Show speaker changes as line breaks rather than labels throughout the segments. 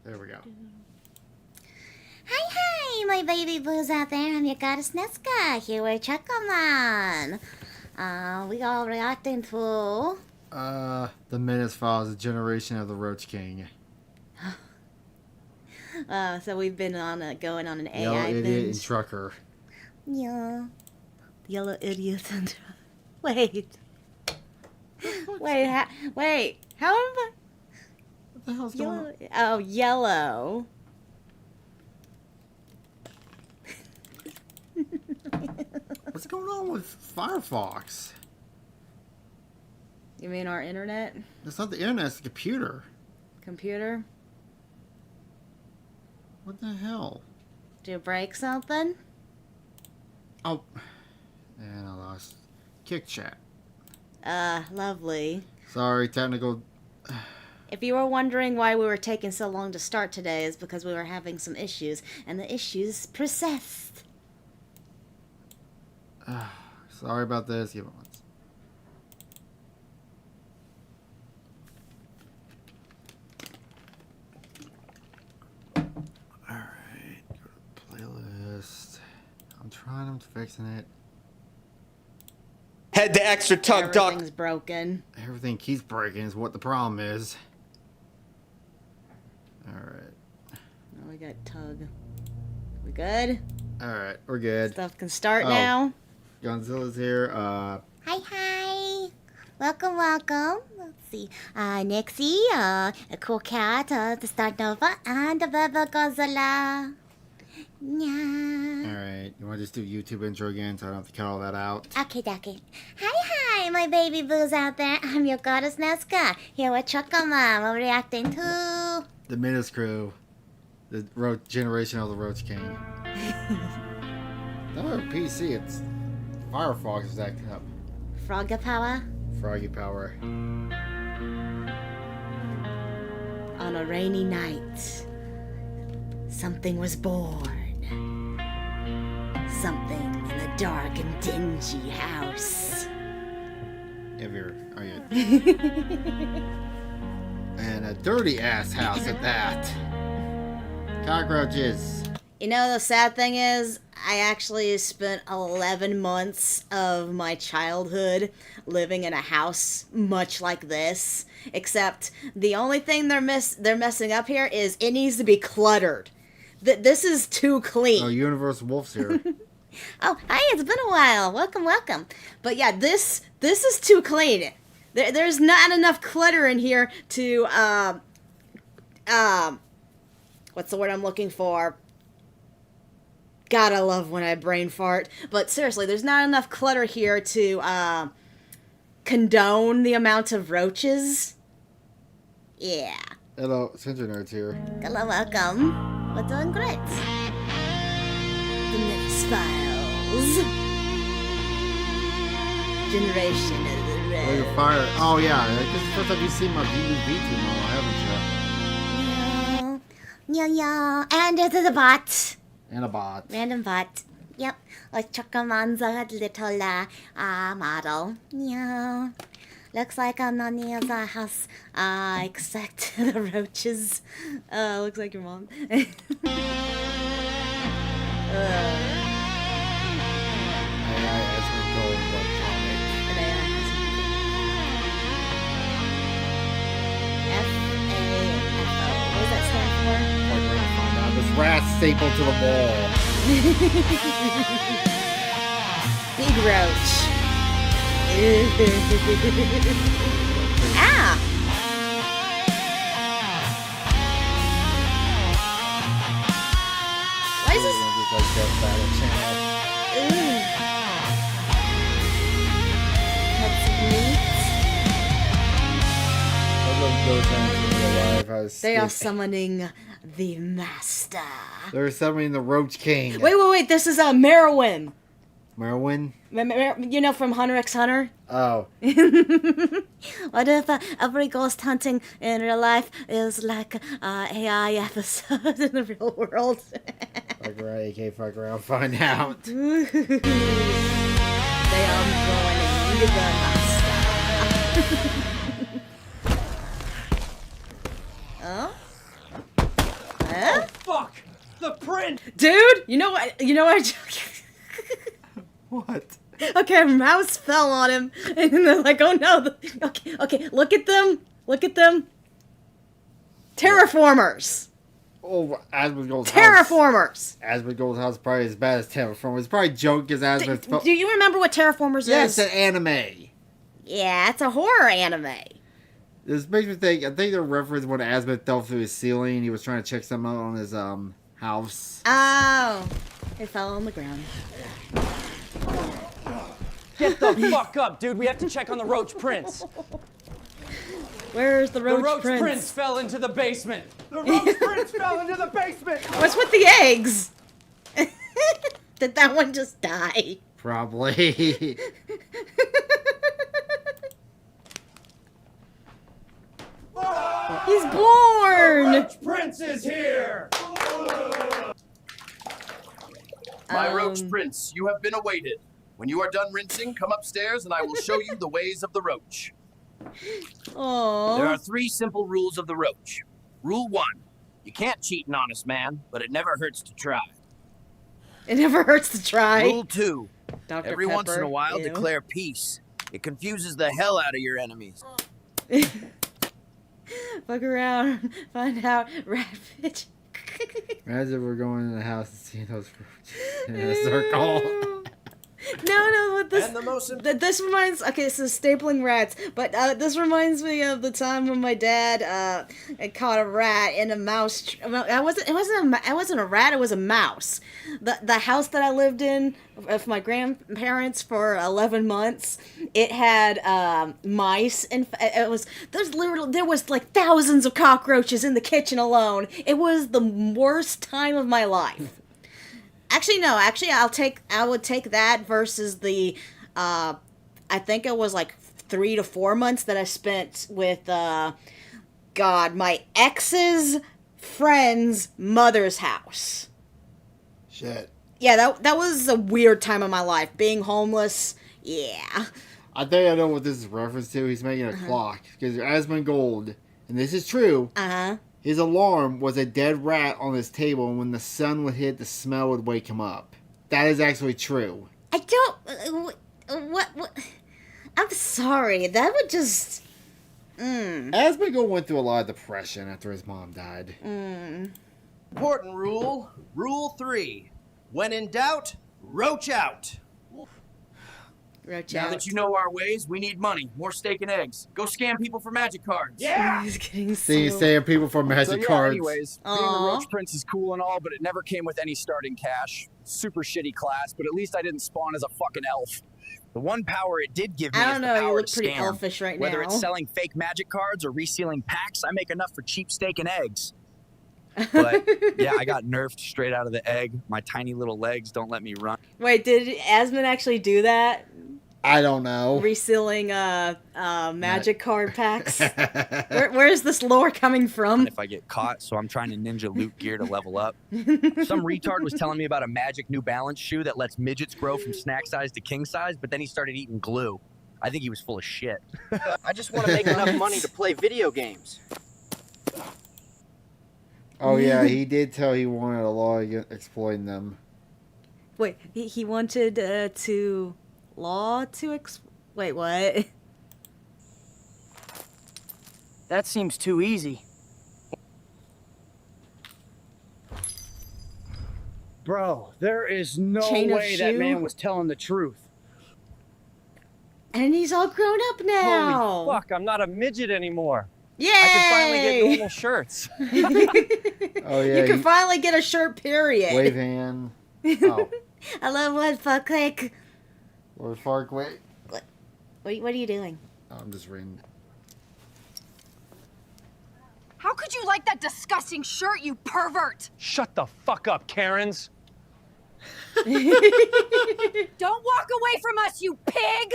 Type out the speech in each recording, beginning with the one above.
There we go.
Hi, my baby boos out there. I'm your goddess Nasky, here with Truckerman. We all reacting to...
The Menace Files, the generation of the Roach King.
So we've been on going on an
Yellow
AI
Idiot
binge.
and Trucker.
Yeah. Yellow Idiot and... Wait. Wait, how am I...
What the hell's going on?
Oh, yellow.
What's going on with Firefox?
You mean our internet?
It's not the internet, it's the computer.
Computer?
What the hell?
Did you break something?
Oh. And I lost Kick Chat.
Lovely.
Sorry, technical...
If you were wondering why we were taking so long to start today, is because we were having some issues, and the issues persist.
Sorry about this. Give it once. Alright, go to playlist. I'm fixing it.
Head to extra tug duck.
Everything's broken.
Everything keeps breaking is what the problem is. Alright.
Oh, we got tug. We good?
Alright, we're good.
Stuff can start now.
Godzilla's here.
Hi. Welcome. Let's see. Nixie, a cool cat, the Start Nova, and the Baba Godzilla. Yeah.
Alright, you want to just do YouTube intro again so I don't have to cut all that out?
Okay. Hi, my baby boos out there. I'm your goddess Nasky, here with Truckerman. We're reacting to...
The Menace Crew. The generation of the Roach King. Not a PC, it's Firefox is acting up.
Froggy Power.
Froggy Power.
On a rainy night, something was born. Something in a dark and dingy house.
And a dirty ass house at that. Cockroaches.
You know, the sad thing is, I actually spent 11 months of my childhood living in a house much like this. Except the only thing they're messing up here is it needs to be cluttered. This is too clean.
Oh, Universal Wolf's here.
Oh, hi, it's been a while. Welcome. But yeah, this is too clean. There's not enough clutter in here to, what's the word I'm looking for? God, I love when I brain fart. But seriously, there's not enough clutter here to, condone the amount of roaches. Yeah.
Hello, Cinder Nerd's here.
Hello, welcome. We're doing great. The Menace Files. Generation of the Red.
Oh, you're fired. Oh, yeah. This is the first time you've seen my BUV model, haven't you?
Yeah. And this is a bot.
And a bot.
Random bot. Yep. Like Truckerman's little model. Yeah. Looks like Nania's house, except the roaches. Looks like your mom. What does that stand for?
We're gonna find out. This rat stapled to the wall.
Big roach. Ah! Why is this? They are summoning the master.
They're summoning the Roach King.
Wait. This is Merowyn.
Merwin?
You know from Hunter x Hunter?
Oh.
What if every ghost hunting in real life is like AI episode in the real world?
Fuck around, AK, fuck around, find out.
They are mourning the master. Oh?
sprint!
Dude, you know what? You know what?
What?
Okay, a mouse fell on him, and they're like, "Oh no!" Okay, look at them. Look at them. Terraformers.
Oh, Asmongold's
Terraformers.
Asmongold's house is probably as bad as Terraformers. It's probably joke as Asmongold's.
Do you remember what Terraformers
Yeah,
is?
it's an anime.
Yeah, it's a horror anime.
This makes me think. I think the reference when Asmund fell through his ceiling. He was trying to check something out on his house.
Oh, it fell on the ground.
Get the fuck up, dude. We have to check on the Roach Prince.
Where's the Roach,
The Roach
Prince?
Prince fell into the basement. The Roach Prince fell into the basement.
What's with the eggs? Did that one just die?
Probably.
He's born!
Roach Prince is here!
My Roach Prince, you have been awaited. When you are done rinsing, come upstairs and I will show you the ways of the Roach.
Aww.
There are 3 simple rules of the Roach. Rule 1, you can't cheat an honest man, but it never hurts to try.
It never hurts to try.
Rule 2,
Dr.
every once in
Pepper.
a while
Ew.
declare peace. It confuses the hell out of your enemies.
Fuck around, find out, rat bitch.
Imagine we're going in the house and seeing those in a circle.
No, but this
And the most
this reminds. Okay, so stapling rats, but this reminds me of the time when my dad caught a rat in a mouse. It wasn't a rat. It was a mouse. The house that I lived in with my grandparents for 11 months. It had mice, and there was like thousands of cockroaches in the kitchen alone. It was the worst time of my life. Actually, no. Actually, I would take that versus the, I think it was like 3 to 4 months that I spent with, my ex's friend's mother's house.
Shit.
Yeah, that was a weird time of my life. Being homeless, yeah.
I think I know what this is reference to. He's making a clock because Asmongold, and this is true. His alarm was a dead rat on his table, and when the sun would hit, the smell would wake him up. That is actually true.
I don't. What? I'm sorry. That would just.
Asmongold went through a lot of depression after his mom died.
important rule. Rule 3, when in doubt, roach out.
Roach
Now
out.
that you know our ways, we need money, more steak and eggs. Go scam people for magic cards.
Yeah!
He's getting
See,
so...
saying people for magic cards.
Anyways, being the
Aw.
Roach Prince is cool and all, but it never came with any starting cash. Super shitty class, but at least I didn't spawn as a fucking elf. The one power it did give me
I
is
don't
the
know.
power
You look
to
pretty
scam.
elfish right now.
Whether it's selling fake magic cards or resealing packs, I make enough for cheap steak and eggs. But yeah, I got nerfed straight out of the egg. My tiny little legs don't let me run.
Wait, did Asmund actually do that?
I don't know.
Resealing magic card packs? Where is this lore coming from?
If I get caught, so I'm trying to ninja loot gear to level up. Some retard was telling me about a magic New Balance shoe that lets midgets grow from snack size to king size, but then he started eating glue. I think he was full of shit.
I just want to make enough money to play video games.
Oh yeah, he did tell he wanted a law against exploiting them.
Wait, he wanted to law to wait, what?
That seems too easy.
Bro, there is no
Chain of
way that
shoe?
man was telling the truth.
And he's all grown up now.
Holy fuck, I'm not a midget anymore.
Yay!
I can finally get normal shirts.
Oh yeah,
You can finally get a shirt, period.
wave hand. Oh,
I love one fuck click.
Lord Fark, wait.
What are you doing?
Oh, I'm just reading.
How could you like that disgusting shirt, you pervert?
Shut the fuck up, Karens.
Don't walk away from us, you pig!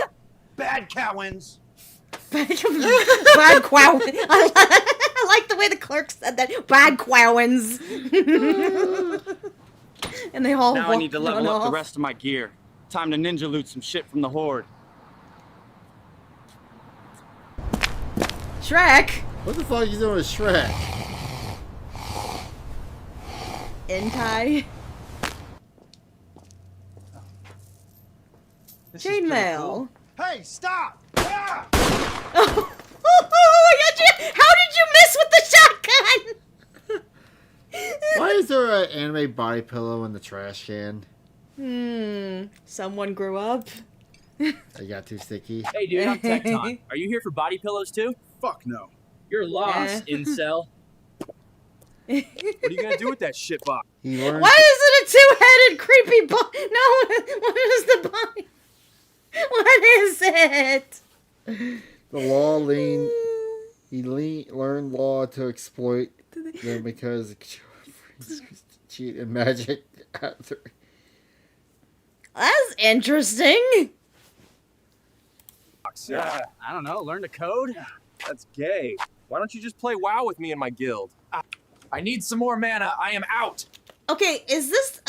Bad Cowens.
Bad quow. I like the way the clerk said that. Bad quowins. And they all
Now I need to
walked
level up the
off.
rest of my gear. Time to ninja loot some shit from the horde.
Shrek.
What the fuck are you doing with Shrek?
Hentai. Chainmail.
Hey, stop! Ah!
Oh, how did you miss with the shotgun?
Why is there an anime body pillow in the trash can?
Someone grew up.
I got too sticky.
Hey, dude, I'm Tecton. Are you here for body pillows too?
Fuck no.
You're lost, incel.
What are you gonna do with that shit box?
He learned
Why is it a two-headed creepy body? No, what is the body? What is it?
the law lean. He learned law to exploit them because cheat and magic. After.
That's interesting.
I don't know, learn to code?
That's gay. Why don't you just play WoW with me in my guild?
I need some more mana. I am out.
Okay, is this...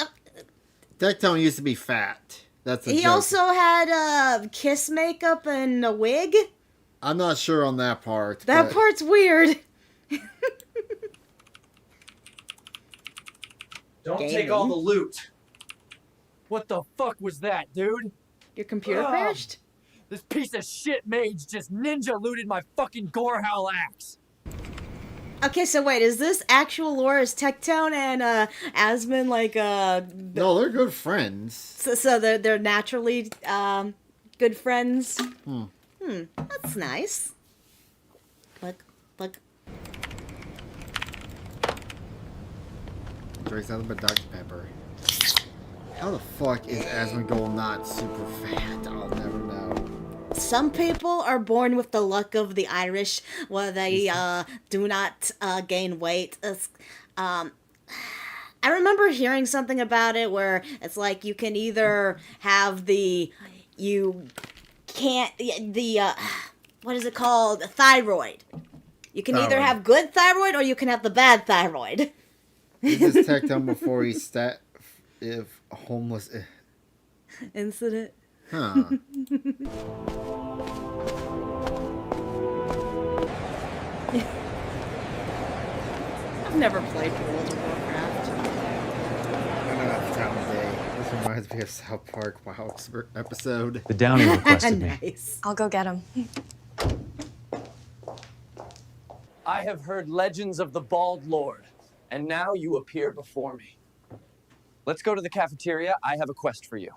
Tectone used to be fat. That's a
he
joke.
also had kiss makeup and a wig?
I'm not sure on that part.
That
but
part's weird.
Don't
Gaming.
take all the loot. What the fuck was that, dude?
Your computer crashed?
This piece of shit mage just ninja looted my fucking Gorehowl axe.
Okay, so wait, is this actual lore? Is Tectone and Asmon like
No, they're good friends.
so they're naturally good friends? That's nice. Look.
Drinks nothing but Dr. Pepper. How the fuck is Asmongold not super fat? I'll never know.
Some people are born with the luck of the Irish, where they do not gain weight. I remember hearing something about it where it's like you can either have what is it called? Thyroid. You can either
Thyroid.
have good thyroid or you can have the bad thyroid.
This is Tectone before he if homeless.
Incident.
Huh.
I've never played World of Warcraft.
I don't know the time of day. This reminds me of South Park WoW episode.
The Downy requested me.
Nice.
I'll go get him.
I have heard legends of the Bald Lord, and now you appear before me. Let's go to the cafeteria. I have a quest for you.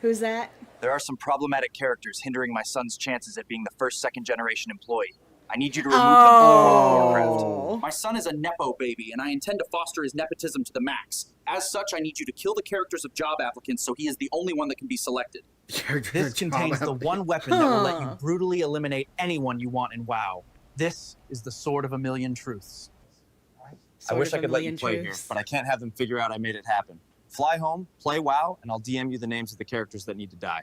Who's that?
There are some problematic characters hindering my son's chances at being the first second-generation employee. I need you to remove them from World of Warcraft. My son is a Nepo baby, and I intend to foster his nepotism to the max. As such, I need you to kill the characters of job applicants so he is the only one that can be selected.
This contains the one weapon that will let you brutally eliminate anyone you want in WoW. This is the Sword of a Million Truths. I wish I could let you play here, but I can't have them figure out I made it happen. Fly home, play WoW, and I'll DM you the names of the characters that need to die.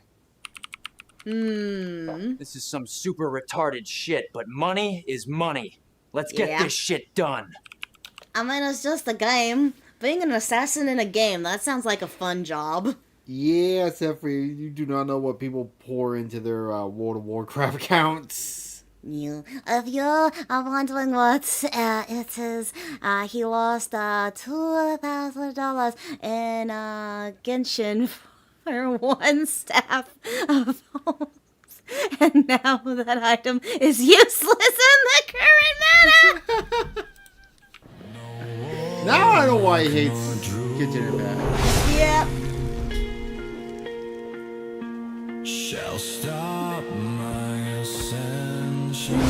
This is some super retarded shit, but money is money. Let's get this shit done.
I mean, it's just a game. Being an assassin in a game, that sounds like a fun job.
Yeah, except for you do not know what people pour into their World of Warcraft accounts.
If you're wondering what it is, he lost $2,000 in Genshin for one staff of homes. And now that item is useless in the current meta!
Now I know why he hates Genshin Impact.
Yep.
Shall stop my ascension.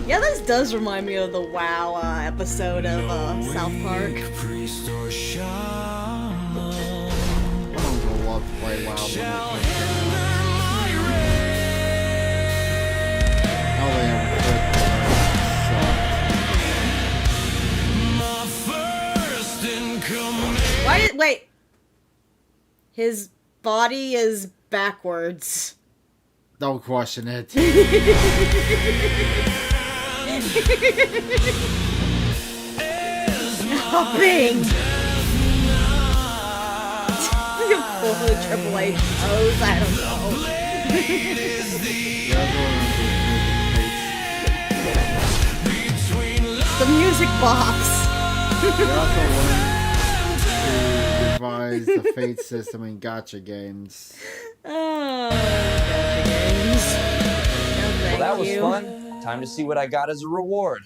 Yeah, this does remind me of the WoW episode of South Park.
Priest or shaman.
I don't love to play WoW. How they ever quit.
Wait. His body is backwards.
Don't question it.
Hopping. You pull the Triple H pose, I don't know. The music box.
They also learned to improvise the fate system in gotcha games.
Oh, gotcha games. No,
Well, that was
you.
fun. Time to see what I got as a reward.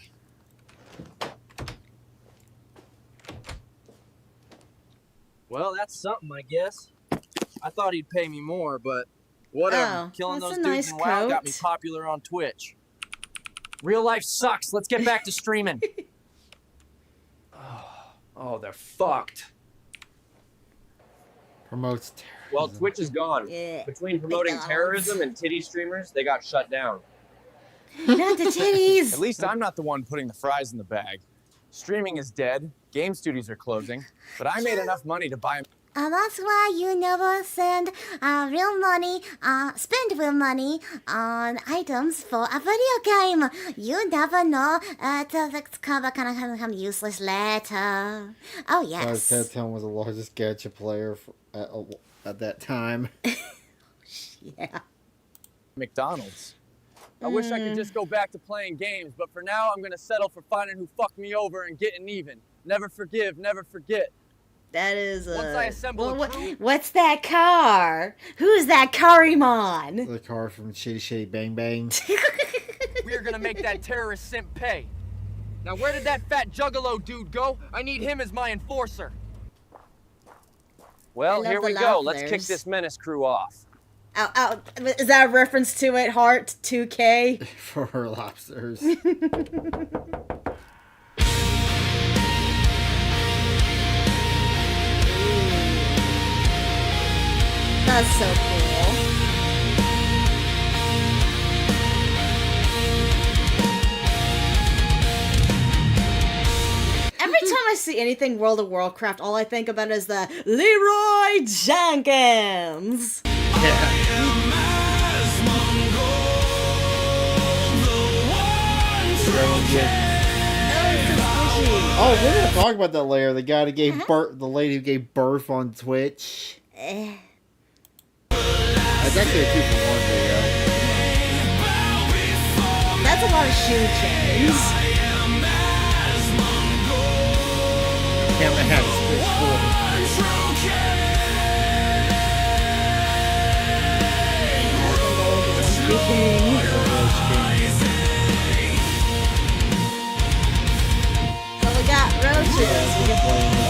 Well, that's something, I guess. I thought he'd pay me more, but whatever.
Oh,
Killing
that's
those
a
dudes
nice
in WoW got
coat.
me popular on Twitch.
Real life sucks. Let's get back to streaming.
Oh, they're fucked.
Promotes terrorism.
Well, Twitch is gone.
Yeah.
Between promoting
McDonald's.
terrorism and titty streamers, they got shut down.
Not the titties.
At least I'm not the one putting the fries in the bag. Streaming is dead. Game studios are closing. But I made enough money to buy...
That's why you never spend real money on items for a video game. You never know it's come useless later. Oh, yes.
Ted Town was the largest gacha player at that time.
Yeah.
McDonald's. I wish I could just go back to playing games, but for now I'm gonna settle for finding who fucked me over and getting even. Never forgive, never forget.
That is
Once I assemble a crew...
What's that car? Who's that Karimon?
The car from Shitty Shitty Bang Bang.
We're gonna make that terrorist simp pay. Now where did that fat juggalo dude go? I need him as my enforcer. Well, here we go. Let's kick this menace crew off.
Oh, is that a reference to it, Heart 2K?
For her lobsters.
That's so cool. Every time I see anything World of Warcraft, all I think about is the Leroy Jenkins.
Oh, we're gonna talk about that later. The guy who gave birth, the lady who gave birth on Twitch. That's actually a 2-for-1 video.
That's a lot of shoe chains.
Can't let have
roaches.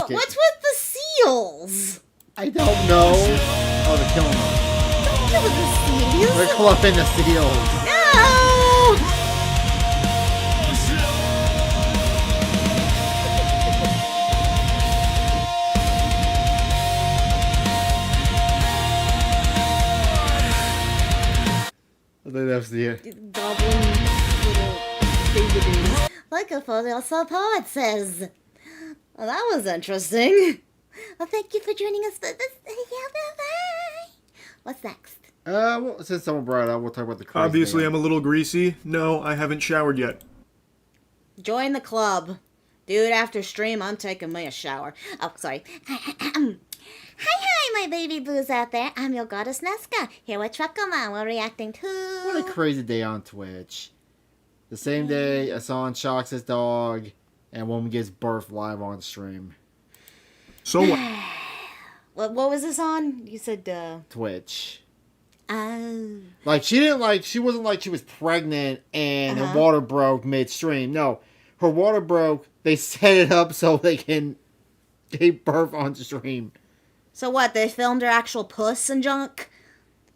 What's with the seals?
I don't know. Oh, they're killing them.
Don't kill the seals.
They're clubbing the seals.
No!
I think that's the
Goblin little thingadoos. Like a photo poet says. Well, that was interesting.
Well, thank you for joining us. What's next?
Well, since someone brought it up, we'll talk about the crazy
Obviously,
thing.
I'm a little greasy. No, I haven't showered yet.
Join the club. Dude, after stream, I'm taking me a shower. Oh, sorry.
Hi, my baby boos out there. I'm your goddess Nasky, here with Truckerman. We're reacting to...
What a crazy day on Twitch. The same day, Asan shocks his dog, and a woman gives birth live on stream.
So what?
What was this on? You said,
Twitch.
Oh.
Like, she wasn't like she was pregnant and her water broke midstream. No, her water broke. They set it up so they can give birth on stream.
So what, they filmed her actual puss and junk?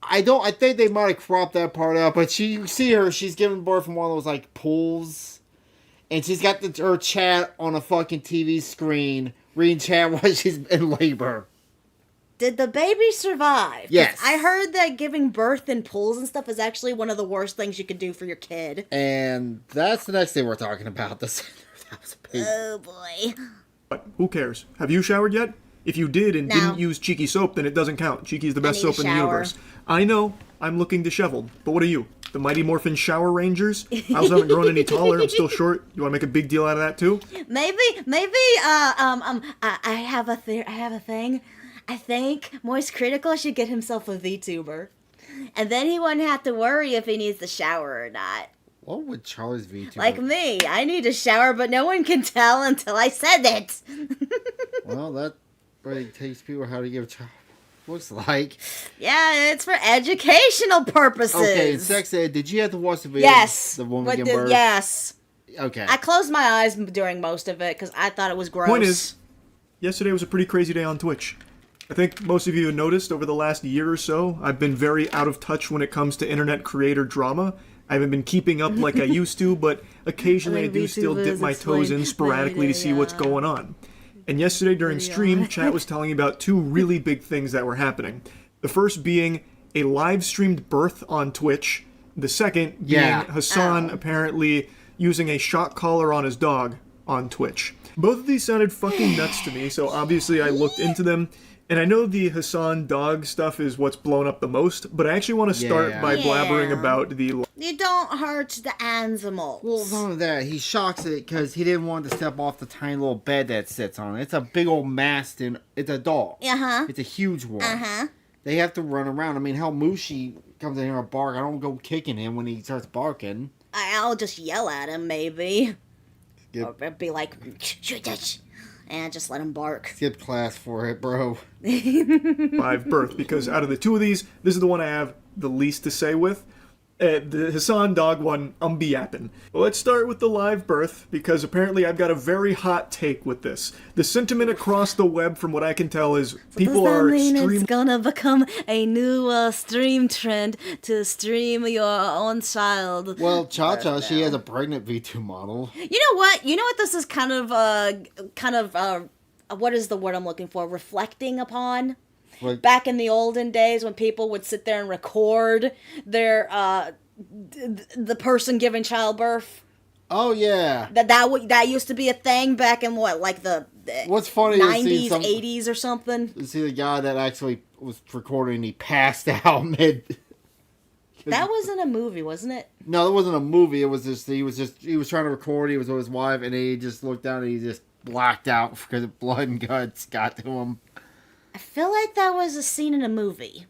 I think they might have cropped that part out, but you see her, she's giving birth from one of those, like, pools. And she's got her chat on a fucking TV screen, reading chat while she's in labor.
Did the baby survive? 'Cause
Yes.
I heard that giving birth in pools and stuff is actually one of the worst things you could do for your kid.
And that's the next thing we're talking about.
Oh, boy.
But who cares? Have you showered yet? If you did and didn't use Cheeky soap, then it doesn't count. Cheeky's the best soap in the universe. I know, I'm looking disheveled, but what are you? The Mighty Morphin Shower Rangers? I also haven't grown any taller, I'm still short. You want to make a big deal out of that too?
Maybe, I have a thing. I think Moist Critical should get himself a VTuber. And then he wouldn't have to worry if he needs to shower or not.
What would Charlie's VTuber...
Like me, I need to shower, but no one can tell until I said it.
Well, where he teaches people how to give child. Looks like.
Yeah, it's for educational purposes.
Okay, sex ed. Did you have to watch the video?
Yes.
The woman giving birth?
Yes.
Okay.
I closed my eyes during most of it because I thought it was gross.
Point is, yesterday was a pretty crazy day on Twitch. I think most of you have noticed over the last year or so, I've been very out of touch when it comes to internet creator drama. I haven't been keeping up like I used to, but occasionally I do still dip my toes in sporadically to see what's going on. And yesterday during stream, chat was telling me about two really big things that were happening. The first being a live-streamed birth on Twitch. The second being Hassan apparently using a shock collar on his dog on Twitch. Both of these sounded fucking nuts to me, so obviously I looked into them. And I know the Hassan dog stuff is what's blown up the most, but I actually want to start by blabbering about the...
You don't hurt the animals.
Well, none of that. He shocks it because he didn't want to step off the tiny little bed that sits on it. It's a big old Mastin. It's a dog.
Uh-huh.
It's a huge one.
Uh-huh.
They have to run around. I mean, hell, Mushi comes in here and bark. I don't go kicking him when he starts barking.
I'll just yell at him, maybe. Or be like, and just let him bark.
Skip class for it, bro.
Live birth, because out of the two of these, this is the one I have the least to say with. The Hassan dog one, I'm be yapping. Well, let's start with the live birth, because apparently I've got a very hot take with this. The sentiment across the web, from what I can tell, is people are extremely...
It's gonna become a new stream trend to stream your own child?
Well, Cha-Cha, she has a pregnant V2 model.
You know what? You know what this is kind of, what is the word I'm looking for? Reflecting upon?
Like,
back in the olden days when people would sit there and record their the person giving childbirth.
Oh yeah,
that used to be a thing back in what, like the
what's funny
90s, 80s or something.
You see the guy that actually was recording, he passed out mid.
That wasn't a movie, wasn't it?
No, it wasn't a movie. It was just he was trying to record. He was with his wife, and he just looked down and he just blacked out because blood and guts got to him.
I feel like that was a scene in a movie.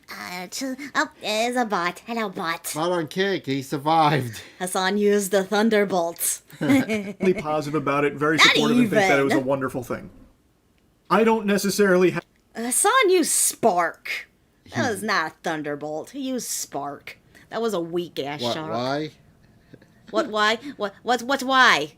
There's a bot. Hello, bot.
Bot on kick. He survived.
Hassan used the thunderbolts.
Really positive about it, very supportive, and think that it was a wonderful thing. I don't necessarily have...
Hassan used spark. That was not a thunderbolt. He used spark. That was a weak-ass shark.
Why?
What, why? What's why?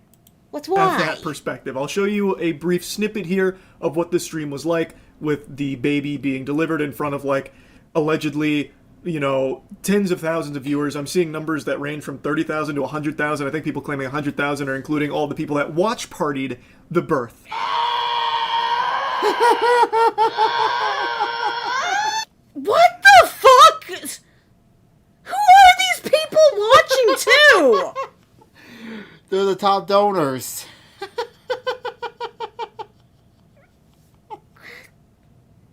What's why?
Have that perspective. I'll show you a brief snippet here of what the stream was like, with the baby being delivered in front of, like, allegedly, you know, tens of thousands of viewers. I'm seeing numbers that range from 30,000 to 100,000. I think people claiming 100,000 are including all the people that watch partied the birth.
What the fuck? Who are these people watching too?
They're the top donors.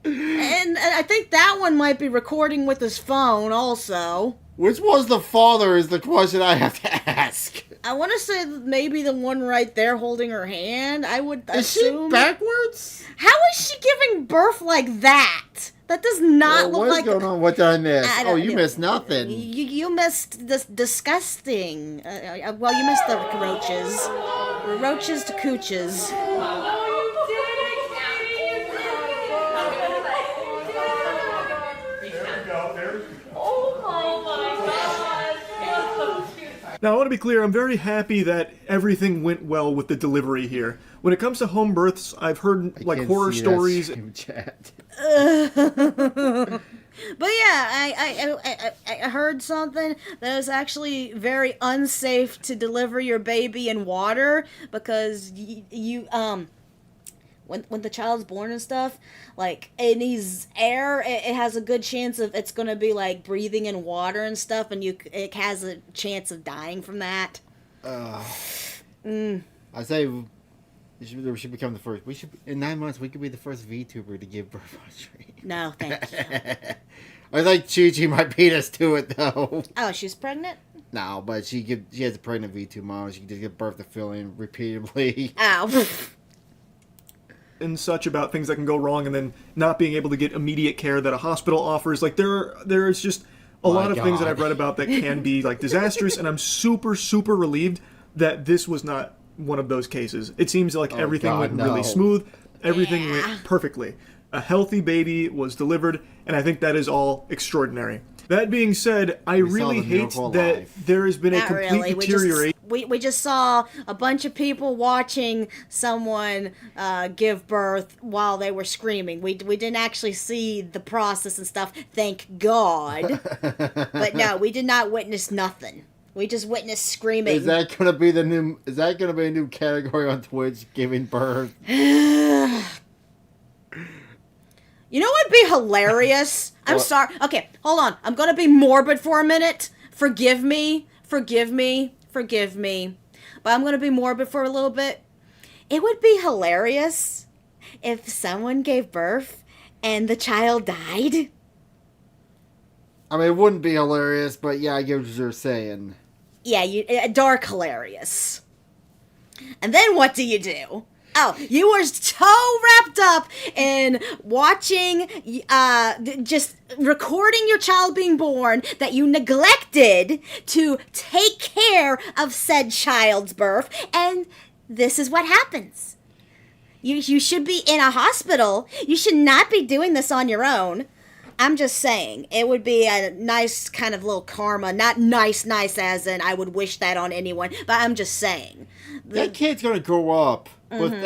And I think that one might be recording with his phone also.
Which was the father is the question I have to ask.
I want to say maybe the one right there holding her hand. I would assume.
Is she backwards?
How is she giving birth like that? That does not look like...
What's going on? What did I miss? You missed nothing.
You missed this disgusting... well, you missed the roaches. Roaches to cooches.
Now, I want to be clear, I'm very happy that everything went well with the delivery here. When it comes to home births, I've heard, like, horror stories.
But yeah, I heard something that is actually very unsafe to deliver your baby in water because when the child's born and stuff, like, it needs air, it has a good chance of it's gonna be like breathing in water and stuff, and it has a chance of dying from that.
I say we should become the first. We should, in 9 months, we could be the first VTuber to give birth on stream.
No, thank you.
I think Chi-Chi might beat us to it though.
Oh, she's pregnant?
No, but she has a pregnant V2 mom. She can just give birth to Philly repeatedly.
Ow.
And such about things that can go wrong, and then not being able to get immediate care that a hospital offers. Like, there is just a lot of things that I've read about that can be, like, disastrous, and I'm super, super relieved that this was not one of those cases. It seems like everything went really smooth. Everything went perfectly. A healthy baby was delivered, and I think that is all extraordinary. That being said, I really hate that there has been a complete deterioration.
We just saw a bunch of people watching someone give birth while they were screaming. We didn't actually see the process and stuff, thank God. But no, we did not witness nothing. We just witnessed screaming.
Is that gonna be a new category on Twitch? Giving birth.
You know what'd be hilarious? I'm sorry. Okay, hold on. I'm gonna be morbid for a minute. Forgive me. But I'm gonna be morbid for a little bit. It would be hilarious if someone gave birth and the child died.
I mean, it wouldn't be hilarious, but yeah, I get what you're saying.
Yeah, dark hilarious. And then what do? Oh, you were so wrapped up in watching, just recording your child being born that you neglected to take care of said child's birth, and this is what happens. You should be in a hospital. You should not be doing this on your own. I'm just saying, it would be a nice kind of little karma. Not nice as in I would wish that on anyone, but I'm just saying.
That kid's gonna grow up. But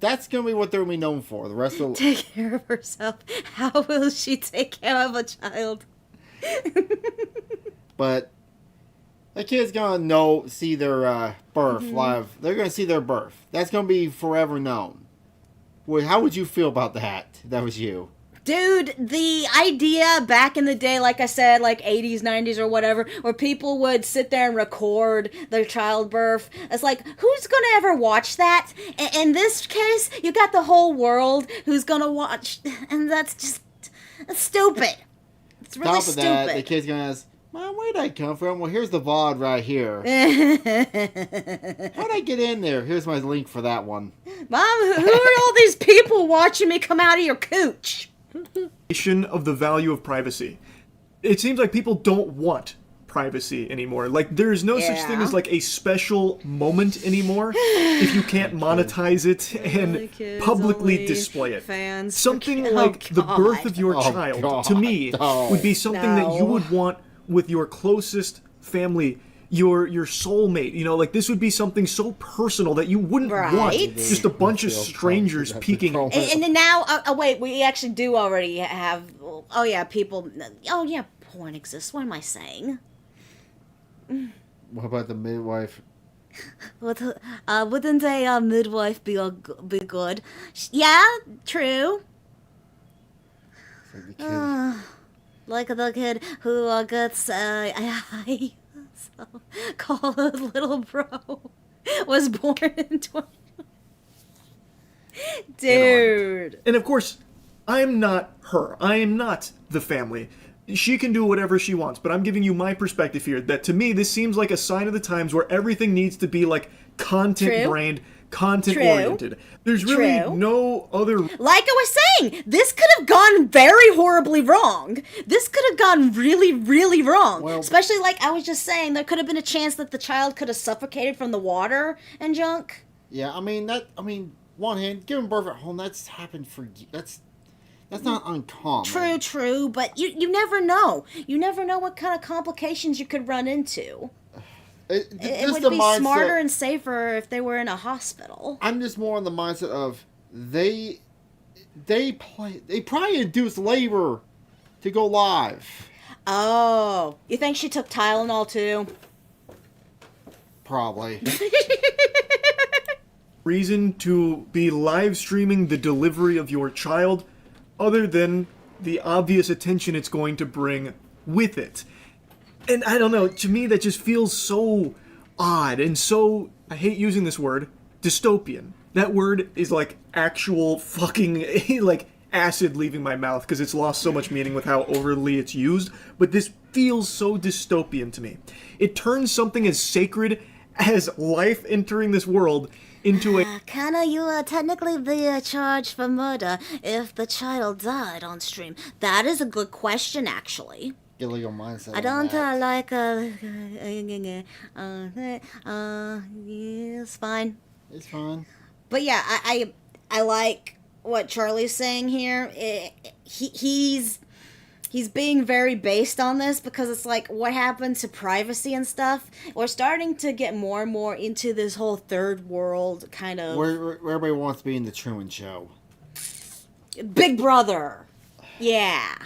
that's gonna be what they're gonna be known for. The rest of
take care of herself. How will she take care of a child?
But the kid's gonna see their birth live. They're gonna see their birth. That's gonna be forever known. Well, how would you feel about that? If that was you.
Dude, the idea back in the day, like I said, like 80s, 90s or whatever, where people would sit there and record their childbirth. It's like, who's going to ever watch that? In this case, you got the whole world who's going to watch, and that's stupid. It's really stupid.
Top of that, the kid's going to ask, Mom, where'd I come from? Well, here's the VOD right here. How'd I get in there? Here's my link for that one.
Mom, who are all these people watching me come out of your cooch?
Of the value of privacy. It seems like people don't want privacy anymore. Like, there's no such thing as, like, a special moment anymore if you can't monetize it and publicly display it. Something like the birth of your child, to me, would be something that you would want with your closest family, your soulmate. You know, like, this would be something so personal that you wouldn't want just a bunch of strangers peeking.
And now, wait, we actually do already have, porn exists. What am I saying?
What about the midwife?
Wouldn't a midwife be good? Yeah, true. Like the kid who gets called little bro was born in 20. Dude.
And of course, I'm not her. I am not the family. She can do whatever she wants, but I'm giving you my perspective here, that to me, this seems like a sign of the times where everything needs to be, like, content-brand, content-oriented. There's really no other...
Like I was saying, this could have gone very horribly wrong. This could have gone really, really wrong. Well, especially, like I was just saying, there could have been a chance that the child could have suffocated from the water and junk.
Yeah, one hand, giving birth at home, that's happened for... That's not uncommon.
True, but you never know. You never know what kind of complications you could run into. It would be smarter and safer if they were in a hospital.
I'm just more in the mindset of they probably induced labor to go live.
Oh, you think she took Tylenol too?
Probably.
Reason to be live streaming the delivery of your child, other than the obvious attention it's going to bring with it. And I don't know, to me that just feels so odd and so, I hate using this word, dystopian. That word is like actual fucking, like, acid leaving my mouth because it's lost so much meaning with how overly it's used, but this feels so dystopian to me. It turns something as sacred as life entering this world into a...
Can you technically be charged for murder if the child died on stream?
That is a good question, actually.
Illegal mindset.
I don't it's fine.
It's fine.
But yeah, I like what Charlie's saying here. He's being very based on this because it's like, what happened to privacy and stuff? We're starting to get more and more into this whole third world kind of...
Where everybody wants to be in the Truman Show.
Big Brother. Yeah.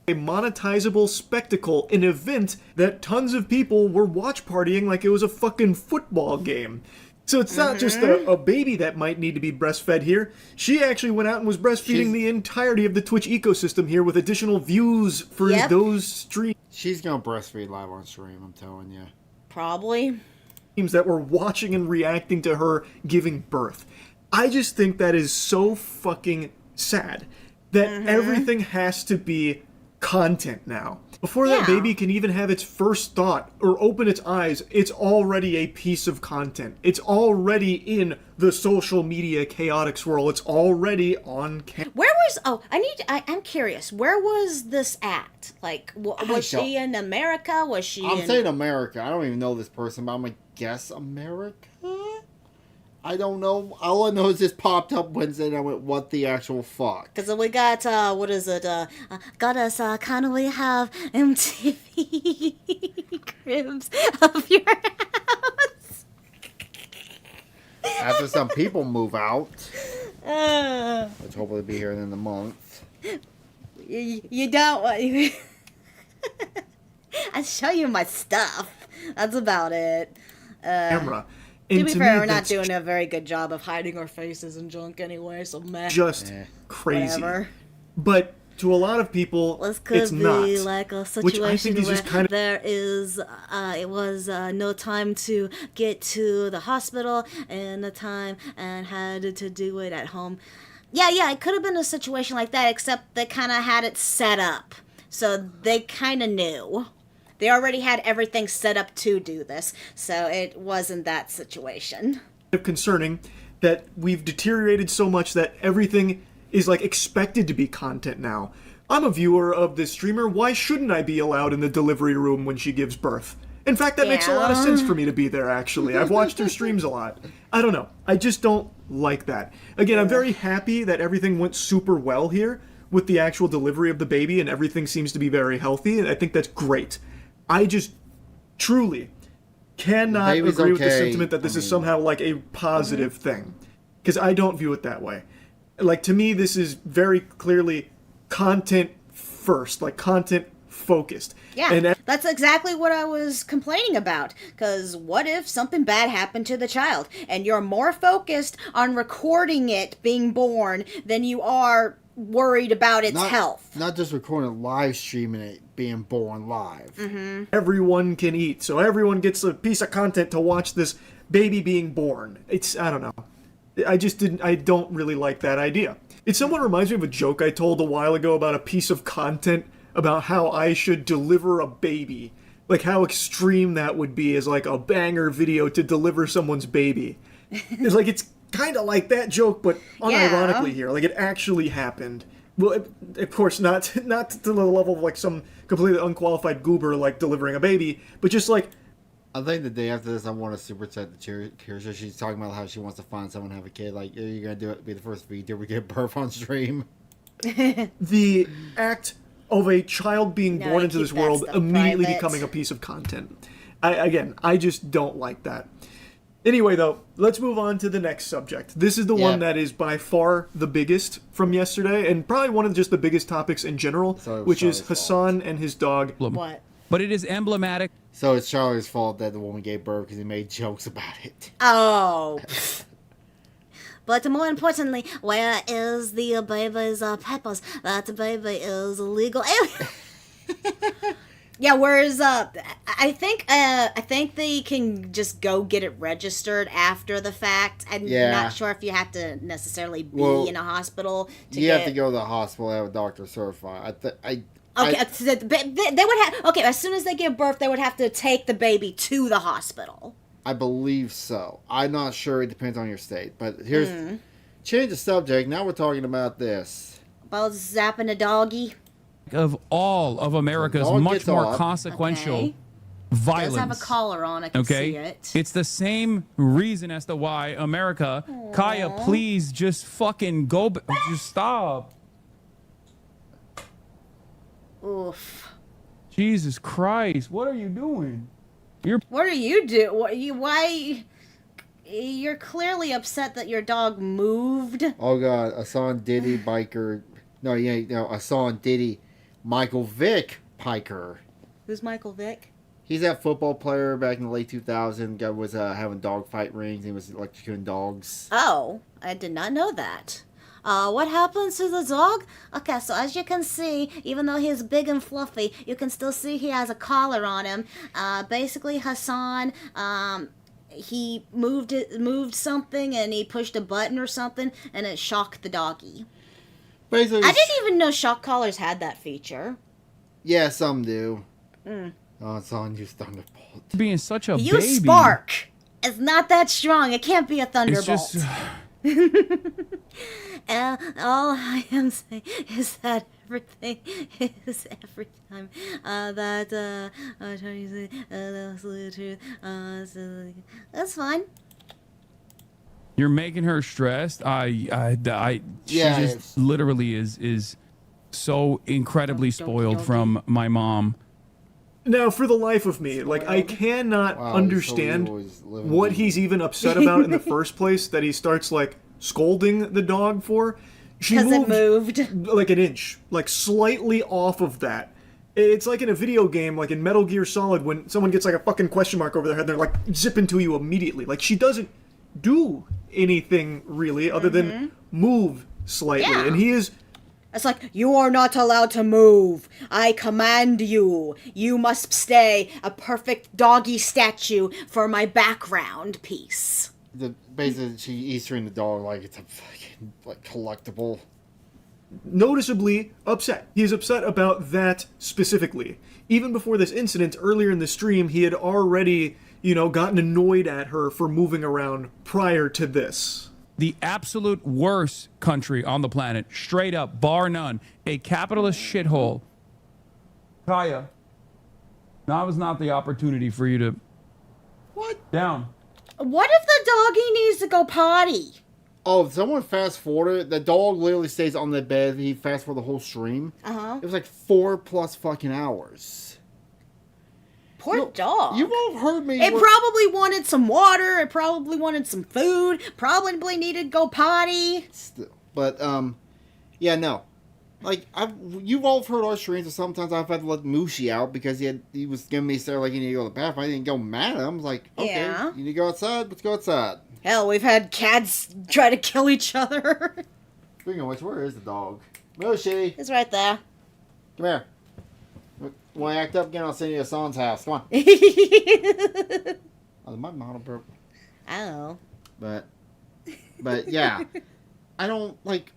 A monetizable spectacle, an event that tons of people were watch partying like it was a fucking football game. So it's not just a baby that might need to be breastfed here. She actually went out and was breastfeeding the entirety of the Twitch ecosystem here with additional views for those streams.
She's gonna breastfeed live on stream, I'm telling you.
Probably.
That were watching and reacting to her giving birth. I just think that is so fucking sad that everything has to be content now. Before that baby can even have its first thought or open its eyes, it's already a piece of content. It's already in the social media chaotic swirl. It's already on camera.
Where was... I'm curious. Where was this at? Like, was she in America? Was she
I'm saying America. I don't even know this person, but I'm gonna guess America? I don't know. All I know is this popped up Wednesday and I went, what the actual fuck?
Because we got, what is it? Got us, can we have MTV Cribs of your house?
After some people move out. Which hopefully will be here in the month.
You don't want... I show you my stuff. That's about it.
Camera.
To be fair, we're not doing a very good job of hiding our faces and junk anyway, so meh.
Just crazy.
Whatever.
But to a lot of people,
this could
it's
be
not.
Like a situation
which I think is
where
just kind of...
there is, it was no time to get to the hospital and the time and had to do it at home. Yeah, it could have been a situation like that, except they kind of had it set up. So they kind of knew. They already had everything set up to do this, so it wasn't that situation.
Concerning that we've deteriorated so much that everything is like expected to be content now. I'm a viewer of this streamer. Why shouldn't I be allowed in the delivery room when she gives birth? In fact, that makes a lot of sense for me to be there, actually. I've watched her streams a lot. I don't know. I just don't like that. Again, I'm very happy that everything went super well here with the actual delivery of the baby, and everything seems to be very healthy, and I think that's great. I just truly cannot agree with the sentiment that this is somehow like a positive thing. Because I don't view it that way. Like, to me, this is very clearly content first, like content focused.
Yeah,
and
that's exactly what I was complaining about. Because what if something bad happened to the child and you're more focused on recording it being born than you are worried about its health?
Not just recording, live streaming it being born live.
Everyone can eat, so everyone gets a piece of content to watch this baby being born. I don't know. I don't really like that idea. It somewhat reminds me of a joke I told a while ago about a piece of content about how I should deliver a baby. Like how extreme that would be as like a banger video to deliver someone's baby. It's like, it's kind of like that joke, but unironically here. Like, it actually happened. Well, of course, not to the level of like some completely unqualified goober like delivering a baby, but just like...
I think the day after this, I want to super chat the Cheers. She's talking about how she wants to find someone to have a kid. Like, you're going to do it, be the first VTuber get birth on stream.
The act of a child being born into this world immediately becoming a piece of content. I just don't like that. Anyway, though, let's move on to the next subject. This is the one that is by far the biggest from yesterday, and probably one of just the biggest topics in general, which is Hassan and his dog.
What?
But it is emblematic.
So it's Charlie's fault that the woman gave birth because he made jokes about it.
Oh. But more importantly, where is the baby's peppers? That baby is illegal. Yeah, whereas I think they can just go get it registered after the fact. I'm not sure if you have to necessarily be in a hospital to
have to go to the hospital and have a doctor certify.
They would have. Okay, as soon as they give birth, they would have to take the baby to the hospital.
I believe so. I'm not sure. It depends on your state. But here's change the subject. Now we're talking about this.
About zapping a doggy.
Of all of America's much more consequential violence.
It does have a collar on. I can see it.
It's the same reason as to why America.
Aww.
Kaya, please just fucking go. Just stop.
Oof.
Jesus Christ! What are you doing?
What are you doing? Why? You're clearly upset that your dog moved.
Oh God, Asan Diddy biker. No, Asan Diddy, Michael Vick Piker.
Who's Michael Vick?
He's that football player back in the late 2000s. Guy was having dog fight rings. He was electrocuting dogs.
Oh, I did not know that. What happens to the dog? Okay, so as you can see, even though he's big and fluffy, you can still see he has a collar on him. Basically, Hassan, he moved something and he pushed a button or something, and it shocked the doggy.
Basically,
I didn't even know shock collars had that feature.
Yeah, some do.
Mm.
Oh, it's on you, Thunderbolt.
Being such a
You
baby.
spark. It's not that strong. It can't be a thunderbolt.
It's just.
All I am saying is that everything is every time that I'm trying to say that's the truth. That's fine.
You're making her stressed. She just literally is so incredibly spoiled from my mom.
Now, for the life of me, like, I cannot understand what he's even upset about in the first place, that he starts, like, scolding the dog for. She moved like an inch, like slightly off of that. It's like in a video game, like in Metal Gear Solid, when someone gets like a fucking question mark over their head, they're like zipping to you immediately. Like, she doesn't do anything really other than move slightly.
Yeah.
And he is...
It's like, you are not allowed to move. I command you. You must stay a perfect doggy statue for my background piece.
Basically, she eats her in the dog like it's a fucking collectible.
Noticeably upset. He's upset about that specifically. Even before this incident, earlier in the stream, he had already, gotten annoyed at her for moving around prior to this.
The absolute worst country on the planet, straight up, bar none, a capitalist shithole. Kaya, now is not the opportunity for you to...
What?
Down.
What if the doggy needs to go potty?
Oh, if someone fast forwarded, the dog literally stays on the bed. He fast forward the whole stream.
Uh-huh.
It was like 4+ fucking hours.
Poor dog.
You won't hurt me.
It probably wanted some water. It probably wanted some food. Probably needed to go potty.
But, yeah, no. Like, you've all heard our streams, and sometimes I've had to let Mooshie out because he was giving me stare like he needed to go to the bathroom. I didn't go mad at him. I was like, okay,
Yeah.
you need to go outside? Let's go outside.
Hell, we've had cats try to kill each other.
Speaking of which, where is the dog? Mooshie!
It's right there.
Come here. Want to act up again? I'll send you to Son's house. Come on. Oh, my model broke.
Oh.
But yeah. I don't, like...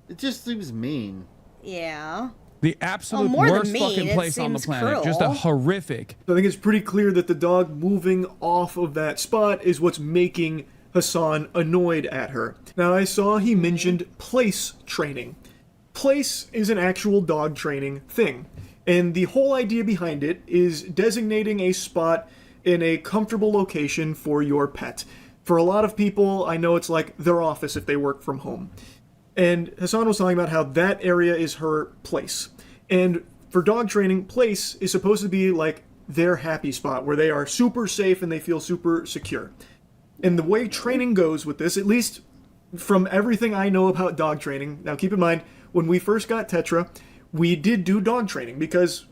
It just seems mean.
Yeah.
The absolute
more than
worst
mean,
fucking
it
place on the
seems
planet.
cruel.
Just a horrific.
I think it's pretty clear that the dog moving off of that spot is what's making Hassan annoyed at her. Now, I saw he mentioned place training. Place is an actual dog training thing. And the whole idea behind it is designating a spot in a comfortable location for your pet. For a lot of people, I know it's like their office if they work from home. And Hassan was talking about how that area is her place. And for dog training, place is supposed to be like their happy spot where they are super safe and they feel super secure. And the way training goes with this, at least from everything I know about dog training, now keep in mind, when we first got Tetra, we did do dog training because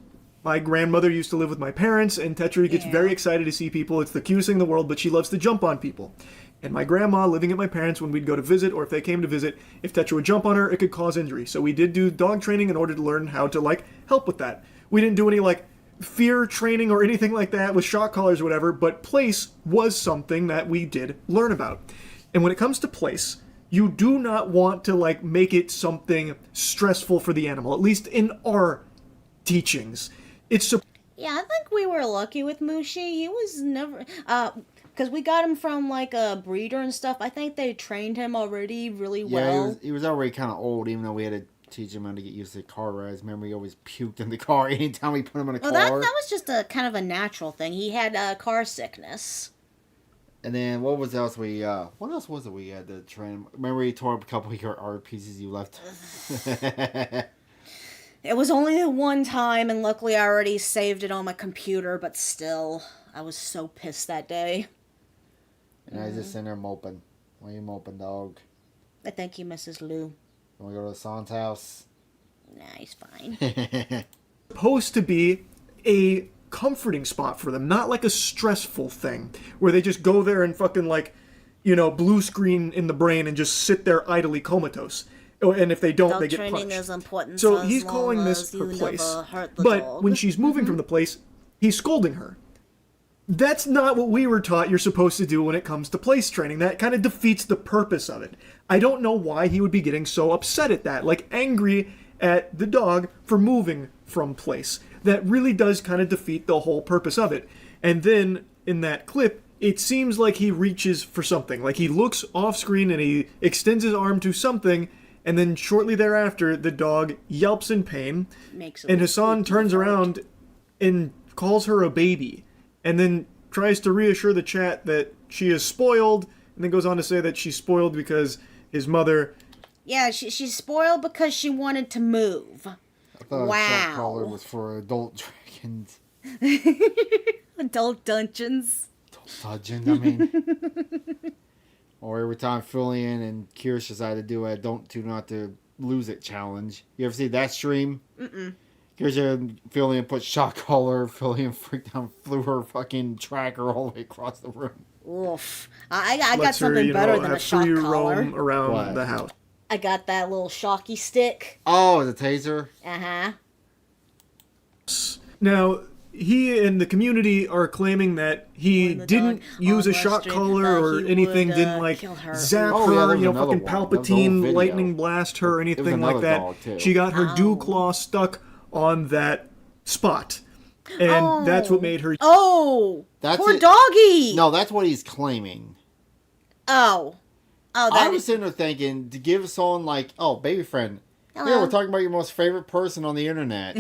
my grandmother used to live with my parents, and Tetra gets very excited to see people. It's the cutest thing in the world, but she loves to jump on people. And my grandma, living at my parents, when we'd go to visit, or if they came to visit, if Tetra would jump on her, it could cause injury. So we did do dog training in order to learn how to, like, help with that. We didn't do any, like, fear training or anything like that with shock collars or whatever, but place was something that we did learn about. And when it comes to place, you do not want to, like, make it something stressful for the animal, at least in our teachings.
Yeah, I think we were lucky with Mooshie. He was never... because we got him from, like, a breeder and stuff. I think they trained him already really well.
Yeah, he was already kind of old, even though we had to teach him how to get used to car rides. Remember, he always puked in the car anytime we put him in a car.
Well, that was just a kind of a natural thing. He had car sickness.
And then what else was it we had to train? Remember, he tore up a couple of your art pieces you left.
It was only the one time, and luckily I already saved it on my computer. But still, I was so pissed that day.
And I was just sitting there moping. Why are you moping, dog?
I thank you, Mrs. Lou.
You want to go to Hassan's house?
Nah, he's fine.
Supposed to be a comforting spot for them, not like a stressful thing where they just go there and fucking like, blue screen in the brain and just sit there idly comatose. And if they don't, they get punched.
Is important
so he's calling this her place. But when she's moving from the place, he's scolding her. That's not what we were taught you're supposed to do when it comes to place training. That kind of defeats the purpose of it. I don't know why he would be getting so upset at that, like angry at the dog for moving from place. That really does kind of defeat the whole purpose of it. And then in that clip, it seems like he reaches for something. Like he looks off screen and he extends his arm to something, and then shortly thereafter, the dog yelps in pain. And Hassan turns around and calls her a baby. And then tries to reassure the chat that she is spoiled, and then goes on to say that she's spoiled because his mother...
Yeah, she's spoiled because she wanted to move.
I thought that collar was for adult dragons.
Adult dungeons.
Adult dungeons, I mean. Or every time Fillion and Kirsch decide to do a do not to lose it challenge. You ever see that stream?
Mm-mm.
Fillion put shock collar. Fillion freaked out, flew her fucking tracker all the way across the room.
Oof. I got something better than a shock collar.
Roam around the house.
I got that little shocky stick.
Oh, the taser?
Uh-huh.
Now, he and the community are claiming that he didn't use a shock collar or anything, didn't like zap her, fucking Palpatine lightning blast her or anything like that. She got her dew claw stuck on that spot. And that's what made her...
Poor doggy!
No, that's what he's claiming. I was sitting there thinking, to give someone like, baby friend,
hello.
Yeah, we're talking about your most favorite person on the internet.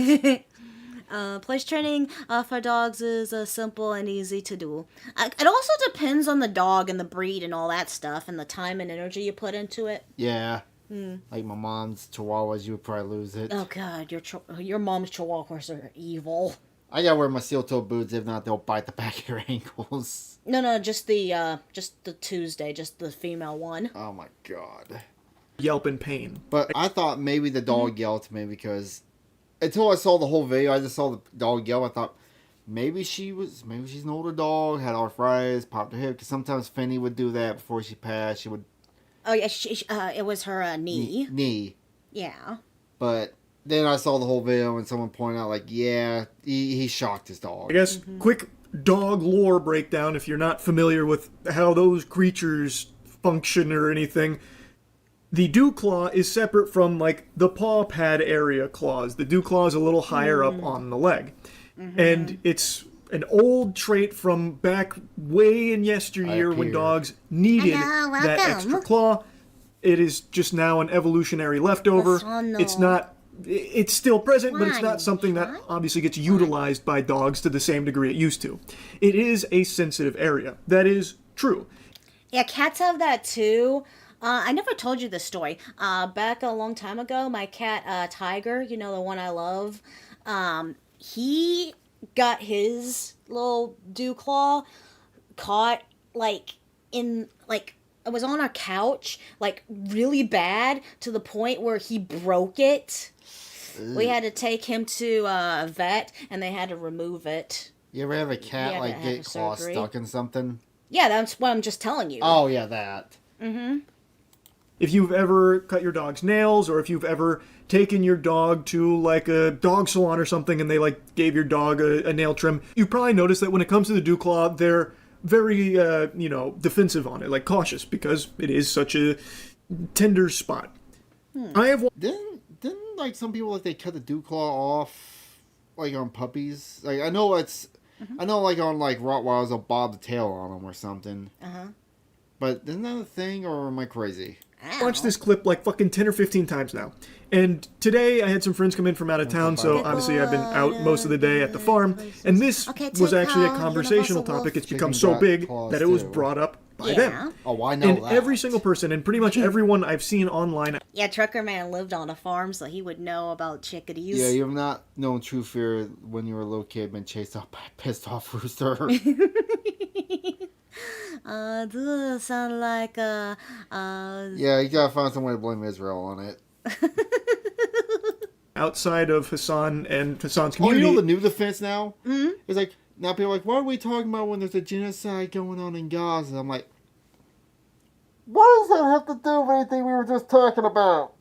Place training for dogs is simple and easy to do. It also depends on the dog and the breed and all that stuff and the time and energy you put into it.
Yeah. Like my mom's chihuahuas, you would probably lose it.
Oh god, your mom's chihuahuas are evil.
I gotta wear my steel-toe boots, if not they'll bite the back of your ankles.
No, just the Tuesday, just the female one.
Oh my god.
Yelp in pain.
But I thought maybe the dog yelled to me because until I saw the whole video, I just saw the dog yell. I thought maybe she's an older dog, had arthritis, popped her hip, because sometimes Finny would do that before she passed. She would.
Oh yeah, it was her knee.
Knee.
Yeah.
But then I saw the whole video and someone pointed out, like, yeah, he shocked his dog.
I guess quick dog lore breakdown if you're not familiar with how those creatures function or anything. The dew claw is separate from, like, the paw pad area claws. The dew claw is a little higher up on the leg. And it's an old trait from back way in yesteryear when dogs needed that extra claw. It is just now an evolutionary leftover. It's not... It's still present, but it's not something that obviously gets utilized by dogs to the same degree it used to. It is a sensitive area. That is true.
Yeah, cats have that too. I never told you this story. Back a long time ago, my cat, Tiger, the one I love, he got his little dew claw caught, it was on our couch, really bad, to the point where he broke it. We had to take him to a vet, and they had to remove it.
You ever have a cat, get claw stuck in something?
Yeah, that's what I'm just telling you.
Oh, yeah, that.
Mm-hmm.
If you've ever cut your dog's nails, or if you've ever taken your dog to, a dog salon or something, and they, gave your dog a nail trim, you probably noticed that when it comes to the dew claw, they're very, defensive on it, cautious, because it is such a tender spot. I have...
Didn't some people, they cut the dew claw off, on puppies? I know it's... I know, on, Rottweilers, they'll bob the tail on them or something.
Uh-huh.
But isn't that a thing, or am I crazy?
Watched this clip like fucking 10 or 15 times now. And today I had some friends come in from out of town, so obviously I've been out most of the day at the farm. And this was actually a conversational topic. It's become so big that it was brought up by them.
Oh, I know
and
that.
Every single person, and pretty much everyone I've seen online.
Yeah, Truckerman lived on a farm, so he would know about chickadees.
Yeah, you have not known true fear when you were a little kid, been chased off by a pissed off rooster.
Does it sound like
Yeah, you gotta find some way to blame Israel on it.
Outside of Hassan and Hassan's community.
Oh, you know the new defense now? Mm-hmm. It's like, now people are like, what are we talking about when there's a genocide going on in Gaza? I'm like, what does that have to do with anything we were just talking about?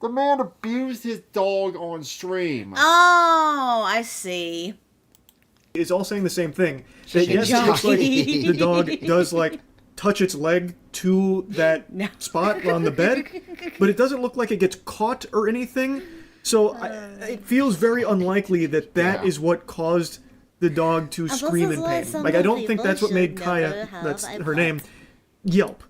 The man abused his dog on stream.
Oh, I see.
Is all saying the same thing. That yes, it looks like the dog does like touch its leg to that spot on the bed, but it doesn't look like it gets caught or anything. So it feels very unlikely that is what caused the dog to scream in pain. Like I don't think that's what made Kaya, that's her name, yelp.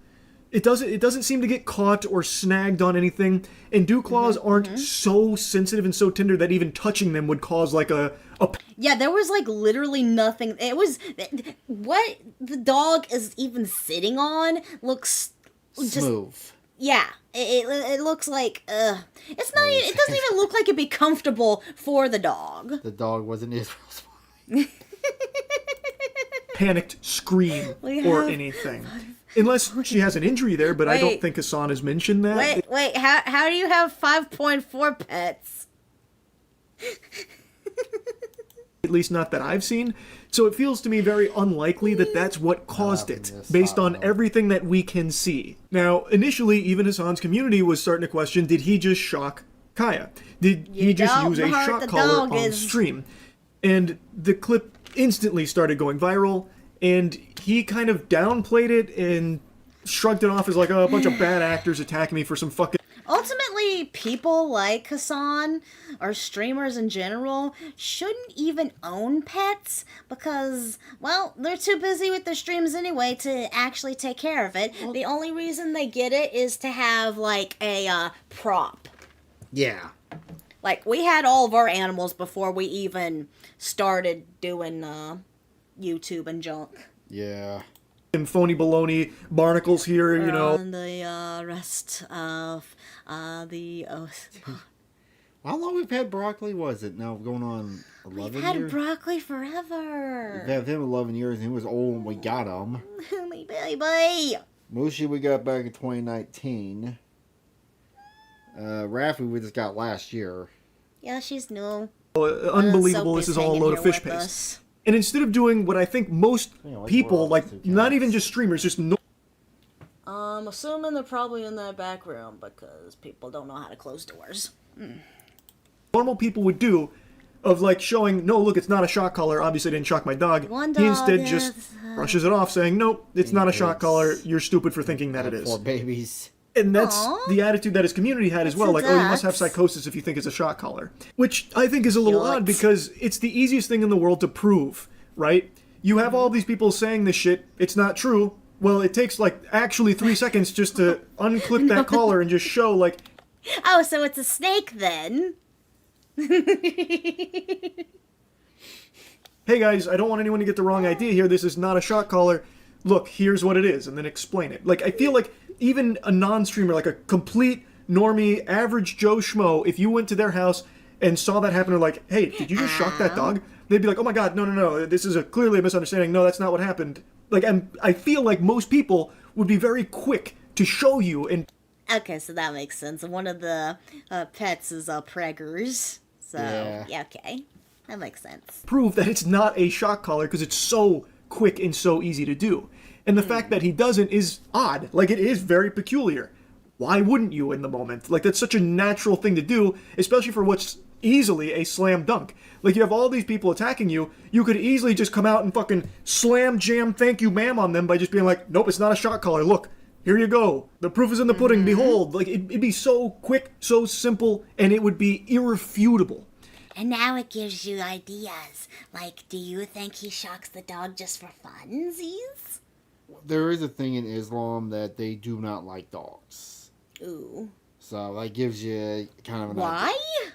It doesn't seem to get caught or snagged on anything, and dew claws aren't so sensitive and so tender that even touching them would cause like a
Yeah, there was like literally nothing. It was what the dog is even sitting on looks
smooth.
Yeah, it looks like it's not. It doesn't even look like it'd be comfortable for the dog.
The dog wasn't Israel's.
Panicked scream or anything. Unless she has an injury there, but I don't think Hassan has mentioned that.
Wait, how do you have 5.4 pets?
At least not that I've seen. So it feels to me very unlikely that that's what caused it, based on everything that we can see. Now, initially, even Hassan's community was starting to question, did he just shock Kaya? Did he just use a shock collar on stream? And the clip instantly started going viral, and he kind of downplayed it and shrugged it off as like, oh, a bunch of bad actors attacking me for some fucking...
Ultimately, people like Hassan, or streamers in general, shouldn't even own pets because, well, they're too busy with their streams anyway to actually take care of it. The only reason they get it is to have, like, a prop.
Yeah.
Like, we had all of our animals before we even started doing YouTube and junk.
Yeah.
And phony baloney barnacles here, you know.
And the rest of the...
How long we've had broccoli was it? Now going on 11 years?
We've had broccoli forever.
We've had him 11 years and he was old when we got him.
My baby.
Mushi we got back in 2019. Raffy we just got last year.
Yeah, she's new.
Unbelievable, this is all a load of fish paste. And instead of doing what I think most people, like, not even just streamers, just
I'm assuming they're probably in that back room because people don't know how to close doors.
Normal people would do, of like showing, no, look, it's not a shock collar, obviously I didn't shock my dog. He instead just brushes it off saying, nope, it's not a shock collar, you're stupid for thinking that it is.
Poor babies.
And that's the attitude that his community had as well. Like, oh, you must have psychosis if you think it's a shock collar. Which I think is a little odd because it's the easiest thing in the world to prove, right? You have all these people saying this shit, it's not true. Well, it takes like actually 3 seconds just to unclip that collar and just show like...
Oh, so it's a snake then?
Hey guys, I don't want anyone to get the wrong idea here. This is not a shock collar. Look, here's what it is, and then explain it. Like, I feel like even a non-streamer, like a complete normie, average Joe Schmo, if you went to their house and saw that happen, or like, hey, did you just shock that dog? They'd be like, oh my god, no, this is clearly a misunderstanding. No, that's not what happened. Like, I feel like most people would be very quick to show you and...
Okay, so that makes sense. One of the pets is preggers. So, yeah, okay. That makes sense.
Prove that it's not a shock collar because it's so quick and so easy to do. And the fact that he doesn't is odd. Like, it is very peculiar. Why wouldn't you in the moment? Like, that's such a natural thing to do, especially for what's easily a slam dunk. Like, you have all these people attacking you, you could easily just come out and fucking slam jam thank you ma'am on them by just being like, nope, it's not a shock collar, look, here you go. The proof is in the pudding, behold. Like, it'd be so quick, so simple, and it would be irrefutable.
And now it gives you ideas. Like, do you think he shocks the dog just for funsies?
There is a thing in Islam that they do not like dogs.
Ooh.
So that gives you kind of an
Why?
idea.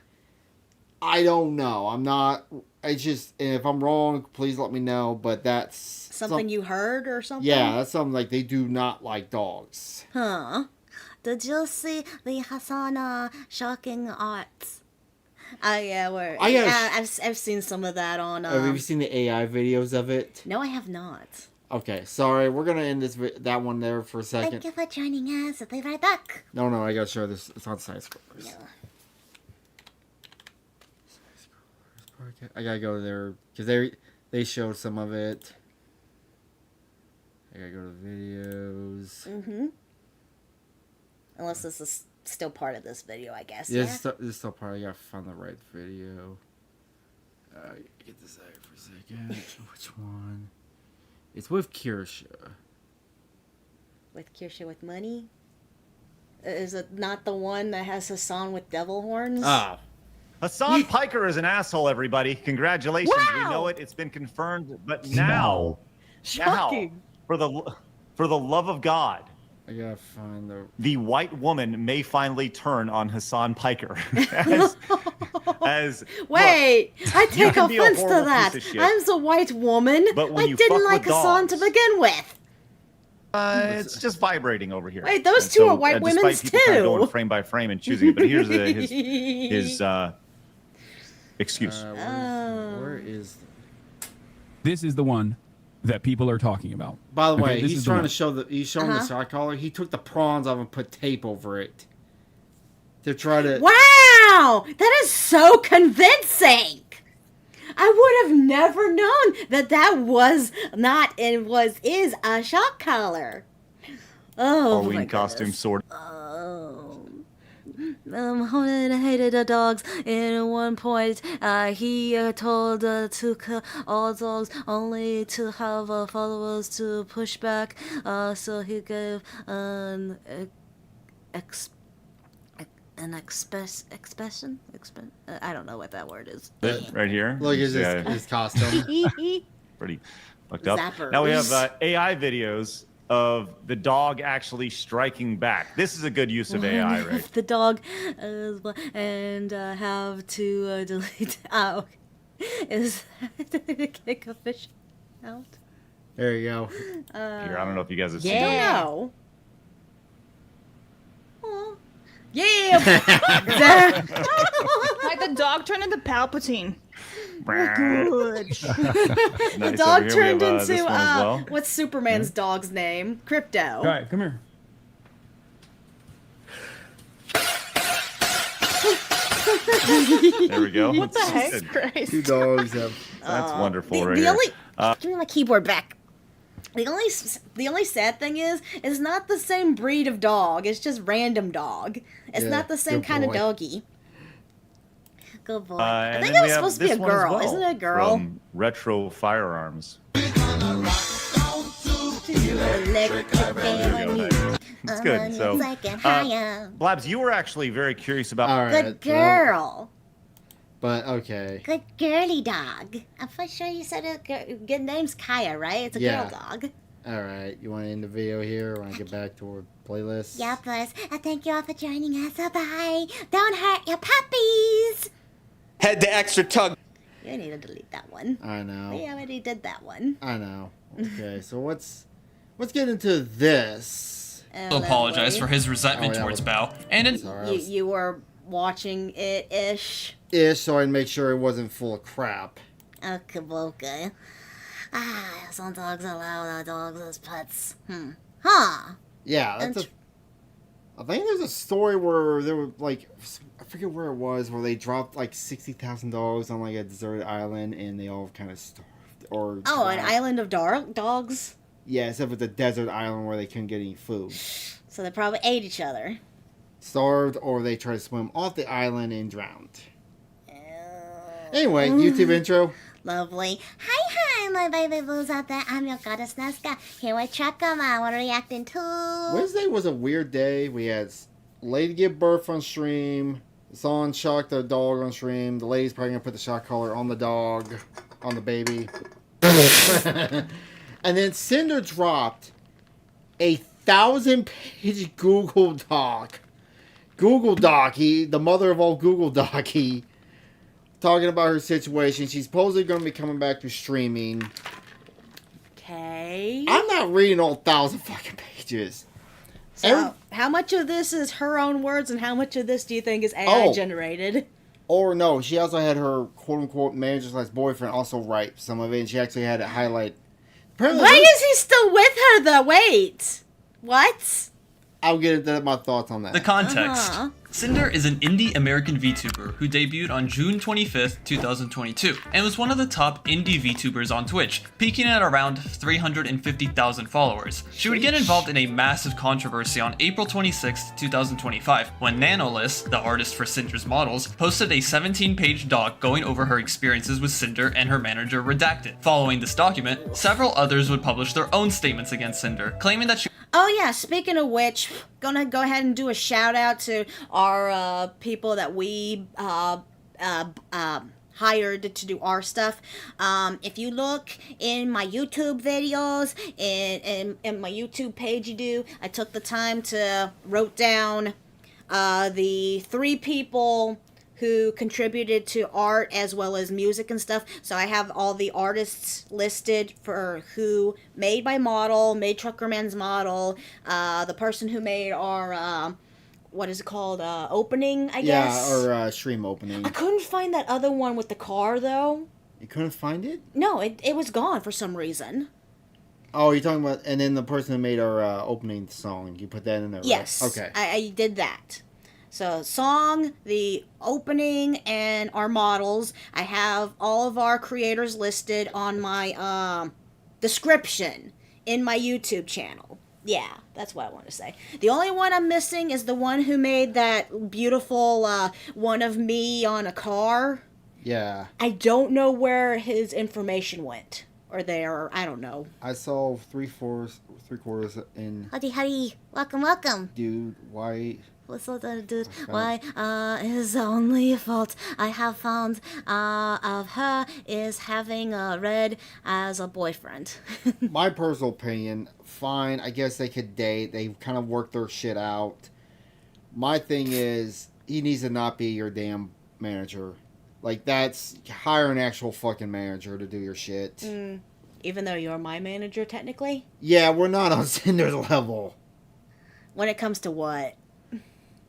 I don't know. I'm not. It's just, and if I'm wrong, please let me know. But that's
something you heard or something.
Yeah, that's something like they do not like dogs.
Huh? Did you see the Hasana shocking arts?
Yeah, I've seen some of that on.
Have you seen the AI videos of it?
No, I have not.
Okay, sorry. We're gonna end that one there for a second.
Thank you for joining us. I'll be right back.
No, I gotta show this. It's on side scrollers.
Yeah.
I gotta go there because they showed some of it. I gotta go to videos.
Mm-hmm. Unless this is still part of this video, I guess.
Yeah, this is still part. I gotta find the right video. Get this out for a second. Which one? It's with Kirsha.
With Kirsha with money? Is it not the one that has Hassan with devil horns?
Ah.
Hassan Piker is an asshole, everybody. Congratulations. Wow. We know it. It's been confirmed. But now, for the love of God,
I gotta find
the white woman may finally turn on Hassan Piker.
Wait, I take offense to that. I'm the white woman.
But when
I didn't like Hassan to begin with.
It's just vibrating over here.
Wait, those two are white women too.
Kind of going frame by frame and choosing it, but here's his excuse.
Where is?
This is the one that people are talking about.
By the way, he's trying to show he's showing the shot collar. He took the prawns off and put tape over it to try to.
Wow, that is so convincing. I would have never known that was not and is a shock collar. Oh,
Halloween costume sword.
Honan hated the dogs. In one point, he told to kill all dogs, only to have followers to push back. So he gave an expression. I don't know what that word is.
Right here.
Look at his costume.
Pretty fucked up.
Zappers.
Now we have AI videos of the dog actually striking back. This is a good use of AI, right?
The dog and have to delete out. Is that kick a fish out?
There you go.
Here, I don't know if you guys have seen it.
Yeah. Yeah.
Like the dog turned into Palpatine.
Good.
Nice.
The dog turned
into
what's Superman's dog's name? Crypto.
All right, come here.
There we go.
What the heck, Christ?
Two dogs have.
That's wonderful, right
The
here.
only give me my keyboard back. The only sad thing is it's not the same breed of dog. It's just random dog. It's not the same kind of doggy. Good boy. I think it was supposed to be a girl. Isn't it a girl?
From Retro Firearms. It's good. So, Blabs, you were actually very curious about.
All right,
good girl.
But okay.
Good girly dog. I'm for sure you said a good name's Kaya, right? It's a girl dog.
All right. You want to end the video here? Or want to get back to our playlist?
Yeah, please. Thank you all for joining us. Bye. Don't hurt your puppies.
Head to extra tug.
You need to delete that one.
I know.
We already did that one.
I know. Okay, so let's get into this.
Apologize for his resentment towards Bao. And
you were watching it ish.
So I'd make sure it wasn't full of crap.
Okay. Some dogs allow dogs as pets. Huh.
Yeah, that's I think there's a story where there were like, I forget where it was, where they dropped like $60,000 on like a deserted island and they all kind of starved. Or
an island of dogs?
Yeah, except for the desert island where they couldn't get any food.
So they probably ate each other.
Starved, or they tried to swim off the island and drowned. Anyway, YouTube intro.
Lovely. Hi, my baby boos out there. I'm your goddess Nasky. Here with Truckerman. What are we reacting to?
Wednesday was a weird day. We had lady give birth on stream. Someone shocked the dog on stream. The lady's probably going to put the shock collar on the dog, on the baby. And then Cinder dropped a 1,000-page Google Doc Google Doc, the mother of all Google Doc, talking about her situation. She's supposedly going to be coming back to streaming.
Okay.
I'm not reading all 1,000 fucking pages.
So, how much of this is her own words, and how much of this do you think is AI generated?
Or no, she also had her quote-unquote manager/boyfriend also write some of it, and she actually had it highlight. Apparently,
why is he still with her, though? Wait. What?
I'll get into my thoughts on that.
The context. Cinder is an indie American VTuber who debuted on June 25th, 2022, and was one of the top indie VTubers on Twitch, peaking at around 350,000 followers. She would get involved in a massive controversy on April 26th, 2025, when Nanolys, the artist for Cinder's models, posted a 17-page doc going over her experiences with Cinder and her manager Redacted. Following this document, several others would publish their own statements against Cinder, claiming that she...
Oh yeah, speaking of which, gonna go ahead and do a shout out to our people that we hired to do our stuff. If you look in my YouTube videos, in my YouTube page I took the time to wrote down the 3 people who contributed to art as well as music and stuff. So I have all the artists listed for who made my model, made Truckerman's model, the person who made our, what is it called, opening, I guess?
Yeah, or stream opening.
I couldn't find that other one with the car, though.
You couldn't find it?
No, it was gone for some reason.
Oh, you're talking about, and then the person who made our opening song, you put that in there,
yes,
right? Okay.
I did that. So, song, the opening, and our models. I have all of our creators listed on my description in my YouTube channel. Yeah, that's what I want to say. The only one I'm missing is the one who made that beautiful one of me on a car.
Yeah.
I don't know where his information went. Or there, I don't know.
I saw 3/4 in...
Howdy. Welcome.
Dude, why...
What's up, dude? Why, his only fault I have found, of her is having Red as a boyfriend.
My personal opinion, fine, I guess they could date, they kind of work their shit out. My thing is, he needs to not be your damn manager. Like, hire an actual fucking manager to do your shit.
Even though you're my manager, technically?
Yeah, we're not on Cinder's level.
When it comes to what?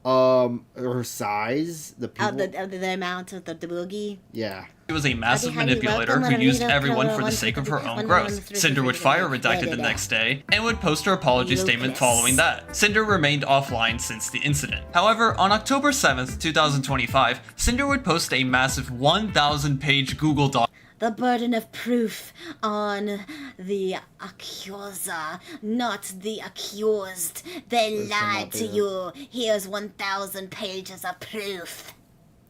Her size, the people...
the amount of the boogie?
Yeah.
She was a massive manipulator who used everyone for the sake of her own growth. Cinder would fire Redacted the next day, and would post her apology statement following that. Cinder remained offline since the incident. However, on October 7th, 2025, Cinder would post a massive 1,000-page Google Doc.
The burden of proof on the accuser, not the accused. They lied to you. Here's 1,000 pages of proof.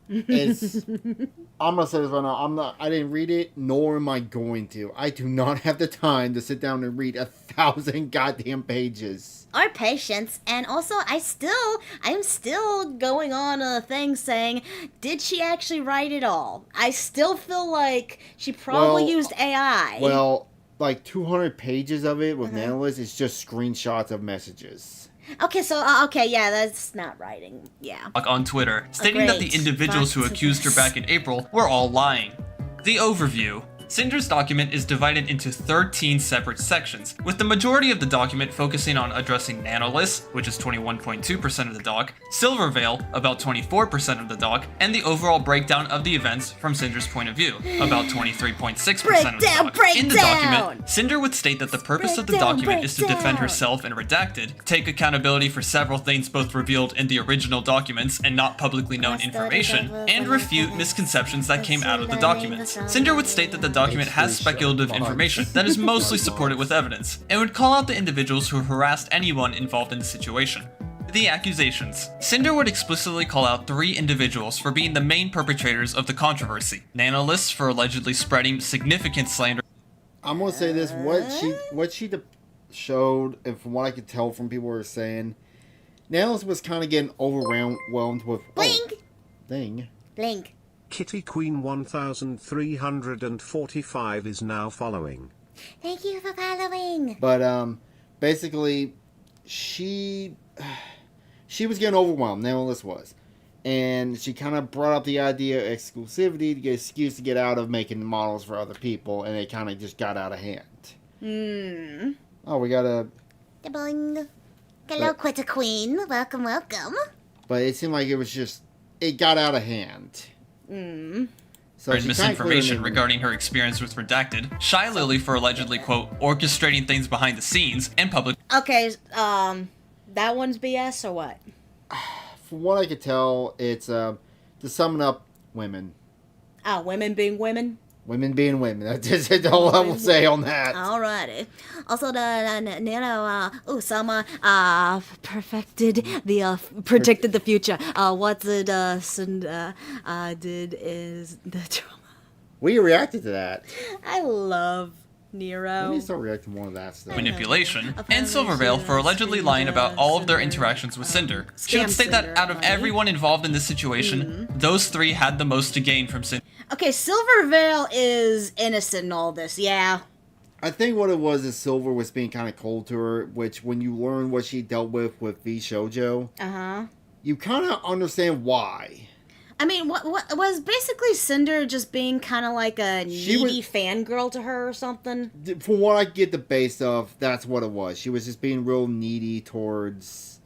I'm gonna say this right now. I didn't read it, nor am I going to. I do not have the time to sit down and read 1,000 goddamn pages.
Or patience, and also I'm still going on a thing saying, did she actually write it all? I still feel like she probably used AI.
Well, like 200 pages of it with Nanolys is just screenshots of messages.
Okay, so, yeah, that's not writing, yeah.
On Twitter, stating that the individuals who accused her back in April were all lying. The overview. Cinder's document is divided into 13 separate sections, with the majority of the document focusing on addressing Nanolys, which is 21.2% of the doc, Silverveil, about 24% of the doc, and the overall breakdown of the events from Cinder's point of view, about 23.6% of the doc. In the document, Cinder would state that the purpose of the document is to defend herself and Redacted, take accountability for several things both revealed in the original documents and not publicly known information, and refute misconceptions that came out of the documents. Cinder would state that the document has speculative information that is mostly supported with evidence, and would call out the individuals who harassed anyone involved in the situation. The accusations. Cinder would explicitly call out 3 individuals for being the main perpetrators of the controversy. Nanolys for allegedly spreading significant slander.
I'm gonna say this, what she showed, and from what I could tell from people who were saying, Nanolys was kind of getting overwhelmed with... Blink.
Kitty Queen 1345 is now following.
Thank you for following.
But basically, she she was getting overwhelmed. Nevertheless was. And she kind of brought up the idea of exclusivity to get an excuse to get out of making models for other people, and it kind of just got out of hand. Oh, we got a...
Boing. Hello, Quitter Queen. Welcome, welcome.
But it seemed like it was just... It got out of hand.
So misinformation regarding her experience with Redacted, Shy Lily for allegedly, quote, orchestrating things behind the scenes, and public...
Okay, that one's BS or what?
From what I could tell, it's, to sum it up, women.
Oh, women being women?
Women being women. That's all I will say on that.
Alrighty. Also, Usama
predicted the future. What did did is the drama.
We reacted to that.
I love Nero.
We need to start reacting more to that stuff.
Manipulation, and Silverveil for allegedly lying about all of their interactions with Cinder. She would state that out of everyone involved in this situation, those three had the most to gain from Cinder.
Okay, Silverveil is innocent in all this, yeah.
I think what it was is Silver was being kind of cold to her, which when you learn what she dealt with V Shoujo, you kind of understand why.
I mean, what was basically Cinder just being kind of like a needy fangirl to her or something?
From what I get the base of, that's what it was. She was just being real needy towards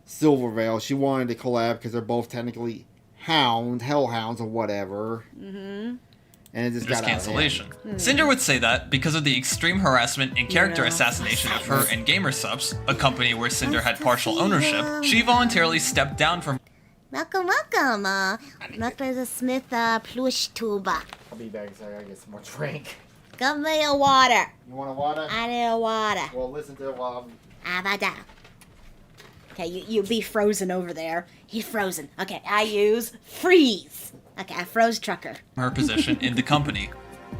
Silverveil. She wanted to collab because they're both technically hellhounds or whatever. And it just got
cancellation. Cinder would say that because of the extreme harassment and character assassination of her and GamerSubs, a company where Cinder had partial ownership, she voluntarily stepped down from...
Welcome. Dr. Smith, plush tuba.
I'll be back in a second. I gotta get some more drink.
Give me a water.
You want a water?
I need a water.
Well, listen to it while
I'm... Okay, you be frozen over there. He's frozen. Okay, I use freeze. Okay, I froze Trucker.
Her position in the company.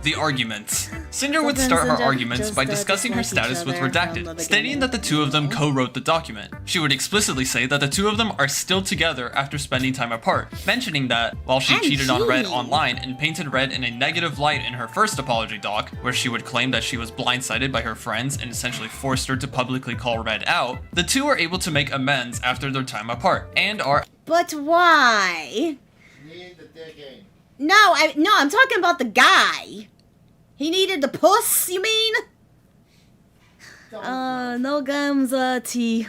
The arguments. Cinder would start her arguments by discussing her status with Redacted, stating that the two of them co-wrote the document. She would explicitly say that the two of them are still together after spending time apart, mentioning that, while she cheated on Red online and painted Red in a negative light in her first apology doc, where she would claim that she was blindsided by her friends and essentially forced her to publicly call Red out, the two are able to make amends after their time apart, and are...
But why?
Need the digging.
No, I'm talking about the guy. He needed the puss, you mean? No gums, tea.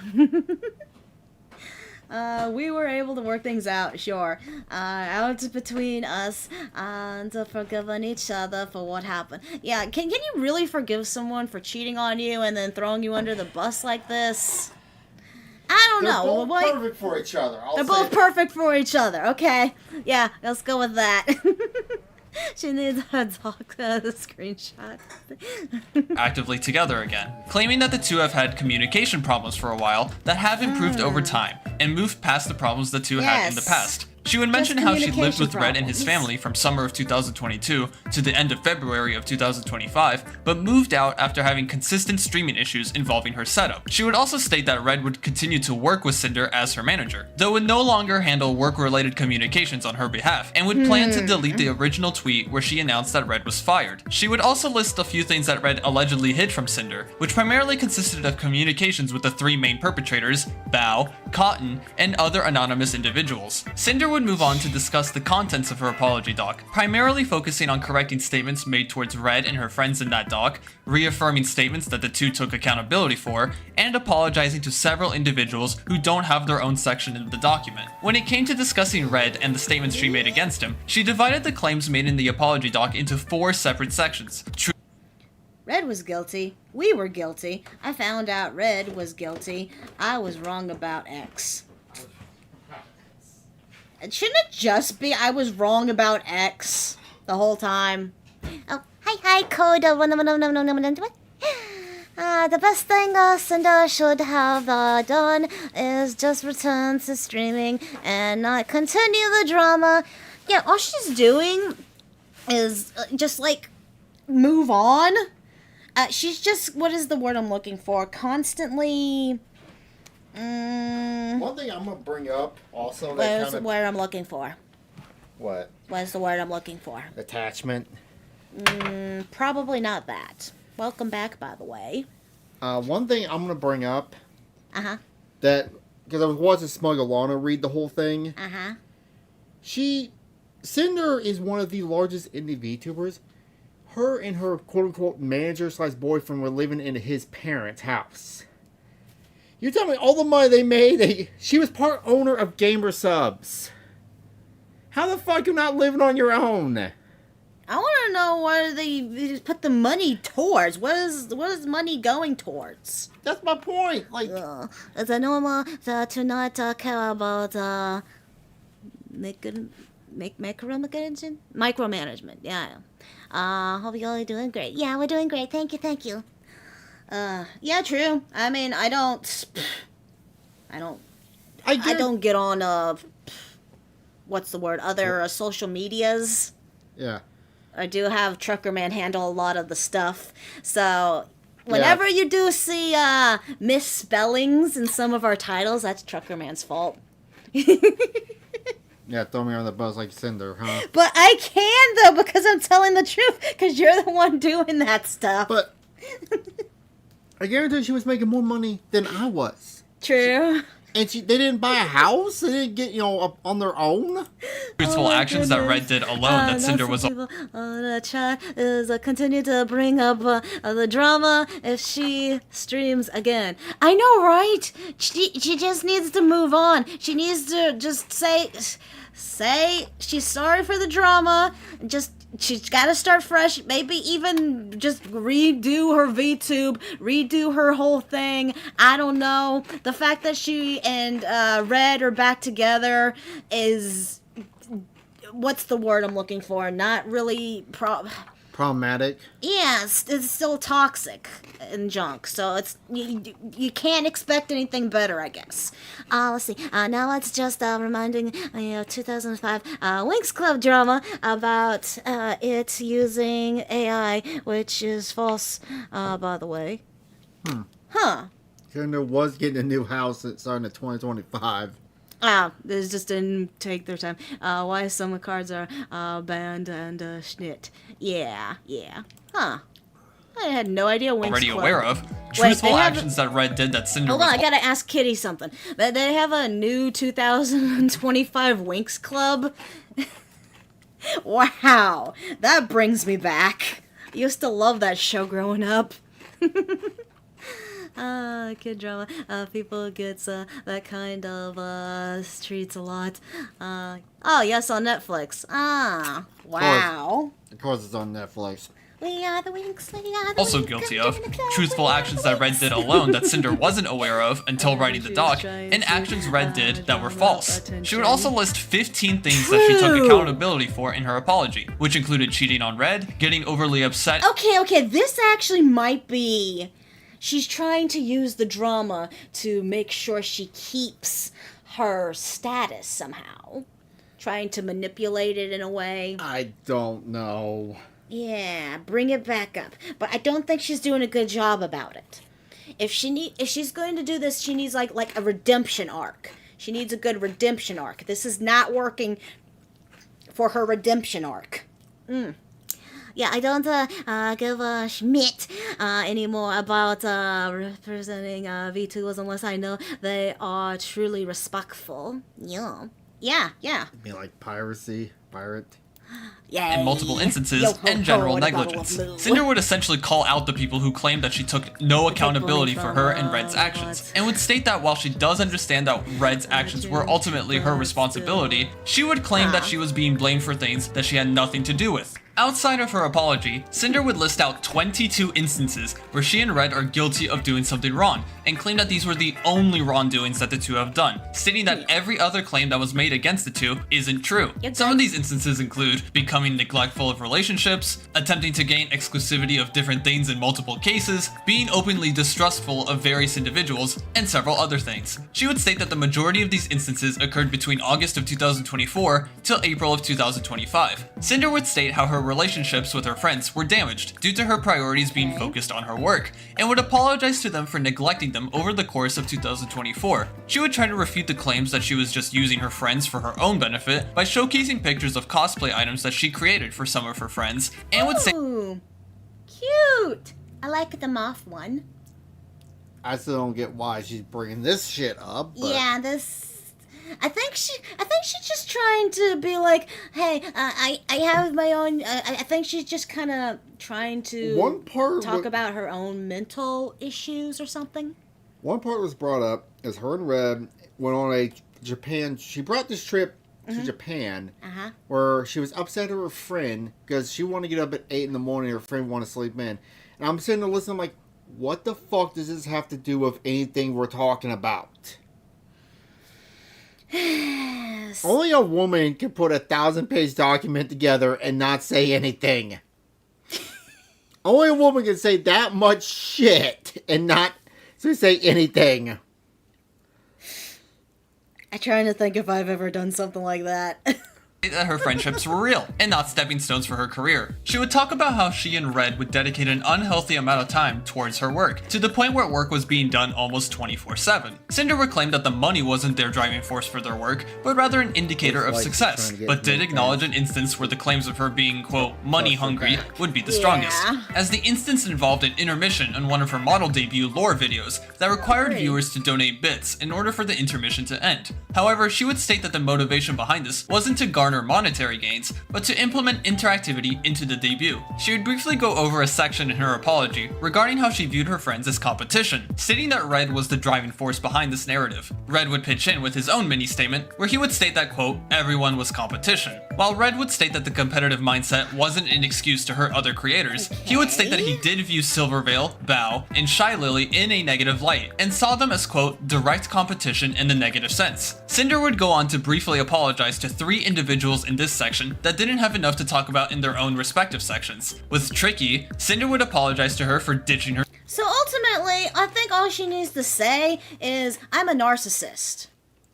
We were able to work things out, sure. Out between us, and forgiving each other for what happened. Yeah, can you really forgive someone for cheating on you and then throwing you under the bus like this? I don't know.
They're both perfect for each other.
They're both perfect for each other. Okay. Yeah, let's go with that. She needs her doc screenshot.
actively together again, claiming that the two have had communication problems for a while that have improved over time and moved past the problems the two had in the past. She would mention how she lived with Red and his family from summer of 2022 to the end of February of 2025, but moved out after having consistent streaming issues involving her setup. She would also state that Red would continue to work with Cinder as her manager, though would no longer handle work-related communications on her behalf, and would plan to delete the original tweet where she announced that Red was fired. She would also list a few things that Red allegedly hid from Cinder, which primarily consisted of communications with the three main perpetrators, Bao, Cotton, and other anonymous individuals. Cinder would move on to discuss the contents of her apology doc, primarily focusing on correcting statements made towards Red and her friends in that doc, reaffirming statements that the two took accountability for, and apologizing to several individuals who don't have their own section in the document. When it came to discussing Red and the statements she made against him, she divided the claims made in the apology doc into 4 separate sections.
Red was guilty. We were guilty. I found out Red was guilty. I was wrong about X. Shouldn't it just be I was wrong about X the whole time?
Oh, hi, code. The best thing Cinder should have done is just return to streaming and not continue the drama.
Yeah, all she's doing is just like move on. She's just, what is the word I'm looking for? Constantly.
One thing I'm gonna bring up also.
Where's the word I'm looking for?
What?
What's the word I'm looking for?
Attachment.
Probably not that. Welcome back, by the way.
One thing I'm gonna bring up.
Uh-huh.
That because I was watching Smuggalana read the whole thing.
Uh-huh.
Cinder is one of the largest indie VTubers. Her and her quote-unquote manager/boyfriend were living in his parents' house. You tell me all the money they made, she was part owner of Gamer Subs. How the fuck you not living on your own?
I want to know what they put the money towards. What is money going towards?
That's my point. Like,
the normal to not care about
micromanagement. Yeah.
Hope you all are doing great. Yeah, we're doing great. Thank you.
Yeah, true. I mean, I don't get on what's the word? Other social medias.
Yeah.
I do have Truckerman handle a lot of the stuff. So whenever you do see misspellings in some of our titles, that's Truckerman's fault.
Yeah, throw me on the bus like Cinder, huh?
But I can, though, because I'm telling the truth, because you're the one doing that stuff.
But I guarantee she was making more money than I was.
True.
And they didn't buy a house? They didn't get, up on their own?
Truthful actions that Red did alone that Cinder was...
The chat is continue to bring up the drama if she streams again. I know, right? She just needs to move on. She needs to just say she's sorry for the drama. She's got to start fresh. Maybe even just redo her VTube, redo her whole thing. I don't know. The fact that she and Red are back together is, what's the word I'm looking for? Not really
problematic.
Yeah, it's still toxic and junk. So it's you can't expect anything better, I guess.
Let's see. Now let's just reminding 2005 Winx Club drama about it using AI, which is false, by the way.
Huh.
Cinder was getting a new house that started in 2025.
They just didn't take their time. Why some of the cards are banned and schnit. Yeah. Huh. I had no idea Winx
already
Club.
Aware of. Truthful actions that Red did that Cinder
Hold on, I gotta ask Kitty something. They have a new 2025 Winx Club? Wow. That brings me back. I used to love that show growing up. Kid drama. People gets that kind of treats a lot. Oh, yes, on Netflix. Wow.
Of course it's on Netflix.
We are the Winx, we are the
Also
Winx,
guilty of. Truthful actions that Red did alone that Cinder wasn't aware of until writing the doc, and actions Red did that were false. She would also list 15 things that she took accountability for in her apology, which included cheating on Red, getting overly upset.
Okay, this actually might be... She's trying to use the drama to make sure she keeps her status somehow. Trying to manipulate it in a way.
I don't know.
Yeah, bring it back up. But I don't think she's doing a good job about it. If she's going to do this, she needs like a redemption arc. She needs a good redemption arc. This is not working for her redemption arc.
Yeah, I don't give a schmidt anymore about representing VTubers unless I know they are truly respectful. Yeah.
You mean like piracy? Pirate?
Yeah.
In multiple instances, and general negligence. Cinder would essentially call out the people who claimed that she took no accountability for her and Red's actions, and would state that while she does understand that Red's actions were ultimately her responsibility, she would claim that she was being blamed for things that she had nothing to do with. Outside of her apology, Cinder would list out 22 instances where she and Red are guilty of doing something wrong, and claim that these were the only wrongdoings that the two have done, stating that every other claim that was made against the two isn't true. Some of these instances include becoming neglectful of relationships, attempting to gain exclusivity of different things in multiple cases, being openly distrustful of various individuals, and several other things. She would state that the majority of these instances occurred between August of 2024 till April of 2025. Cinder would state how her relationships with her friends were damaged due to her priorities being focused on her work, and would apologize to them for neglecting them over the course of 2024. She would try to refute the claims that she was just using her friends for her own benefit by showcasing pictures of cosplay items that she created for some of her friends, and would say,
Ooh, cute! I like the moth one.
I still don't get why she's bringing this shit up. But...
Yeah, I think she's just trying to be like, hey, I have my own. I think she's just kind of trying to talk about her own mental issues or something.
One part was brought up as her and Red went on a Japan. She brought this trip to Japan, where she was upset at her friend because she wanted to get up at 8 in the morning. Her friend wanted to sleep in, and I'm sitting there listening, like, what the fuck does this have to do with anything we're talking about? Only a woman can put a 1,000-page document together and not say anything. Only a woman can say that much shit and not say anything.
I'm trying to think if I've ever done something like that.
That her friendships were real and not stepping stones for her career. She would talk about how she and Red would dedicate an unhealthy amount of time towards her work, to the point where work was being done almost 24/7. Cinder would claim that the money wasn't their driving force for their work, but rather an indicator of success, but did acknowledge an instance where the claims of her being, quote, money hungry would be the strongest, as the instance involved an intermission on one of her model debut lore videos that required viewers to donate bits in order for the intermission to end. However, she would state that the motivation behind this wasn't to garner monetary gains, but to implement interactivity into the debut. She would briefly go over a section in her apology regarding how she viewed her friends as competition, stating that Red was the driving force behind this narrative. Red would pitch in with his own mini-statement, where he would state that, quote, everyone was competition. While Red would state that the competitive mindset wasn't an excuse to hurt other creators, he would state that he did view Silverveil, Bao, and Shy Lily in a negative light, and saw them as, quote, direct competition in the negative sense. Cinder would go on to briefly apologize to 3 individuals in this section that didn't have enough to talk about in their own respective sections. With Tricky, Cinder would apologize to her for ditching her.
So ultimately, I think all she needs to say is, I'm a narcissist.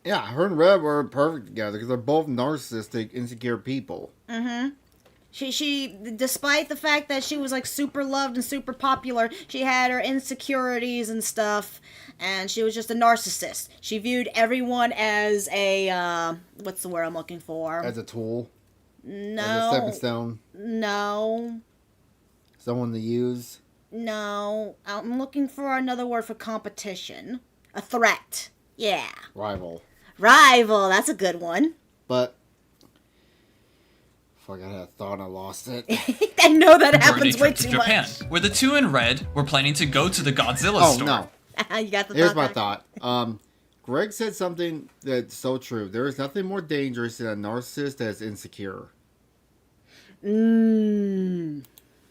Yeah, her and Red were perfect together because they're both narcissistic, insecure people.
She, despite the fact that she was like super loved and super popular, she had her insecurities and stuff, and she was just a narcissist. She viewed everyone as a, what's the word I'm looking for?
As a tool?
No.
As a stepping stone?
No.
Someone to use?
No. I'm looking for another word for competition. A threat. Yeah.
Rival.
Rival, that's a good one.
But... fuck, I had a thought and I lost it.
I know that happens way too
Japan,
much.
where the two in Red were planning to go to the Godzilla store.
No.
You got the
Here's
thought
my
back?
thought. Greg said something that's so true. There is nothing more dangerous than a narcissist that is insecure.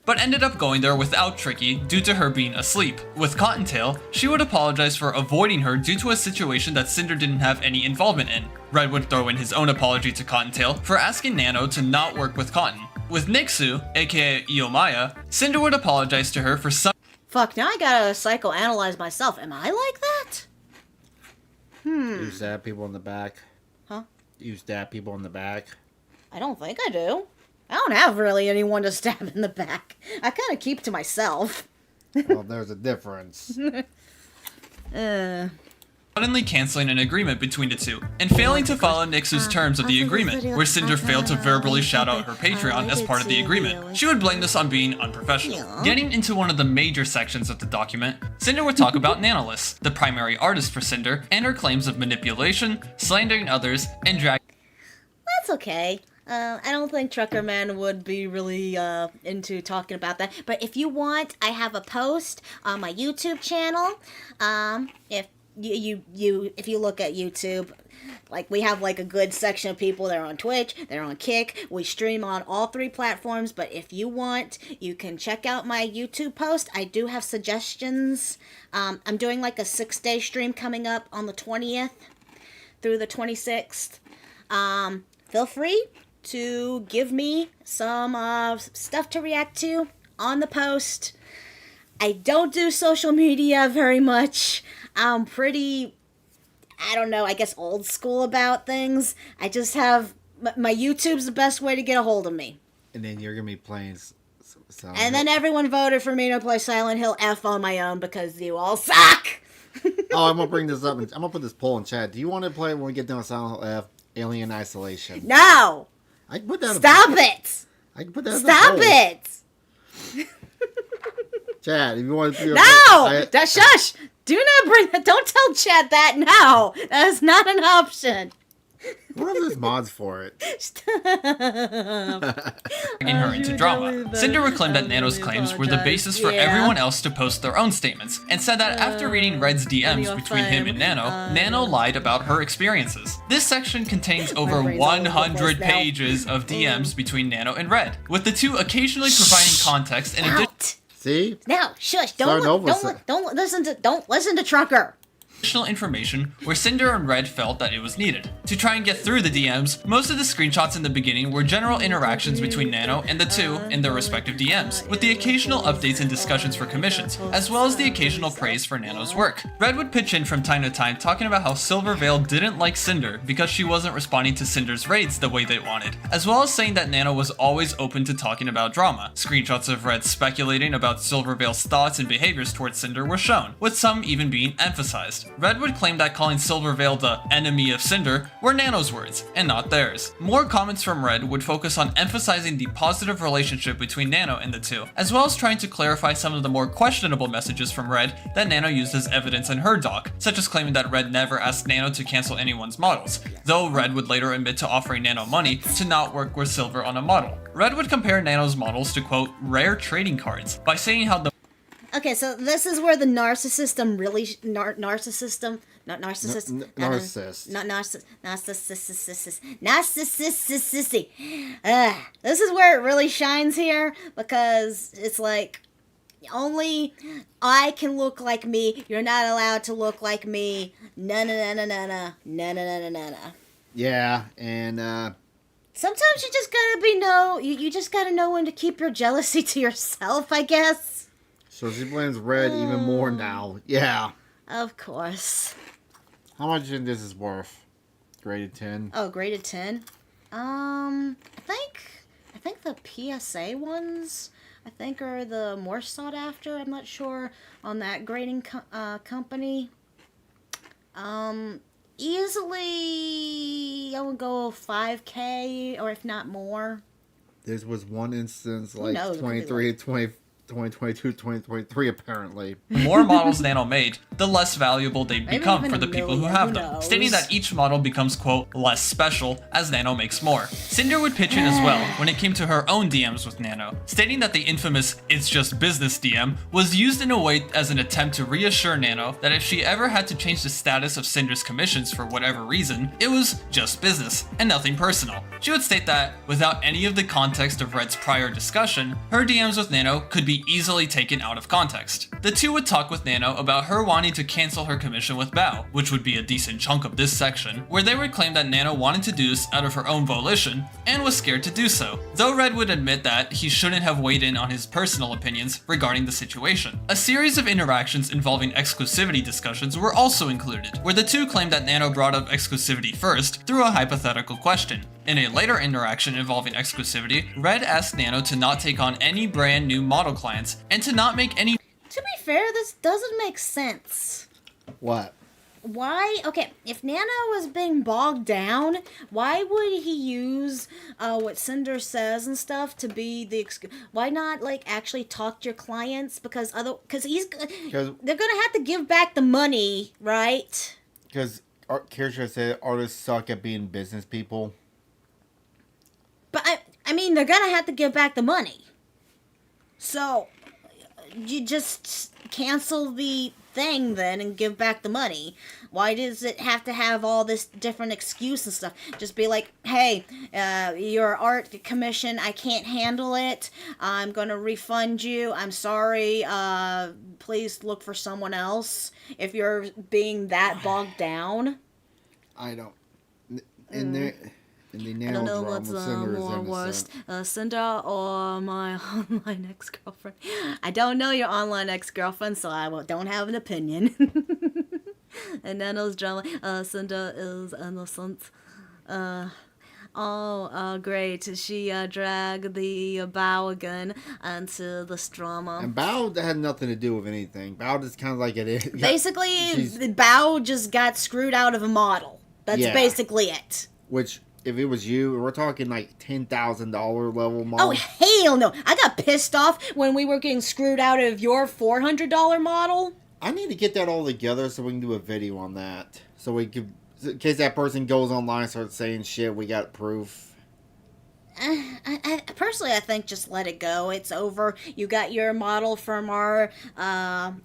But ended up going there without Tricky due to her being asleep. With Cottontail, she would apologize for avoiding her due to a situation that Cinder didn't have any involvement in. Red would throw in his own apology to Cottontail for asking Nano to not work with Cotton. With Nixu, aka Iomaya, Cinder would apologize to her for some—
Fuck, now I gotta psychoanalyze myself. Am I like that?
You stab people in the back.
Huh?
You stab people in the back.
I don't think I do. I don't have really anyone to stab in the back. I kind of keep to myself.
Well, there's a difference.
suddenly canceling an agreement between the two, and failing to follow Nixu's terms of the agreement, where Cinder failed to verbally shout out her Patreon as part of the agreement. She would blame this on being unprofessional. Getting into one of the major sections of the document, Cinder would talk about Nanolith, the primary artist for Cinder, and her claims of manipulation, slandering others, and drag—
That's okay. I don't think Truckerman would be really into talking about that. But if you want, I have a post on my YouTube channel. If you look at YouTube, like we have like a good section of people that are on Twitch, they're on Kick. We stream on all 3 platforms. But if you want, you can check out my YouTube post. I do have suggestions. I'm doing like a 6-day stream coming up on the 20th through the 26th. Feel free to give me some stuff to react to on the post. I don't do social media very much. I'm pretty, I don't know, I guess old school about things. I just have, my YouTube's the best way to get a hold of me.
And then you're going to be playing Silent
And then everyone voted for me to play Silent Hill F on my own because you all suck!
Oh, I'm going to bring this up. I'm going to put this poll in chat. Do you want to play when we get done with Silent Hill F, Alien Isolation?
No!
I can put that
Stop it!
I can put that
Stop it!
Chad, if you want to...
That shush! Do not bring that. Don't tell Chad that now. That is not an option.
What if there's mods for it?
Dragging her into drama. Cinder would claim that Nano's claims were the basis for everyone else to post their own statements, and said that after reading Red's DMs between him and Nano, Nano lied about her experiences. This section contains over 100 pages of DMs between Nano and Red, with the two occasionally providing context in addition.
See?
Now, shush! Don't listen to Trucker.
Additional information where Cinder and Red felt that it was needed. To try and get through the DMs, most of the screenshots in the beginning were general interactions between Nano and the two in their respective DMs, with the occasional updates and discussions for commissions, as well as the occasional praise for Nano's work. Red would pitch in from time to time talking about how Silvervale didn't like Cinder because she wasn't responding to Cinder's raids the way they wanted, as well as saying that Nano was always open to talking about drama. Screenshots of Red speculating about Silvervale's thoughts and behaviors towards Cinder were shown, with some even being emphasized. Red would claim that calling Silvervale the enemy of Cinder were Nano's words, and not theirs. More comments from Red would focus on emphasizing the positive relationship between Nano and the two, as well as trying to clarify some of the more questionable messages from Red that Nano used as evidence in her doc, such as claiming that Red never asked Nano to cancel anyone's models, though Red would later admit to offering Nano money to not work with Silver on a model. Red would compare Nano's models to, quote, rare trading cards, by saying how the
Okay, so this is where the narcissist. This is where it really shines here, because it's like, only I can look like me. You're not allowed to look like me. Na na na na na na na na na na.
Yeah, and
sometimes you just gotta you just gotta know when to keep your jealousy to yourself, I guess.
So she blames Red even more now. Yeah.
Of course.
How much do you think this is worth? Graded 10.
Oh, graded 10? I think the PSA ones, are the more sought after. I'm not sure on that grading company. Easily, I would go 5K, or if not more.
This was one instance, like 2022, 2023, apparently.
The more models Nano made, the less valuable they'd become for the people who have them, stating that each model becomes, quote, less special as Nano makes more. Cinder would pitch in as well when it came to her own DMs with Nano, stating that the infamous "it's just business" DM was used in a way as an attempt to reassure Nano that if she ever had to change the status of Cinder's commissions for whatever reason, it was just business and nothing personal. She would state that, without any of the context of Red's prior discussion, her DMs with Nano could be easily taken out of context. The two would talk with Nano about her wanting to cancel her commission with Bao, which would be a decent chunk of this section, where they would claim that Nano wanted to do this out of her own volition and was scared to do so, though Red would admit that he shouldn't have weighed in on his personal opinions regarding the situation. A series of interactions involving exclusivity discussions were also included, where the two claimed that Nano brought up exclusivity first through a hypothetical question. In a later interaction involving exclusivity, Red asked Nano to not take on any brand new model clients and to not make any.
To be fair, this doesn't make sense.
What?
Why? Okay, if Nano was being bogged down, why would he use what Cinder says and stuff to be the why not actually talk to your clients? Because they're gonna have to give back the money, right?
Because Kirsha said artists suck at being business people.
But I mean, they're gonna have to give back the money. So you just cancel the thing then and give back the money. Why does it have to have all this different excuse and stuff? Just be like, hey, your art commission, I can't handle it. I'm gonna refund you. I'm sorry. Please look for someone else if you're being that bogged down.
I don't. I don't know what's
more worst, Cinder or my online ex-girlfriend. I don't know your online ex-girlfriend, so I don't have an opinion. And Nano's drama, Cinder is innocent. Great. She dragged the Bao again into this drama.
And Bao had nothing to do with anything. Bao just kind of like it is.
Basically, Bao just got screwed out of a model. That's basically it.
Which if it was you, we're talking like $10,000 level
Oh,
model.
hell no. I got pissed off when we were getting screwed out of your $400 model.
I need to get that all together so we can do a video on that. So we could, in case that person goes online and starts saying shit, we got proof.
Personally, I think just let it go. It's over. You got your model from our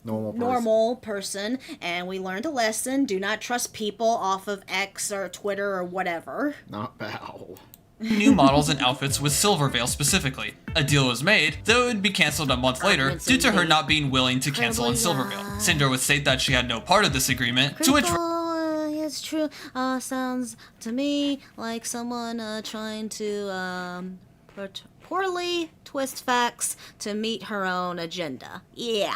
normal person, and we learned a lesson. Do not trust people off of X or Twitter or whatever.
Not Bow.
New models and outfits with Silvervale specifically. A deal was made, though it would be cancelled a month later due to her not being willing to cancel on Silvervale. Cinder would state that she had no part of this agreement, to which
It's true. Sounds to me like someone trying to poorly twist facts to meet her own agenda. Yeah.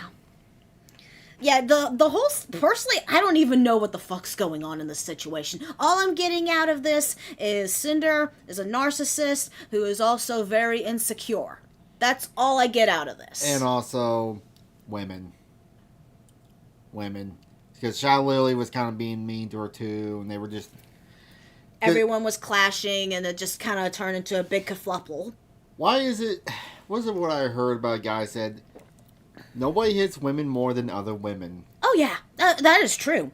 Yeah, the whole... Personally, I don't even know what the fuck's going on in this situation. All I'm getting out of this is Cinder is a narcissist who is also very insecure. That's all I get out of this.
And also, women. Because Shy Lily was kind of being mean to her too, and they were just...
Everyone was clashing, and it just kind of turned into a big kerfluffle.
Why is it... Wasn't what I heard about a guy said, nobody hits women more than other women.
Oh yeah, that is true.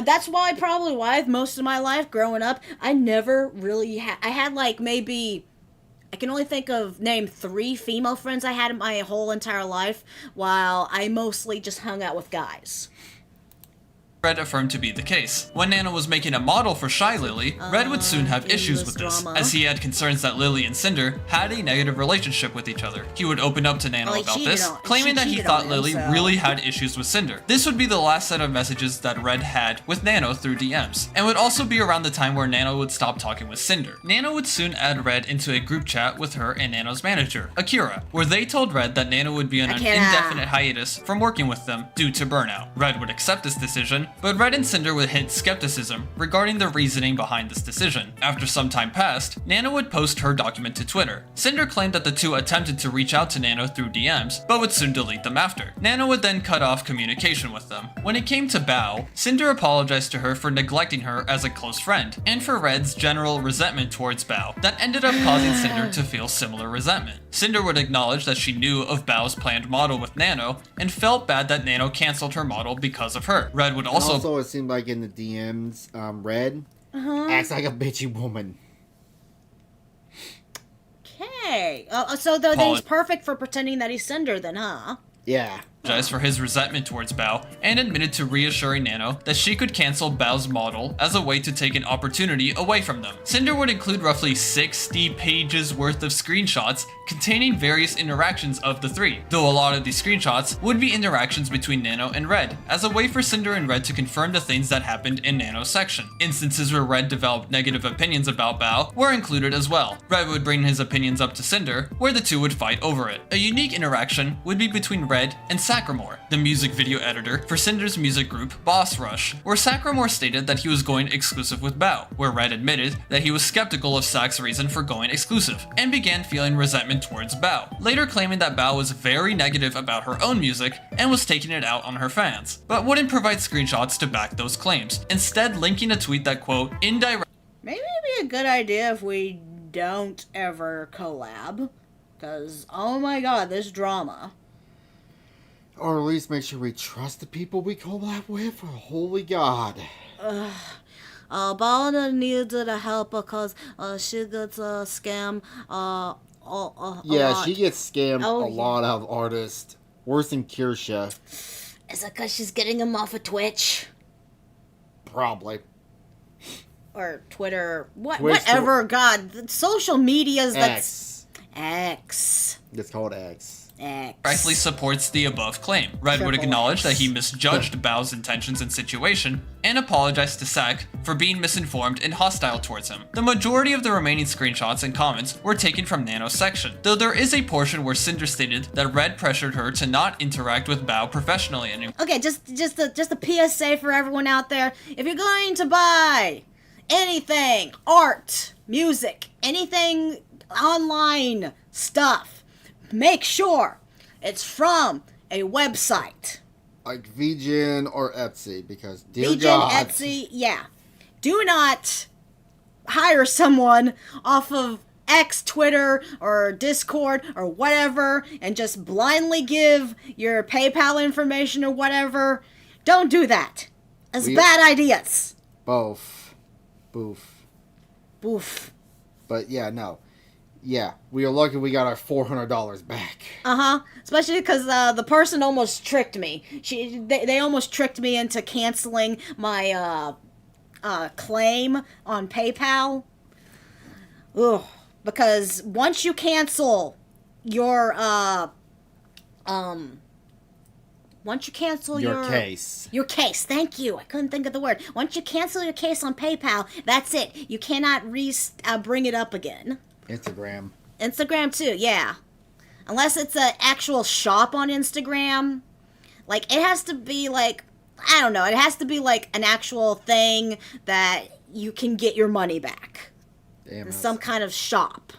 That's why most of my life growing up, I never really I had like maybe... I can only name 3 female friends I had in my whole entire life, while I mostly just hung out with guys.
Red affirmed to be the case. When Nana was making a model for Shy Lily, Red would soon have issues with this, as he had concerns that Lily and Cinder had a negative relationship with each other. He would open up to Nana about this, claiming that he thought Lily really had issues with Cinder. This would be the last set of messages that Red had with Nano through DMs, and would also be around the time where Nano would stop talking with Cinder. Nano would soon add Red into a group chat with her and Nano's manager, Akira, where they told Red that Nano would be on an indefinite hiatus from working with them due to burnout. Red would accept this decision, but Red and Cinder would hint skepticism regarding the reasoning behind this decision. After some time passed, Nano would post her document to Twitter. Cinder claimed that the two attempted to reach out to Nano through DMs, but would soon delete them after. Nano would then cut off communication with them. When it came to Bao, Cinder apologized to her for neglecting her as a close friend, and for Red's general resentment towards Bao that ended up causing Cinder to feel similar resentment. Cinder would acknowledge that she knew of Bao's planned model with Nano, and felt bad that Nano canceled her model because of her. Red would also
it seemed like in the DMs, Red acts like a bitchy woman.
Okay. So then he's perfect for pretending that he's Cinder then, huh?
Yeah.
For his resentment towards Bao, and admitted to reassuring Nano that she could cancel Bao's model as a way to take an opportunity away from them. Cinder would include roughly 60 pages worth of screenshots containing various interactions of the three, though a lot of these screenshots would be interactions between Nano and Red, as a way for Cinder and Red to confirm the things that happened in Nano's section. Instances where Red developed negative opinions about Bao were included as well. Red would bring his opinions up to Cinder, where the two would fight over it. A unique interaction would be between Red and Sacramore, the music video editor for Cinder's music group Boss Rush, where Sacramore stated that he was going exclusive with Bao, where Red admitted that he was skeptical of Sac's reason for going exclusive, and began feeling resentment towards Bao, later claiming that Bao was very negative about her own music and was taking it out on her fans, but wouldn't provide screenshots to back those claims, instead linking a tweet that, quote, indirect...
Maybe it'd be a good idea if we don't ever collab, because, oh my god, this drama.
Or at least make sure we trust the people we collab with. Holy God.
Balna needed help because she gets scammed.
Yeah, she gets scammed a lot of artists. Worse than Kirsha.
Is it because she's getting them off of Twitch?
Probably.
Or Twitter. Whatever. God. Social media's
X.
X.
It's called X.
Directly supports the above claim. Red would acknowledge that he misjudged Bao's intentions and situation, and apologized to Sac for being misinformed and hostile towards him. The majority of the remaining screenshots and comments were taken from Nano's section, though there is a portion where Cinder stated that Red pressured her to not interact with Bao professionally anymore.
Okay, just a PSA for everyone out there. If you're going to buy anything, art, music, anything online stuff, make sure it's from a website.
Like VGen or Etsy, because dear
VGen,
God.
Etsy, yeah. Do not hire someone off of X, Twitter, or Discord, or whatever, and just blindly give your PayPal information or whatever, don't do that. It's bad ideas.
Both. Boof.
Boof.
But yeah, no. Yeah, we are lucky we got our $400 back.
Especially because the person almost tricked me. They almost tricked me into canceling my claim on PayPal. Ugh. Because once you cancel your
case.
Your case, thank you. I couldn't think of the word. Once you cancel your case on PayPal, that's it. You cannot bring it up again. Instagram too, yeah. Unless it's an actual shop on Instagram. Like, it has to be like, I don't know, it has to be like an actual thing that you can get your money back.
Damn,
some kind of shop.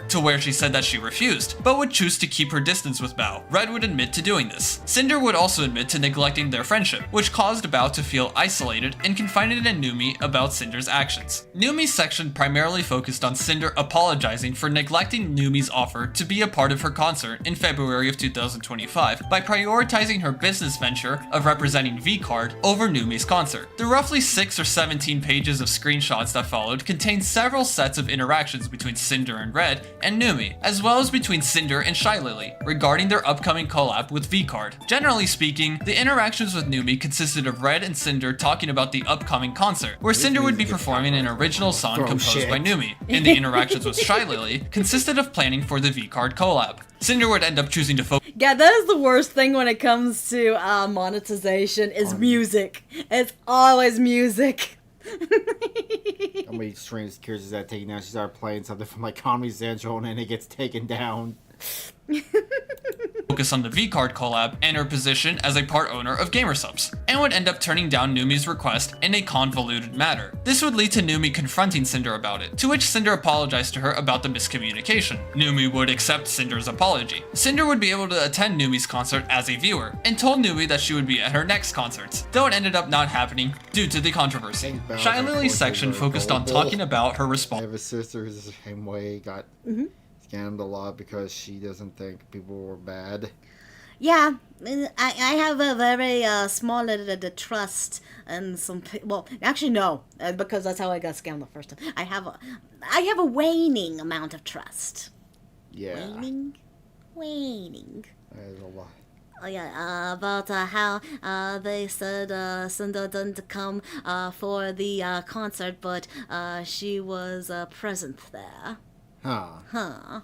To where she said that she refused, but would choose to keep her distance with Bao. Red would admit to doing this. Cinder would also admit to neglecting their friendship, which caused Bao to feel isolated and confided in Numi about Cinder's actions. Numi's section primarily focused on Cinder apologizing for neglecting Numi's offer to be a part of her concert in February of 2025 by prioritizing her business venture of representing V-Card over Numi's concert. The roughly 6 or 17 pages of screenshots that followed contained several sets of interactions between Cinder and Red and Numi, as well as between Cinder and Shy Lily, regarding their upcoming collab with V-Card. Generally speaking, the interactions with Numi consisted of Red and Cinder talking about the upcoming concert, where Cinder would be performing an original song composed by Numi, and the interactions with Shy Lily consisted of planning for the V-Card collab. Cinder would end up choosing to focus.
Yeah, that is the worst thing when it comes to monetization, is music. It's always music.
How many streams Curious is that taking down? She started playing something from like Comedy Central and then it gets taken down.
Focus on the V-Card collab and her position as a part owner of Gamersubs, and would end up turning down Numi's request in a convoluted matter. This would lead to Numi confronting Cinder about it, to which Cinder apologized to her about the miscommunication. Numi would accept Cinder's apology. Cinder would be able to attend Numi's concert as a viewer, and told Numi that she would be at her next concerts, though it ended up not happening due to the controversy. Shy Lily's section focused on talking about her response.
I have a sister who's the same way, got scammed a lot because she doesn't think people were bad.
Yeah, I have a very small trust and some. Well, actually no, because that's how I got scammed the first time. I have a waning amount of trust.
Yeah.
Waning.
There's a lot.
Oh yeah, about how they said Cinder didn't come for the concert, but she was present there. Huh.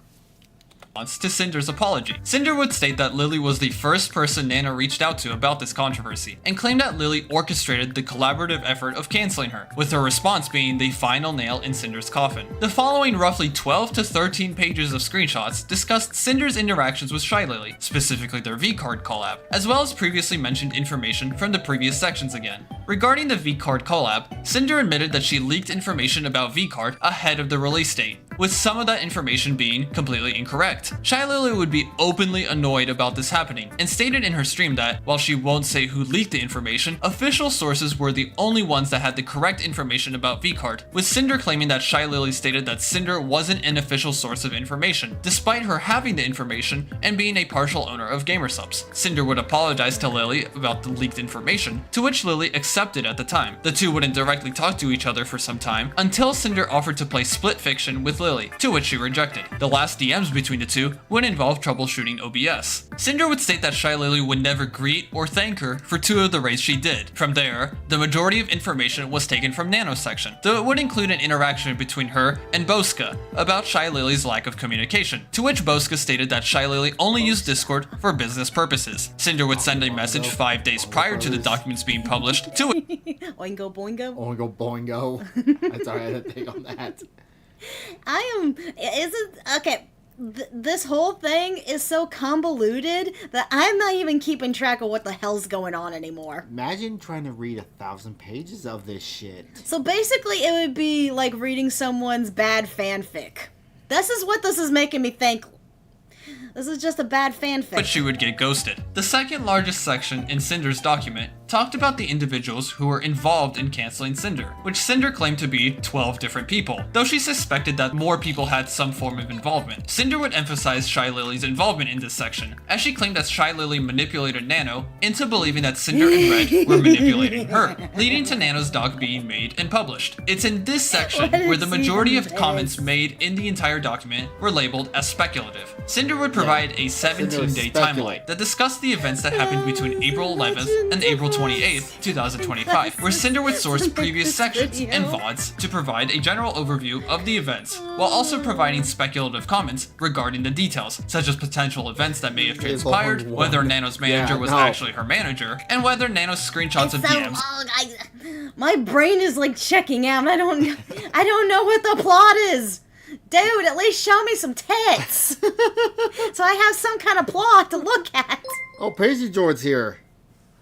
To Cinder's apology. Cinder would state that Lily was the first person Nana reached out to about this controversy, and claimed that Lily orchestrated the collaborative effort of canceling her, with her response being the final nail in Cinder's coffin. The following roughly 12 to 13 pages of screenshots discussed Cinder's interactions with Shy Lily, specifically their V-Card collab, as well as previously mentioned information from the previous sections again. Regarding the V-Card collab, Cinder admitted that she leaked information about V-Card ahead of the release date, with some of that information being completely incorrect. Shy Lily would be openly annoyed about this happening, and stated in her stream that, while she won't say who leaked the information, official sources were the only ones that had the correct information about V-Card, with Cinder claiming that Shy Lily stated that Cinder wasn't an official source of information, despite her having the information and being a partial owner of Gamersubs. Cinder would apologize to Lily about the leaked information, to which Lily accepted at the time. The two wouldn't directly talk to each other for some time, until Cinder offered to play Split Fiction with Lily, to which she rejected. The last DMs between the two would involve troubleshooting OBS. Cinder would state that Shy Lily would never greet or thank her for 2 of the raids she did. From there, the majority of information was taken from Nano's section, though it would include an interaction between her and Boska about Shy Lily's lack of communication, to which Boska stated that Shy Lily only used Discord for business purposes. Cinder would send a message 5 days prior to the documents being published to
Oingo boingo?
Oingo boingo. That's all I had to think on that.
Okay. This whole thing is so convoluted that I'm not even keeping track of what the hell's going on anymore.
Imagine trying to read 1,000 pages of this shit.
So basically it would be like reading someone's bad fanfic. This is what this is making me think. This is just a bad fanfic.
But she would get ghosted. The second largest section in Cinder's document talked about the individuals who were involved in canceling Cinder, which Cinder claimed to be 12 different people, though she suspected that more people had some form of involvement. Cinder would emphasize Shy Lily's involvement in this section, as she claimed that Shy Lily manipulated Nano into believing that Cinder and Red were manipulating her, leading to Nano's doc being made and published. It's in this section where the majority of comments made in the entire document were labeled as speculative. Cinder would provide a 17-day timeline that discussed the events that happened between April 11th and April 28th, 2025, where Cinder would source previous sections and VODs to provide a general overview of the events, while also providing speculative comments regarding the details, such as potential events that may have transpired, whether Nano's manager was actually her manager, and whether Nano's screenshots of DMs.
My brain is like checking out. I don't know what the plot is. Dude, at least show me some tits. So I have some kind of plot to look at.
Oh, Pacey George's here.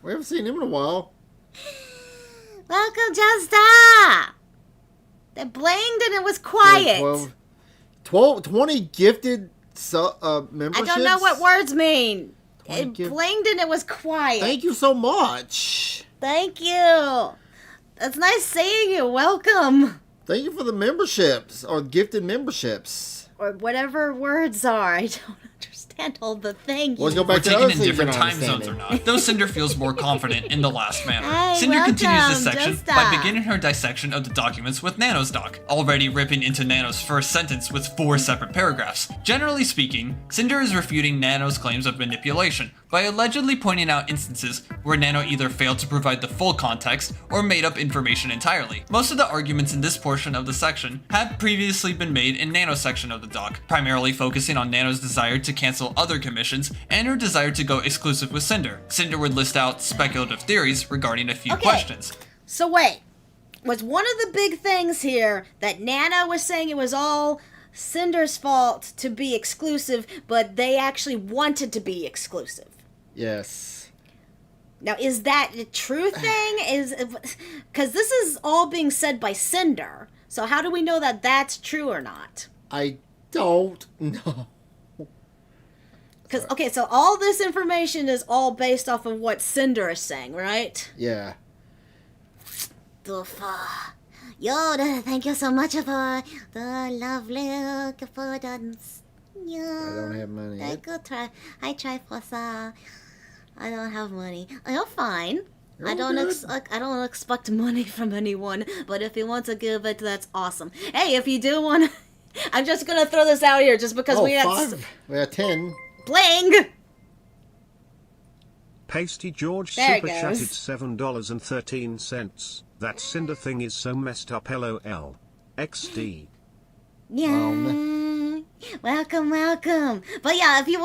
We haven't seen him in a while.
Welcome, Justa. They blinged and it was quiet.
20 gifted memberships?
I don't know what words mean. It blinged and it was quiet.
Thank you so much.
Thank you. It's nice seeing you. Welcome.
Thank you for the memberships, or gifted memberships.
Or whatever words are. I don't understand all the things.
Let's go back to
taken in different time zones or not, though Cinder feels more confident in the last manner.
Hey,
Cinder continues this section
Justa.
by beginning her dissection of the documents with Nano's doc, already ripping into Nano's first sentence with 4 separate paragraphs. Generally speaking, Cinder is refuting Nano's claims of manipulation by allegedly pointing out instances where Nano either failed to provide the full context or made up information entirely. Most of the arguments in this portion of the section have previously been made in Nano's section of the doc, primarily focusing on Nano's desire to cancel other commissions and her desire to go exclusive with Cinder. Cinder would list out speculative theories regarding a few questions.
So wait, was one of the big things here that Nano was saying it was all Cinder's fault to be exclusive, but they actually wanted to be exclusive?
Yes.
Now, is that a true thing? Because this is all being said by Cinder. So how do we know that that's true or not?
I don't know.
Because, okay, so all this information is all based off of what Cinder is saying, right?
Yeah.
Yoda, thank you so much for the lovely confidence. Yeah.
I don't have money.
I try for some. I don't have money. You're fine.
You're
I don't
good.
expect money from anyone, but if you want to give it, that's awesome. Hey, if you do want to... I'm just going to throw this out here just because we had...
We had 10.
Bling!
Pasty George
There it
super chatted
goes.
$7.13. That Cinder thing is so messed up. LOL. XD.
Yeah. Welcome. But yeah, if you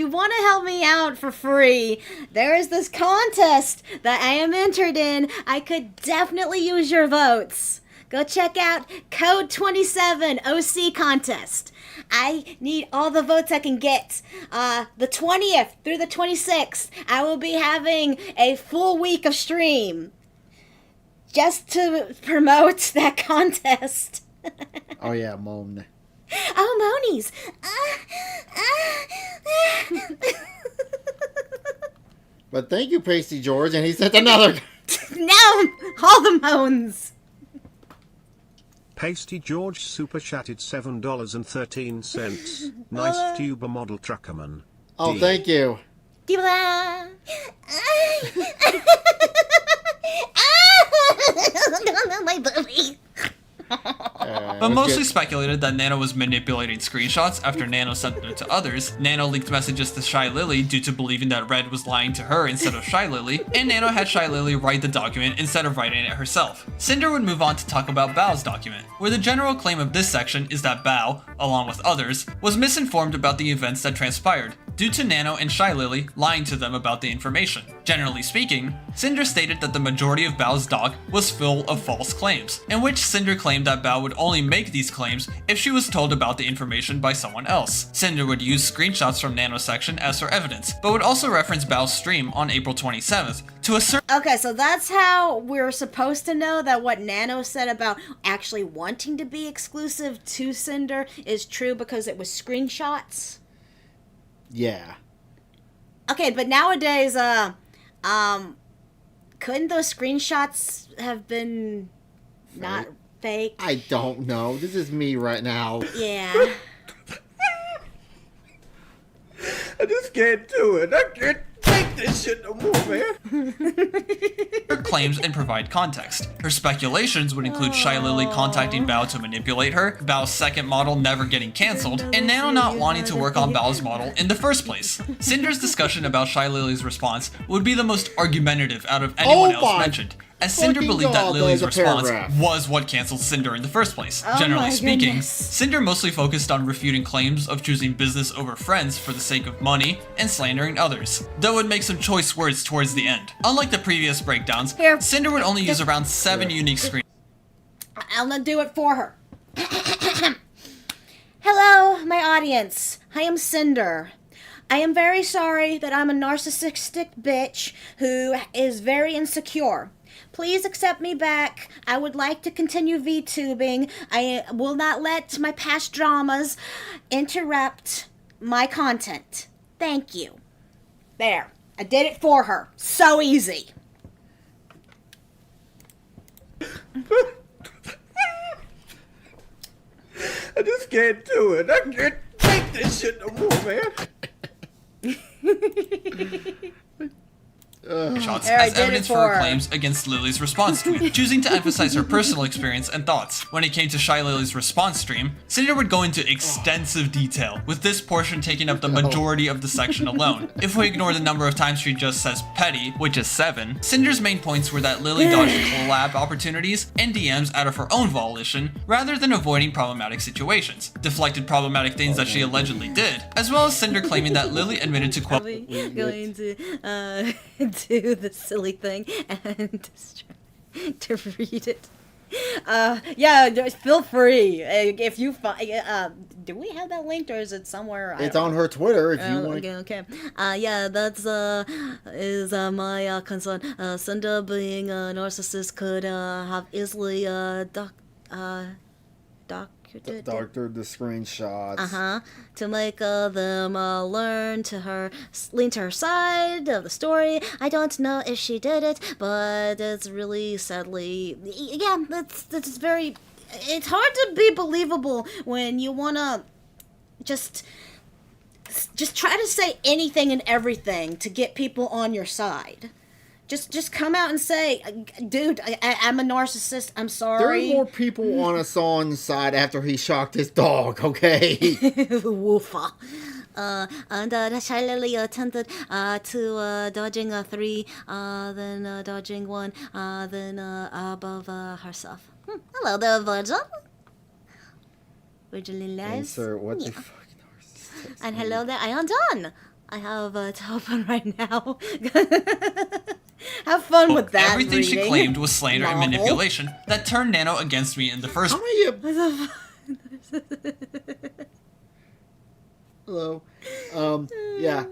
want to help me out for free, there is this contest that I am entered in. I could definitely use your votes. Go check out Code 27 OC contest. I need all the votes I can get. The 20th through the 26th, I will be having a full week of stream just to promote that contest.
Oh yeah, Moan.
Oh, Monies.
But thank you, Pasty George, and he sent another.
Now, all the moans.
Pasty George super chatted $7.13. Nice tuber model Truckerman.
Oh,
D.
thank you.
My booby.
But mostly speculated that Nano was manipulating screenshots after Nano sent them to others. Nano leaked messages to Shy Lily due to believing that Red was lying to her instead of Shy Lily, and Nano had Shy Lily write the document instead of writing it herself. Cinder would move on to talk about Bao's document, where the general claim of this section is that Bao, along with others, was misinformed about the events that transpired, due to Nano and Shy Lily lying to them about the information. Generally speaking, Cinder stated that the majority of Bao's doc was full of false claims, in which Cinder claimed that Bao would only make these claims if she was told about the information by someone else. Cinder would use screenshots from Nano's section as her evidence, but would also reference Bao's stream on April 27th to assert—
Okay, so that's how we're supposed to know that what Nano said about actually wanting to be exclusive to Cinder is true because it was screenshots?
Yeah.
Okay, but nowadays, couldn't those screenshots have been not fake?
I don't know. This is me right now.
Yeah.
I just can't do it. I can't take this shit no more, man.
Her claims and provide context. Her speculations would include Shy Lily contacting Bao to manipulate her, Bao's second model never getting cancelled, and Nano not wanting to work on Bao's model in the first place. Cinder's discussion about Shy Lily's response would be the most argumentative out of anyone else mentioned, as Cinder believed that Lily's response was what cancelled Cinder in the first place. Generally speaking, Cinder mostly focused on refuting claims of choosing business over friends for the sake of money and slandering others, though it would make some choice words towards the end. Unlike the previous breakdowns, Cinder would only use around 7 unique screens.
I'm gonna do it for her. Hello, my audience. I am Cinder. I am very sorry that I'm a narcissistic bitch who is very insecure. Please accept me back. I would like to continue VTubing. I will not let my past dramas interrupt my content. Thank you. There. I did it for her. So easy.
I just can't do it. I can't take this shit no more, man.
Shots as evidence for her claims against Lily's response tweet, choosing to emphasize her personal experience and thoughts. When it came to Shy Lily's response stream, Cinder would go into extensive detail, with this portion taking up the majority of the section alone. If we ignore the number of times she just says petty, which is 7, Cinder's main points were that Lily dodged collab opportunities and DMs out of her own volition, rather than avoiding problematic situations, deflected problematic things that she allegedly did, as well as Cinder claiming that Lily admitted to quote,
going to do the silly thing and to read it. Yeah, feel free if you find. Do we have that linked, or is it somewhere?
It's on her Twitter. If you want.
Okay. Yeah, that's is my concern. Cinder being a narcissist could have easily
doctored the screenshots.
To make them lean to her side of the story. I don't know if she did it, but it's really sadly, yeah, that's very. It's hard to be believable when you wanna just try to say anything and everything to get people on your side. Just come out and say, dude, I'm a narcissist. I'm sorry.
There are more people on Hassan's side after he shocked his dog, okay?
Woofa. And Shy Lily attempted to dodging 3, then dodging 1, then above herself. Hello there, Virgil. Virgil lives.
Sir, what the fucking narcissist?
And hello there, I am done. I have to open right now. Have fun with that.
Everything she claimed was slander and manipulation that turned Nano against me in the first place.
Hello. Yeah.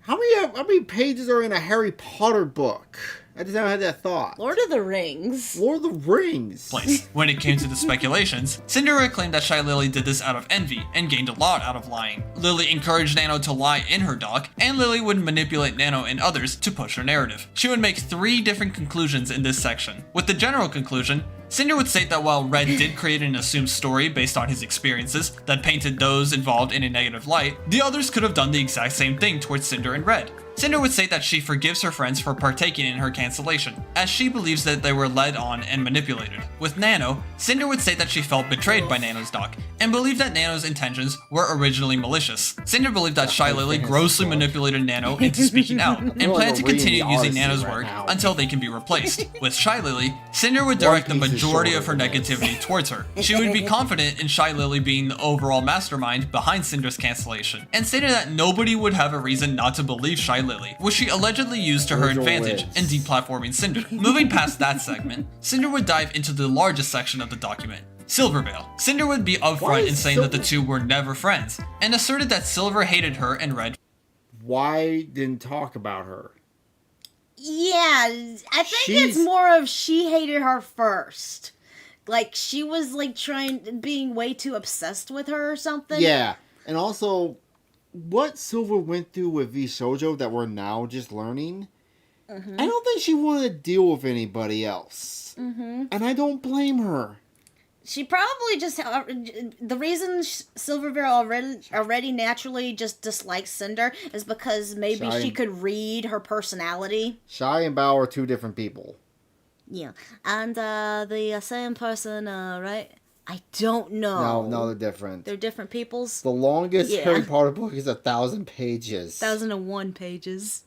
How many pages are in a Harry Potter book? I just haven't had that thought.
Lord of the Rings.
Lord of the Rings.
When it came to the speculations, Cinderella claimed that Shy Lily did this out of envy and gained a lot out of lying. Lily encouraged Nano to lie in her doc, and Lily would manipulate Nano and others to push her narrative. She would make 3 different conclusions in this section. With the general conclusion, Cinder would state that while Red did create an assumed story based on his experiences that painted those involved in a negative light, the others could have done the exact same thing towards Cinder and Red. Cinder would state that she forgives her friends for partaking in her cancellation, as she believes that they were led on and manipulated. With Nano, Cinder would state that she felt betrayed by Nano's doc, and believed that Nano's intentions were originally malicious. Cinder believed that Shy Lily grossly manipulated Nano into speaking out, and planned to continue using Nano's work until they can be replaced. With Shy Lily, Cinder would direct the majority of her negativity towards her. She would be confident in Shy Lily being the overall mastermind behind Cinder's cancellation, and stated that nobody would have a reason not to believe Shy Lily, which she allegedly used to her advantage in deplatforming Cinder. Moving past that segment, Cinder would dive into the largest section of the document, Silvervale. Cinder would be upfront in saying that the two were never friends, and asserted that Silver hated her and Red.
Why didn't talk about her?
Yeah, I think it's more of she hated her first. Like, she was, like, being way too obsessed with her or something.
Yeah, and also, what Silver went through with V Shoujo that we're now just learning, I don't think she wanted to deal with anybody else. And I don't blame her.
She probably just the reason Silvervale already naturally just dislikes Cinder is because maybe she could read her personality.
Shy and Bao are two different people.
Yeah, and the same person, right? I don't know.
No, they're different.
They're different peoples.
The longest Harry Potter book is 1,000 pages.
1,001 pages.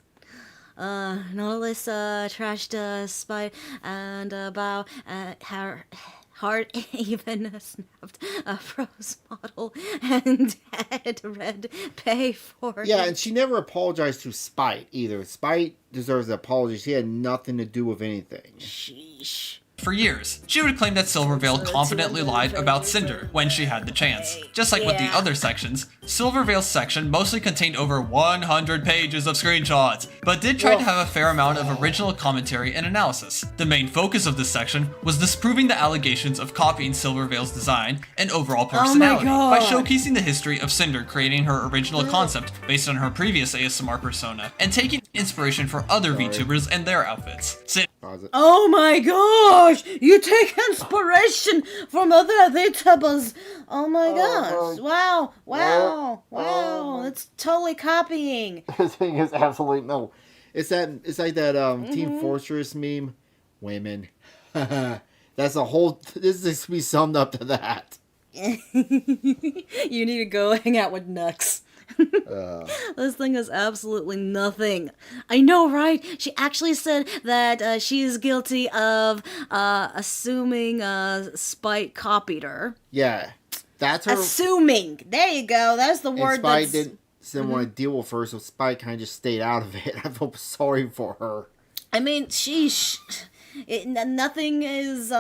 Nautilus trashed Spite and Bao her heart even snapped a prose model and had Red pay for it.
Yeah, and she never apologized to Spite either. Spite deserves an apology. She had nothing to do with anything.
Sheesh.
For years, she would claim that Silvervale confidently lied about Cinder when she had the chance. Just like with the other sections, Silvervale's section mostly contained over 100 pages of screenshots, but did try to have a fair amount of original commentary and analysis. The main focus of this section was disproving the allegations of copying Silvervale's design and overall personality by showcasing the history of Cinder creating her original concept based on her previous ASMR persona, and taking inspiration for other VTubers and their outfits.
Oh my gosh! You take inspiration from other VTubers! Oh my gosh! Wow! That's totally copying.
The thing is absolutely no. It's like that Team Fortress meme. Women. That's a whole. This is to be summed up to that.
You need to go hang out with Nux. This thing is absolutely nothing. I know, right? She actually said that she is guilty of assuming Spite copied her.
Yeah, that's her.
Assuming. There you go. That's the word.
Spite didn't want to deal with her, so Spite kind of just stayed out of it. I feel sorry for her.
I mean, nothing is.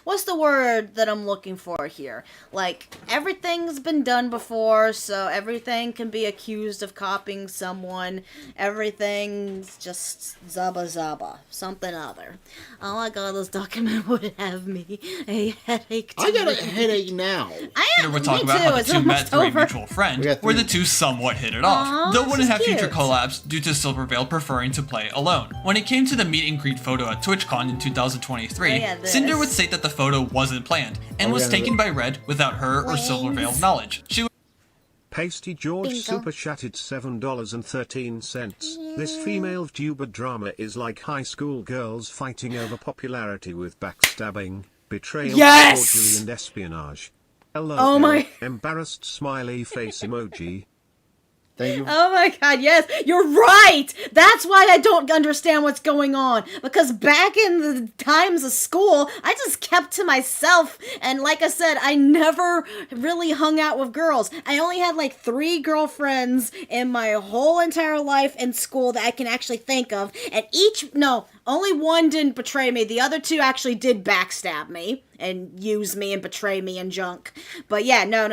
What's the word that I'm looking for here? Like, everything's been done before, so everything can be accused of copying someone. Everything's just zaba, something other. Oh my god, this document would have me a headache.
I got a headache now.
We're talking about how the two met through a mutual friend, where the two somewhat hit it off, though wouldn't have future collabs due to Silvervale preferring to play alone. When it came to the meet and greet photo at TwitchCon in 2023, Cinder would state that the photo wasn't planned and was taken by Red without her or Silvervale's knowledge.
Pasty George super chatted $7.13. This female VTuber drama is like high school girls fighting over popularity with backstabbing, betrayal, forgery, and espionage. Hello,
oh my!
Embarrassed smiley face emoji.
Thank you.
Oh my god, yes, you're right! That's why I don't understand what's going on. Because back in the times of school, I just kept to myself. And like I said, I never really hung out with girls. I only had like 3 girlfriends in my whole entire life in school that I can actually think of. And only one didn't betray me. The other 2 actually did backstab me and use me and betray me and junk. But yeah, no.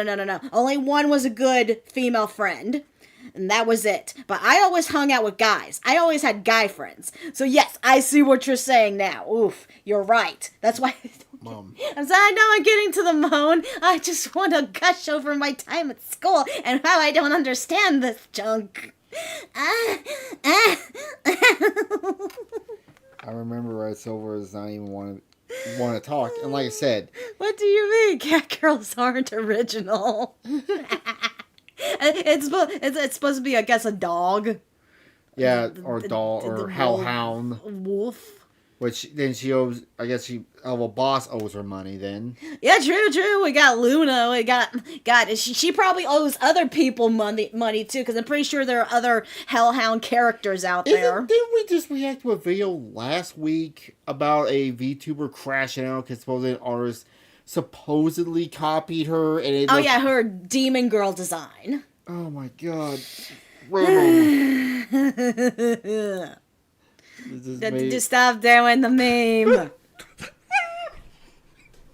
Only one was a good female friend. And that was it. But I always hung out with guys. I always had guy friends. So yes, I see what you're saying now. Oof, you're right. That's why
Mom.
I'm sorry, I know I'm getting to the moan. I just want to gush over my time at school and how I don't understand this junk.
I remember Red Silver does not even want to talk. And like I said,
what do you mean cat girls aren't original? It's supposed to be, I guess, a dog.
Yeah, or a dog, or hellhound.
Wolf.
Which then she owes, I guess a boss owes her money then.
Yeah, true. We got Luna. We got she probably owes other people money too, because I'm pretty sure there are other hellhound characters out there.
Didn't we just react to a video last week about a VTuber crashing out because supposedly an artist supposedly copied her? And
her demon girl design.
Oh my god.
Just stop doing the meme.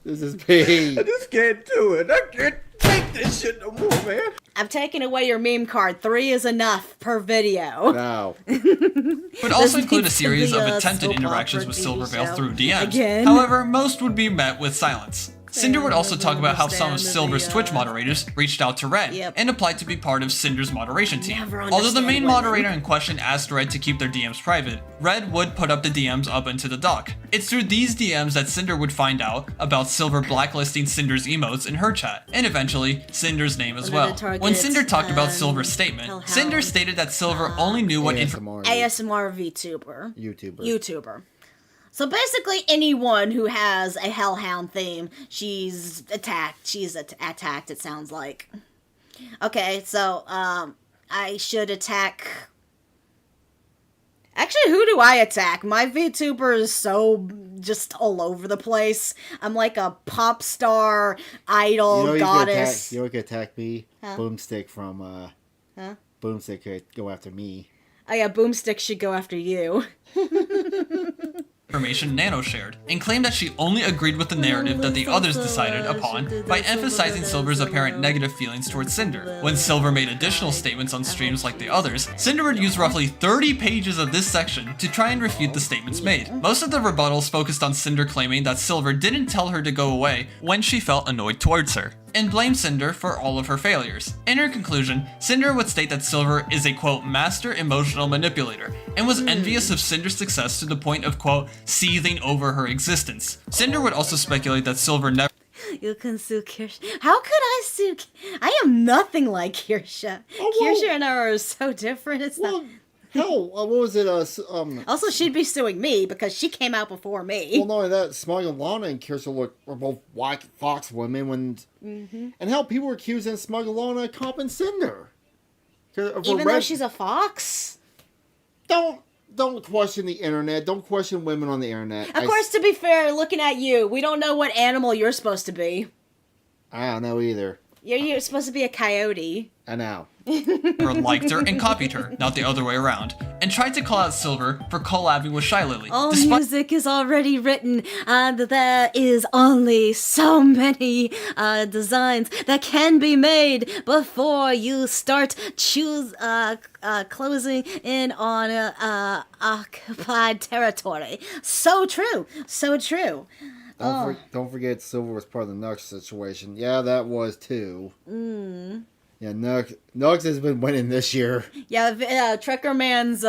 This is me.
I just can't do it. I can't take this shit no more, man.
I'm taking away your meme card. 3 is enough per video.
No.
Would also include a series of attempted interactions with Silvervale through DMs. However, most would be met with silence. Cinder would also talk about how some of Silver's Twitch moderators reached out to Red and applied to be part of Cinder's moderation team. Although the main moderator in question asked Red to keep their DMs private, Red would put up the DMs up into the dock. It's through these DMs that Cinder would find out about Silver blacklisting Cinder's emotes in her chat, and eventually Cinder's name as well. When Cinder talked about Silver's statement, Cinder stated that Silver only knew what information.
ASMR VTuber. YouTuber. So basically anyone who has a Hellhound theme, she's attacked. She's attacked, it sounds like. Okay, so, I should attack... Actually, who do I attack? My VTuber is so just all over the place. I'm like a pop star, idol, goddess.
You know who could attack me? Huh? Boomstick from, Boomstick could go after me.
Oh yeah, Boomstick should go after you.
Information Nano shared, and claimed that she only agreed with the narrative that the others decided upon by emphasizing Silver's apparent negative feelings towards Cinder. When Silver made additional statements on streams like the others, Cinder would use roughly 30 pages of this section to try and refute the statements made. Most of the rebuttals focused on Cinder claiming that Silver didn't tell her to go away when she felt annoyed towards her, and blamed Cinder for all of her failures. In her conclusion, Cinder would state that Silver is a, quote, master emotional manipulator, and was envious of Cinder's success to the point of, quote, seething over her existence. Cinder would also speculate that Silver never—
You can sue Kirsha. How could I sue? I am nothing like Kirsha. Kirsha and I are so different. It's not...
Hell, what was it?
Also, she'd be suing me because she came out before me.
Well, not only that, Smugglana and Kirsha were both white fox women when... And hell, people were accusing Smugglana of copping Cinder.
Even though she's a fox?
Don't question the internet. Don't question women on the internet.
Of course, to be fair, looking at you, we don't know what animal you're supposed to be.
I don't know either.
You're supposed to be a coyote.
I know.
liked her and copied her, not the other way around, and tried to call out Silver for collabing with Shy Lily.
All music is already written, and there is only so many designs that can be made before you start closing in on occupied territory. So true. So true.
Don't forget Silver was part of the Nux situation. Yeah, that was too. Yeah, Nux has been winning this year.
Yeah, Truckerman's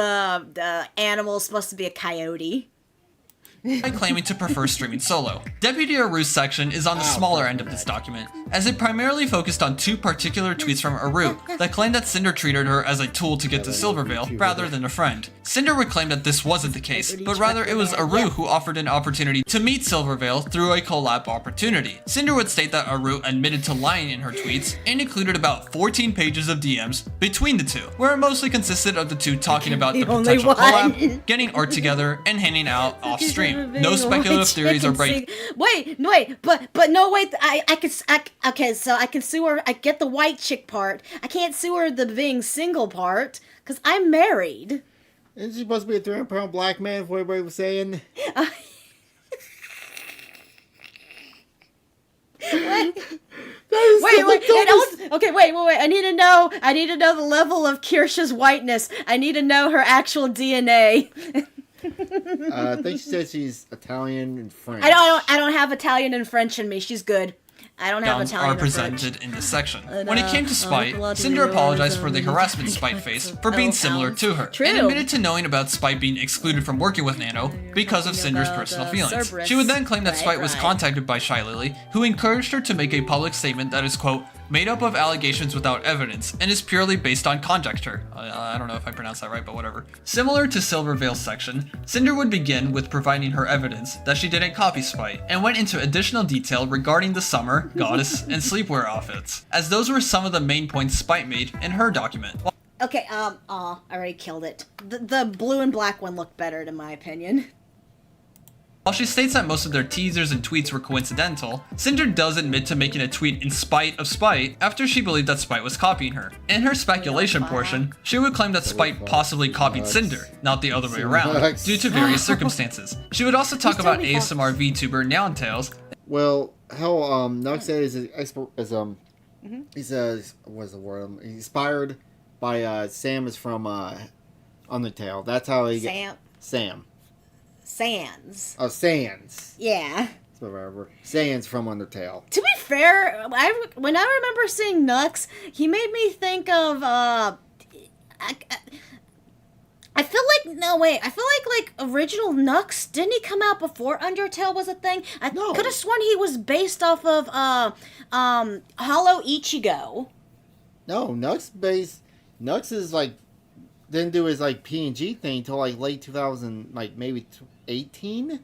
animal is supposed to be a coyote.
By claiming to prefer streaming solo. Deputy Aru's section is on the smaller end of this document, as it primarily focused on two particular tweets from Aru that claimed that Cinder treated her as a tool to get to Silvervale rather than a friend. Cinder would claim that this wasn't the case, but rather it was Aru who offered an opportunity to meet Silvervale through a collab opportunity. Cinder would state that Aru admitted to lying in her tweets and included about 14 pages of DMs between the two, where it mostly consisted of the two talking about the potential collab, getting art together, and hanging out off stream. No speculative theories or break.
Wait, but no, wait. Okay, so I can sue her. I get the white chick part. I can't sue her the being single part because I'm married.
Isn't she supposed to be a 300-pound black man? What everybody was saying.
Wait. I need to know. I need to know the level of Kirsha's whiteness. I need to know her actual DNA.
I think she said she's Italian and French.
I don't have Italian and French in me. She's good. I don't have Italian
are presented in this section. When it came to Spite, Cinder apologized for the harassment Spite faced for being similar to her, and admitted to knowing about Spite being excluded from working with Nano because of Cinder's personal feelings. She would then claim that Spite was contacted by Shy Lily, who encouraged her to make a public statement that is, quote, made up of allegations without evidence, and is purely based on conjecture. I don't know if I pronounced that right, but whatever. Similar to Silvervale's section, Cinder would begin with providing her evidence that she didn't copy Spite, and went into additional detail regarding the summer, goddess, and sleepwear outfits, as those were some of the main points Spite made in her document.
Okay, I already killed it. The blue and black one looked better, in my opinion.
While she states that most of their teasers and tweets were coincidental, Cinder does admit to making a tweet in spite of Spite after she believed that Spite was copying her. In her speculation portion, she would claim that Spite possibly copied Cinder, not the other way around, due to various circumstances. She would also talk about ASMR VTuber Nowntales.
Well, hell, Nux is he says, what's the word? He's inspired by Sam is from Undertale. That's how he
Sam.
Sam.
Sans.
Oh, Sans.
Yeah.
Whatever. Saiyans from Undertale.
To be fair, when I remember seeing Nux, he made me think of I feel like I feel like original Nux, didn't he come out before Undertale was a thing? I could have sworn he was based off of Hollow Ichigo.
No, Nux is like didn't do his like PNG thing until like late 2000, like maybe 18.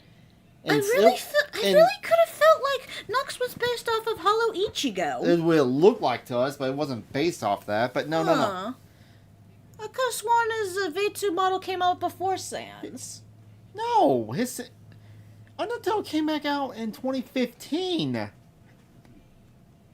I really could have felt like Nux was based off of Hollow Ichigo.
It would look like to us, but it wasn't based off that. But no.
I could have sworn his V2 model came out before Sans.
No, his Undertale came back out in 2015.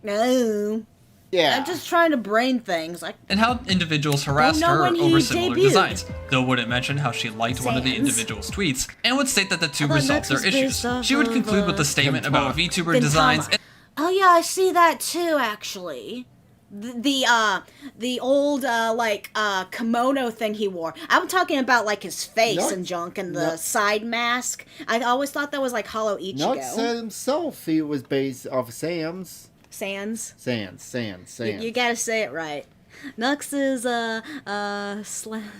No.
Yeah.
I'm just trying to brain things.
And how individuals harassed her over similar designs, though wouldn't mention how she liked one of the individual's tweets, and would state that the two resolved their issues. She would conclude with a statement about VTuber designs.
Oh yeah, I see that too, actually. The old kimono thing he wore. I'm talking about like his face and junk and the side mask. I always thought that was like Hollow Ichigo.
Nux said himself he was based off of Sans.
You gotta say it right. Nux is Slender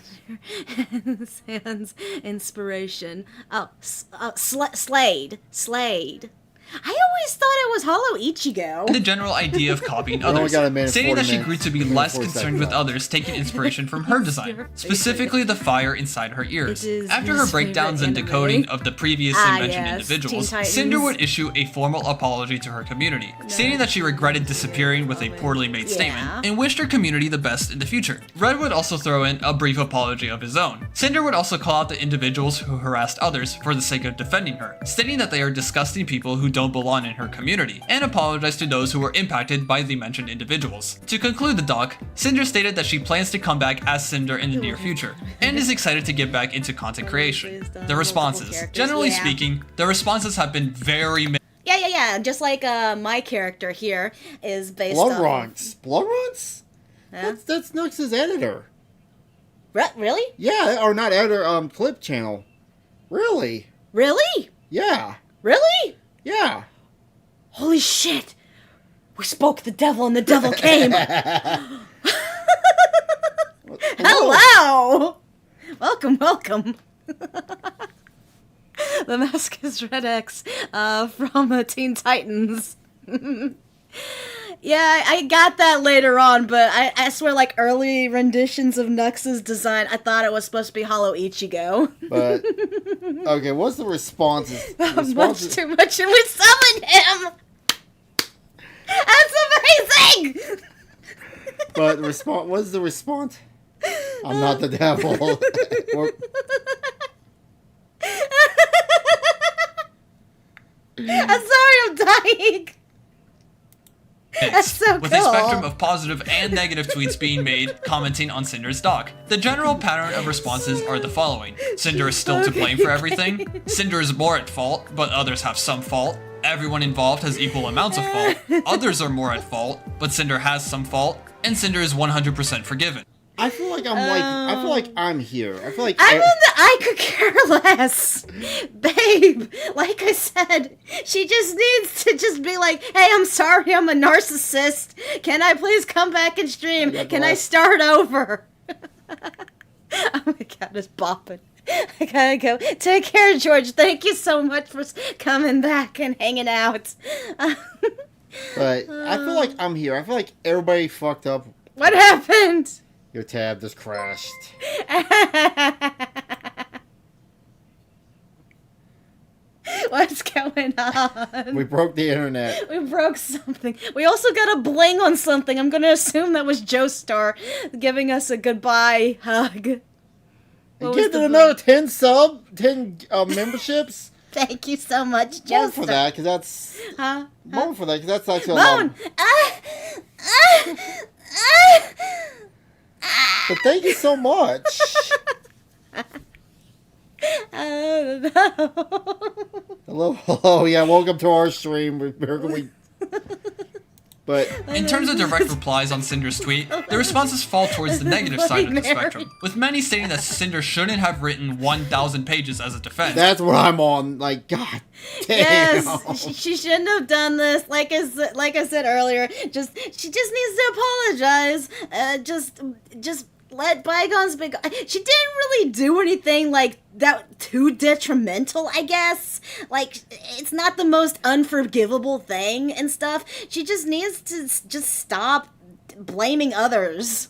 and Sans inspiration. Oh, Slade. I always thought it was Hollow Ichigo.
The general idea of copying others, stating that she grew to be less concerned with others taking inspiration from her design, specifically the fire inside her ears. After her breakdowns and decoding of the previously mentioned individuals, Cinder would issue a formal apology to her community, stating that she regretted disappearing with a poorly made statement and wished her community the best in the future. Red would also throw in a brief apology of his own. Cinder would also call out the individuals who harassed others for the sake of defending her, stating that they are disgusting people who don't belong in her community, and apologize to those who were impacted by the mentioned individuals. To conclude the doc, Cinder stated that she plans to come back as Cinder in the near future, and is excited to get back into content creation. The responses. Generally speaking, the responses have been very
Yeah. Just like my character here is based
Blood
on...
Runts? That's Nux's editor.
Really?
Yeah, or not editor, clip channel. Really?
Really?
Yeah.
Really?
Yeah.
Holy shit! We spoke the devil and the devil came! Hello! Welcome. The mask is Red X from Teen Titans. Yeah, I got that later on, but I swear, like, early renditions of Nux's design, I thought it was supposed to be Hollow Ichigo.
But, okay, what's the responses?
Much too much, and we summoned him! That's amazing!
But what's the response? I'm not the devil.
I'm sorry, I'm dying! That's so
with a spectrum of positive and negative tweets being made commenting on Cinder's doc. The general pattern of responses are the following. Cinder is still to blame for everything. Cinder is more at fault, but others have some fault. Everyone involved has equal amounts of fault. Others are more at fault, but Cinder has some fault. And Cinder is 100% forgiven.
I feel like I'm here. I feel like
I could care less. Babe, like I said, she just needs to just be like, hey, I'm sorry, I'm a narcissist. Can I please come back and stream? Can I start over? Oh my god, it's bopping. I gotta go. Take care, George. Thank you so much for coming back and hanging out.
But I feel like I'm here. I feel like everybody fucked up.
What happened?
Your tab just crashed.
What's going on?
We broke the internet.
We broke something. We also got a bling on something. I'm gonna assume that was Joestar giving us a goodbye hug.
And get another 10 memberships.
Thank you so much, Joestar.
More for that, because that's... More for that, because that's actually a
lot.
But thank you so much.
Oh, no.
Hello, yeah, welcome to our stream. But But
in terms of direct replies on Cinder's tweet, the responses fall towards the negative side of the spectrum, with many stating that Cinder shouldn't have written 1,000 pages as a defense.
That's what I'm on. Like, God damn.
Yes, she shouldn't have done this. Like I said earlier, she just needs to apologize. Just let bygones be. She didn't really do anything like that too detrimental, I guess. Like, it's not the most unforgivable thing and stuff. She just needs to just stop blaming others.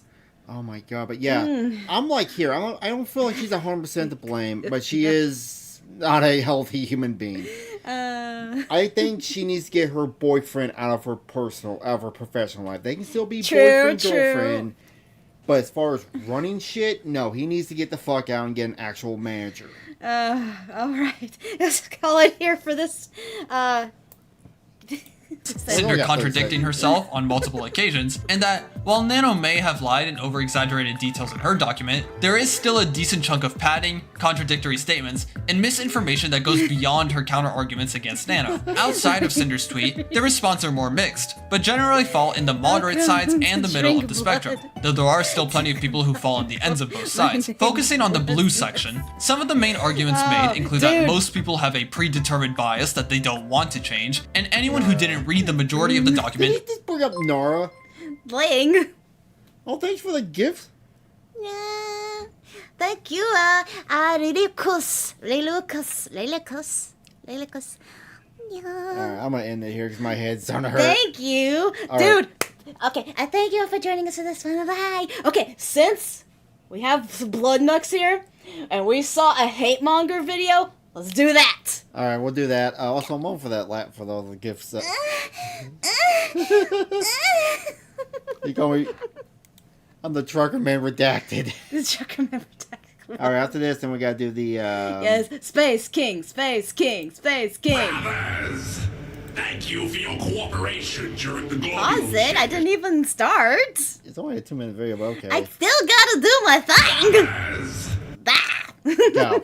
Oh my God! But yeah, I'm like here. I don't feel like she's 100% to blame, but she is not a healthy human being. I think she needs to get her boyfriend out of her professional life. They can still be boyfriend, girlfriend. But as far as running shit, no, he needs to get the fuck out and get an actual manager.
Alright. Let's call it here for this,
Cinder contradicting herself on multiple occasions, and that while Nano may have lied and over-exaggerated details in her document, there is still a decent chunk of padding, contradictory statements, and misinformation that goes beyond her counter-arguments against Nano. Outside of Cinder's tweet, the responses are more mixed, but generally fall in the moderate sides and the middle of the spectrum, though there are still plenty of people who fall on the ends of both sides. Focusing on the blue section, some of the main arguments made include that most people have a predetermined bias that they don't want to change, and anyone who didn't read the majority of the document.
Did you just bring up Nara?
Bling.
Oh, thanks for the gift.
Yeah. Thank you, Lilicus. Yeah.
Alright, I'm gonna end it here because my head's starting to hurt.
Thank you.
All
Dude.
right.
Okay, I thank you for joining us for this one. Bye. Okay, since we have Blood Nux here, and we saw a hate monger video, let's do that.
All right, we'll do that. Also, I'm on for that lap for all the gifts. You call me? I'm the Truckerman redacted.
The Truckerman redacted.
All right, after this, then we gotta do the.
Yes, Space King.
Brothers, thank you for your cooperation during the global.
Pause it. I didn't even start.
It's only a 2-minute video, but okay.
I still gotta do my thing.
Go.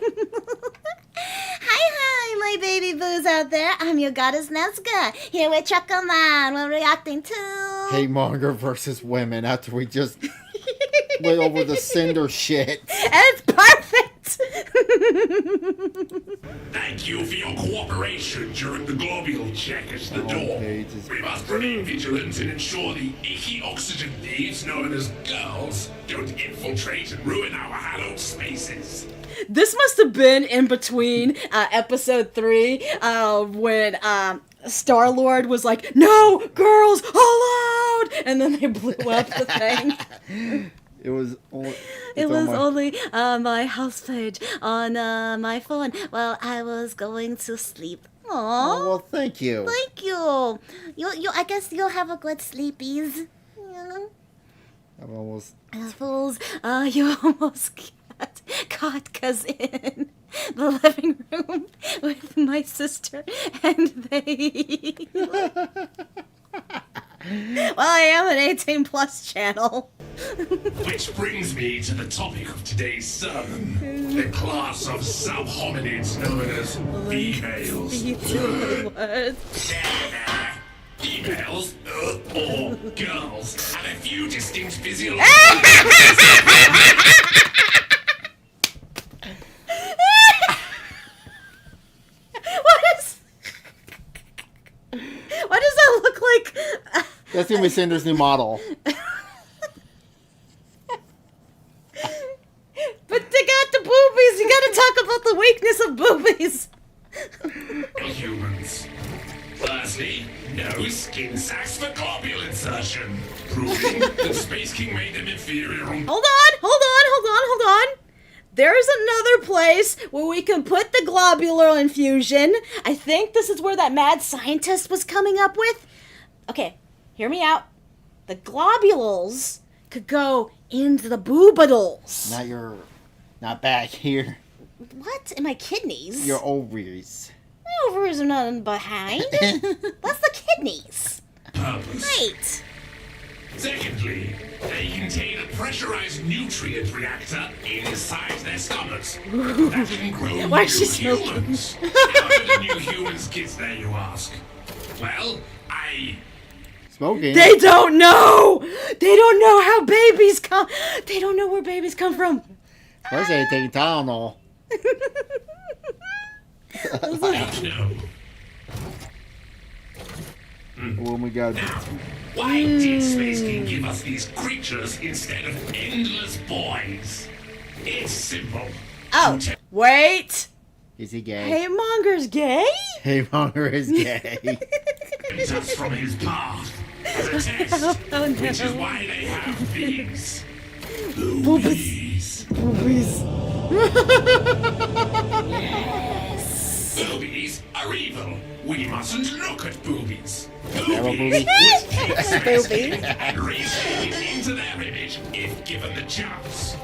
Hi, my baby boos out there. I'm your goddess Nasky. Here with Truckerman. We're reacting to...
Hate monger versus women after we just went over the Cinder shit.
It's perfect.
Thank you for your cooperation during the globule check at the door. We must remain vigilant and ensure the icky oxygen thieves known as girls don't infiltrate and ruin our hallowed spaces.
This must have been in between episode 3 when Star-Lord was like, "No, girls allowed!" And then they blew up the thing.
It was only...
It was only my house page on my phone while I was going to sleep. Aww.
Oh, well, thank you.
Thank you. I guess you'll have a good sleepies. Yeah.
I'm almost...
Fools, you almost caught cuz in the living room with my sister and they...
Well, I am an 18+ channel.
Which brings me to the topic of today's sermon. The class of sub-hominids known as females. Females, or girls, have a few distinct physiological...
Why does that look like...
That's gonna be Cinder's new model.
But they got the boobies. You gotta talk about the weakness of boobies.
Humans. Firstly, no skin sacs for globule insertion, proving that Space King made them inferior on...
Hold on. There's another place where we can put the globular infusion. I think this is where that mad scientist was coming up with. Okay, hear me out. The globules could go into the boobadles.
Not back here.
What? In my kidneys?
Your ovaries.
My ovaries are not behind. That's the kidneys.
Purpose.
Right.
Secondly, they contain a pressurized nutrient reactor inside their stomachs. That can grow
Why
new
is she smoking?
humans. How do the new humans get there, you ask? Well,
Smoking?
They don't know! They don't know how babies come. They don't know where babies come from.
First they taking Tylenol. When we got...
Why did Space King give us these creatures instead of endless boys? It's simple.
Oh, wait.
Is he gay?
Hey, Monger's gay?
Hey, Monger is gay.
Just from his path as a test, which is why they have these.
Boobies. Boobies.
Yes. Boobies are evil. We mustn't look at boobies.
Boobies.
Boobies. And reshape it into their image if given the chance.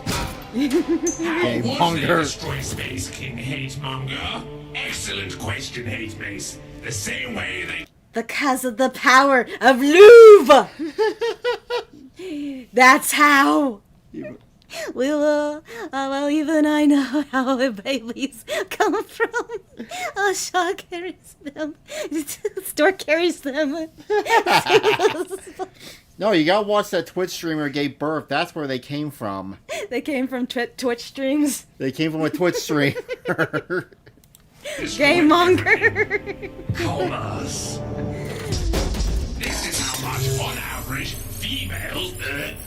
How would they destroy Space King Hate Monger? Excellent question, Hate Mace. The same way they...
Because of the power of lube. That's how. Well, even I know how babies come from. A shark carries them. Store carries them.
No, you gotta watch that Twitch streamer gave birth. That's where they came from.
They came from Twitch streams.
They came from a Twitch stream.
Game monger.
Comas. This is how much, on average, females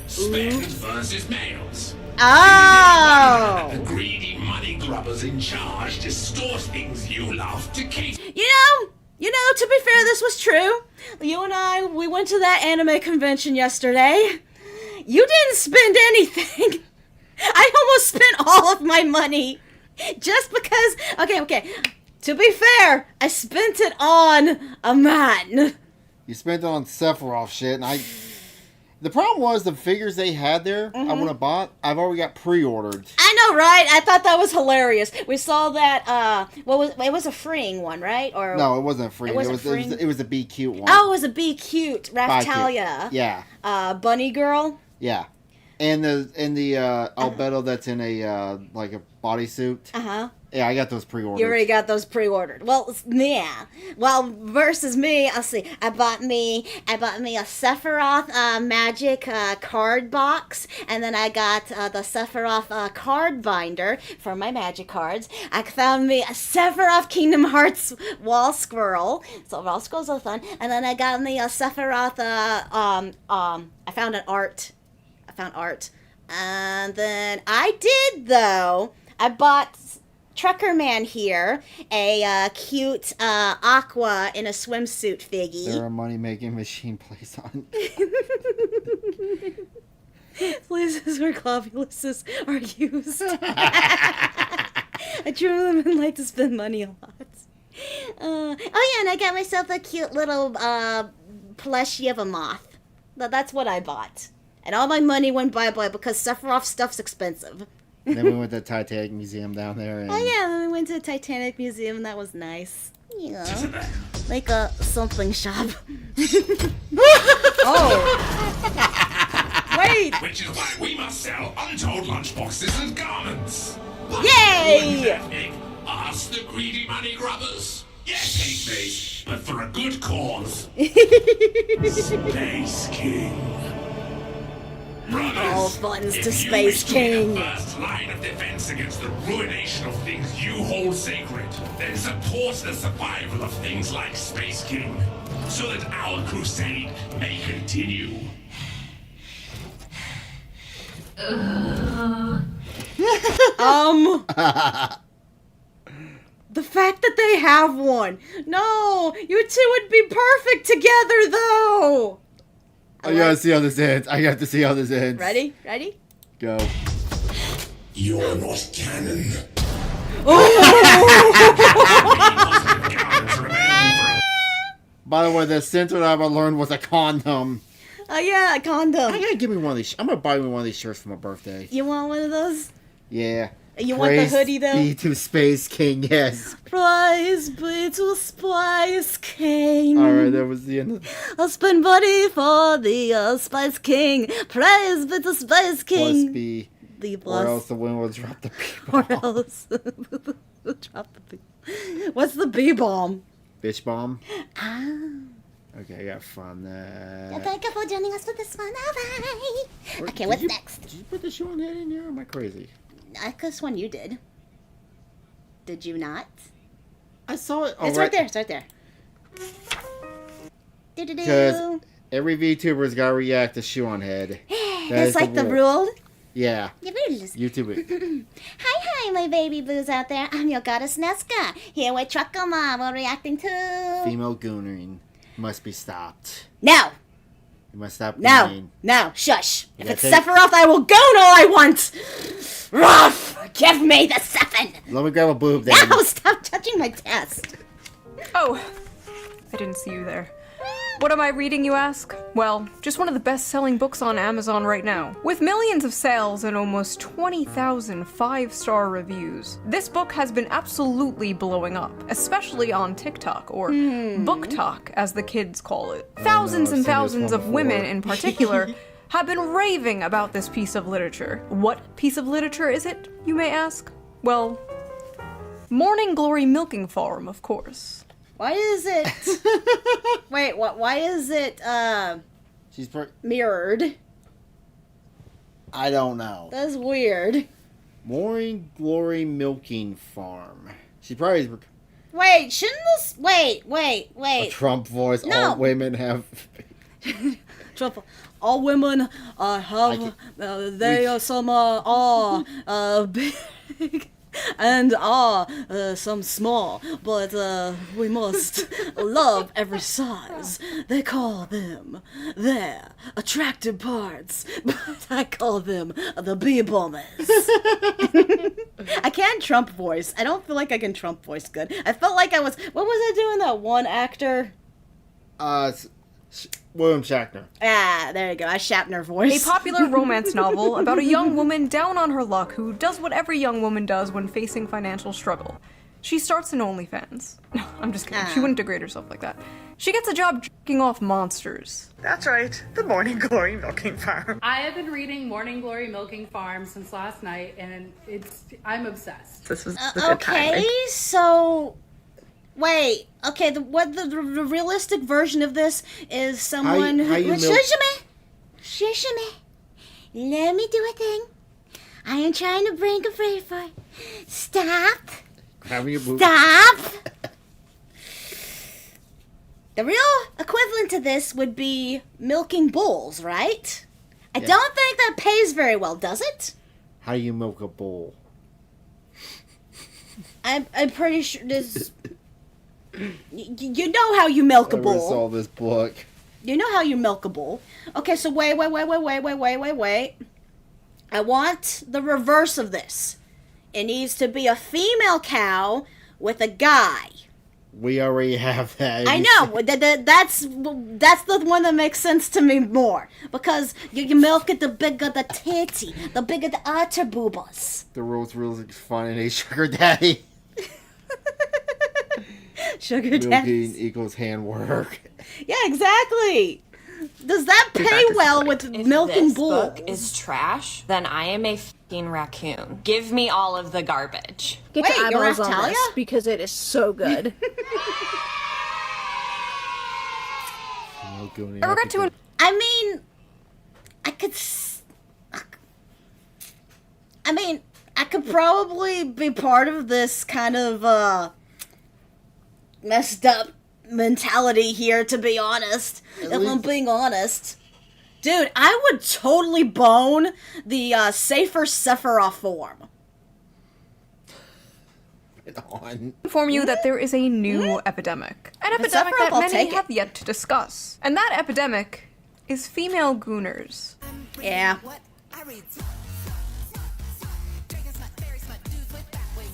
spend versus males.
Oh!
The greedy money grubbers in charge distort things you love to keep.
You know, to be fair, this was true. You and I, we went to that anime convention yesterday. You didn't spend anything. I almost spent all of my money. Just because, okay. To be fair, I spent it on a man.
You spent it on Sephiroth shit, and the problem was the figures they had there, I would have bought, I've already got pre-ordered.
I know, right? I thought that was hilarious. We saw that, it was a freeing one, right? Or
no, it wasn't free. It was a Be Cute one.
Oh, it was a Be Cute, Raftalia.
Yeah.
Bunny Girl.
Yeah. And the Albedo that's in a, like a bodysuit. Uh-huh. Yeah, I got those pre-ordered.
You already got those pre-ordered. Well, yeah. Well, versus me, I'll see. I bought me a Sephiroth magic card box, and then I got the Sephiroth card binder for my magic cards. I found me a Sephiroth Kingdom Hearts wall scroll. So wall scrolls are fun. And then I got me a Sephiroth I found art. And then I bought Truckerman here, a cute Aqua in a swimsuit figgy.
There are money-making machine plays on.
Places where globuluses are used. I truly would like to spend money a lot. Oh yeah, and I got myself a cute little plushie of a moth. That's what I bought. And all my money went bye-bye because Sephiroth stuff's expensive.
Then we went to the Titanic Museum down there. And...
Oh yeah, then we went to the Titanic Museum and that was nice. Yeah. Like a something shop. Oh. Wait!
Which is why we must sell untold lunchboxes and garments.
Yay!
Ask the greedy money grubbers. Yes, Hate Mace, but for a good cause. Space King. Brothers,
all funds to Space King.
The first line of defense against the ruination of things you hold sacred, then support the survival of things like Space King, so that our crusade may continue.
The fact that they have one. No, you two would be perfect together, though.
I gotta see how this ends. I got to see how this ends.
Ready?
Go.
You're not canon.
By the way, the center that I learned was a condom.
Oh yeah, a condom.
I gotta give me one of these. I'm gonna buy me one of these shirts for my birthday.
You want one of those?
Yeah.
You want the hoodie though?
Be to Space King, yes.
Praise be to Spice King.
Alright, that was the end of
I'll spend money for the Spice King. Praise be to Spice King.
Plus B.
The plus.
Or else the wind will drop the B-bomb.
Or else drop the B. What's the B-bomb?
Bitch bomb.
Ah.
Okay, I got fun.
Thank you for joining us for this one. Bye. Okay, what's next?
Did you put the Sean head in here, or am I crazy?
I could have sworn you did. Did you not?
I saw it.
It's right there. It's right there.
Because every VTuber's got to react to Sean head.
That's like the rule?
Yeah.
The rules.
YouTube it.
Hi, my baby blues out there. I'm your goddess Nasky. Here with Truckerman. We're reacting to...
Female gooning must be stopped.
No.
You must stop
gooning. No. Shush. If it's Sephiroth, I will goon all I want. Ruff. Give me the 7.
Let me grab a boob then.
No, stop touching my test.
Oh, I didn't see you there. What am I reading, you ask? Well, just one of the best-selling books on Amazon right now. With millions of sales and almost 20,000 5-star reviews, this book has been absolutely blowing up, especially on TikTok, or Book Talk, as the kids call it. Thousands and thousands of women, in particular, have been raving about this piece of literature. What piece of literature is it, you may ask? Well, Morning Glory Milking Farm, of course.
Why is it... Wait, what? Why is it,
She's
mirrored?
I don't know.
That's weird.
Morning Glory Milking Farm. She's probably...
Wait, shouldn't this... Wait.
A Trump voice.
No.
All women have...
Trump... All women have... they are some big... and some small, but we must love every size. They call them their attractive parts, but I call them the bee-bombers. I can't Trump voice. I don't feel like I can Trump voice good. I felt like I was... What was I doing, that one actor?
William Shatner.
Ah, there you go. I Shatner voice.
A popular romance novel about a young woman down on her luck who does what every young woman does when facing financial struggle. She starts an OnlyFans. No, I'm just kidding. She wouldn't degrade herself like that. She gets a job jerking off monsters.
That's right, the Morning Glory Milking Farm.
I have been reading Morning Glory Milking Farm since last night, and I'm obsessed.
This was
okay, so... Wait, okay, the realistic version of this is someone who... Shush me. Let me do a thing. I am trying to bring a flavor. Stop.
Grabbing your boob.
Stop. The real equivalent to this would be milking bulls, right? I don't think that pays very well, does it?
How do you milk a bull?
I'm pretty sure this... You know how you milk a bull.
I saw this book.
You know how you milk a bull. Okay, so wait. I want the reverse of this. It needs to be a female cow with a guy.
We already have that.
I know. That's the one that makes sense to me more. Because you milk it, the bigger the titty, the bigger the utter boobas.
The rules finding a sugar daddy.
Sugar daddy.
Milking equals handwork.
Yeah, exactly. Does that pay well with milking bulls?
If this book is trash, then I am a f***ing raccoon. Give me all of the garbage.
Get your eyeballs on this because it is so good.
I regret to... I mean, I could probably be part of this kind of, messed up mentality here, to be honest. If I'm being honest. Dude, I would totally bone the safer Sephiroth form.
Inform you that there is a new epidemic. An epidemic that many have yet to discuss. And that epidemic is female gooners.
Yeah.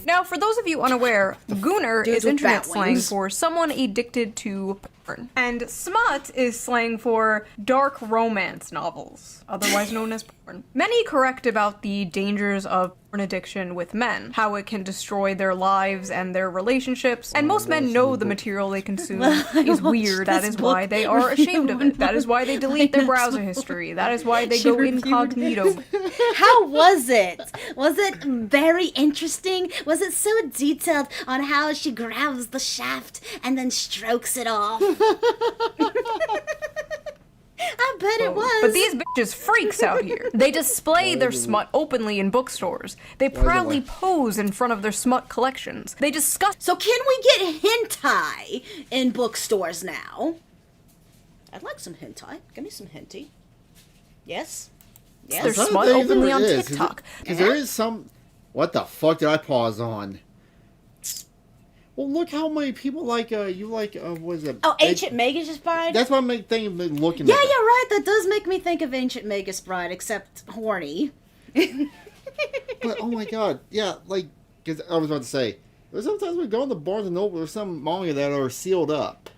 Now, for those of you unaware, gooner is internet slang for someone addicted to porn. And smut is slang for dark romance novels, otherwise known as porn. Many correct about the dangers of porn addiction with men, how it can destroy their lives and their relationships, and most men know the material they consume is weird. That is why they are ashamed of it. That is why they delete their browser history. That is why they go incognito.
How was it? Was it very interesting? Was it so detailed on how she grabs the shaft and then strokes it off? I bet it was.
But these bitches freaks out here. They display their smut openly in bookstores. They proudly pose in front of their smut collections. They discuss.
So can we get hentai in bookstores now? I'd like some hentai. Give me some hentai. Yes? Yes.
Their smut openly on TikTok.
Because there is some... What the fuck did I pause on? Well, look how many people like, what is it?
Oh, Ancient Magus Bride?
That's what I'm thinking of looking
yeah,
at.
Yeah, right. That does make me think of Ancient Magus Bride, except horny.
But, oh my god. Yeah, like, because I was about to say, there's sometimes we go in the Barnes & Noble, there's some manga that are sealed up.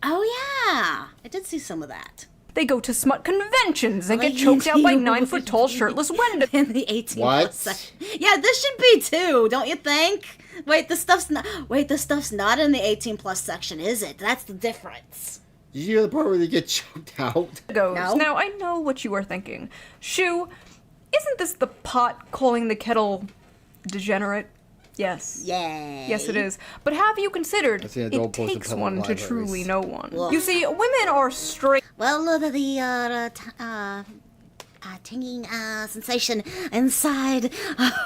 Oh, yeah. I did see some of that.
They go to smut conventions and get choked out by 9-foot-tall shirtless women
in the 18
what?
Plus section. Yeah, this should be too, don't you think? Wait, the stuff's not in the 18 plus section, is it? That's the difference.
Did you hear the part where they get choked out?
No. Now, I know what you are thinking. Shu, isn't this the pot calling the kettle degenerate? Yes.
Yay.
Yes, it is. But have you considered it takes one to truly know one?
Ugh.
You see, women are straight.
Well, the tingling sensation inside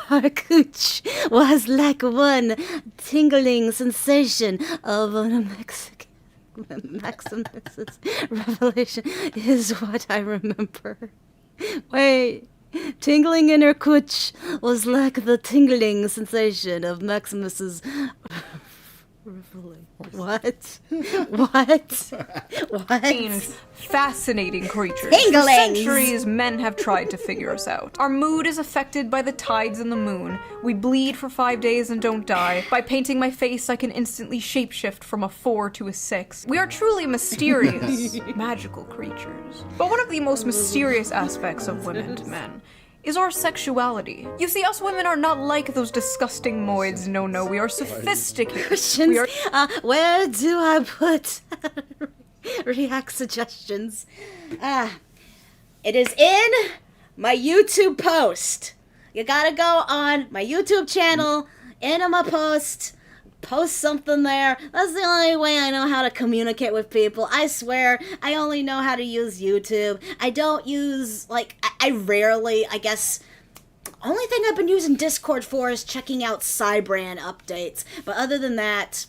our cooch was like one tingling sensation of a Mexican. Maximus's revelation is what I remember. Wait. Tingling in her cooch was like the tingling sensation of Maximus's revelation. What?
Fascinating creatures.
Tinglings.
For centuries, men have tried to figure us out. Our mood is affected by the tides and the moon. We bleed for 5 days and don't die. By painting my face, I can instantly shapeshift from a 4 to a 6. We are truly mysterious, magical creatures. But one of the most mysterious aspects of women to men is our sexuality. You see, us women are not like those disgusting moids. No, we are sophisticated.
Questions. Where do I put React suggestions? It is in my YouTube post. You gotta go on my YouTube channel, into my post something there. That's the only way I know how to communicate with people. I swear, I only know how to use YouTube. I don't use, I rarely, I guess, only thing I've been using Discord for is checking out Cybrand updates. But other than that,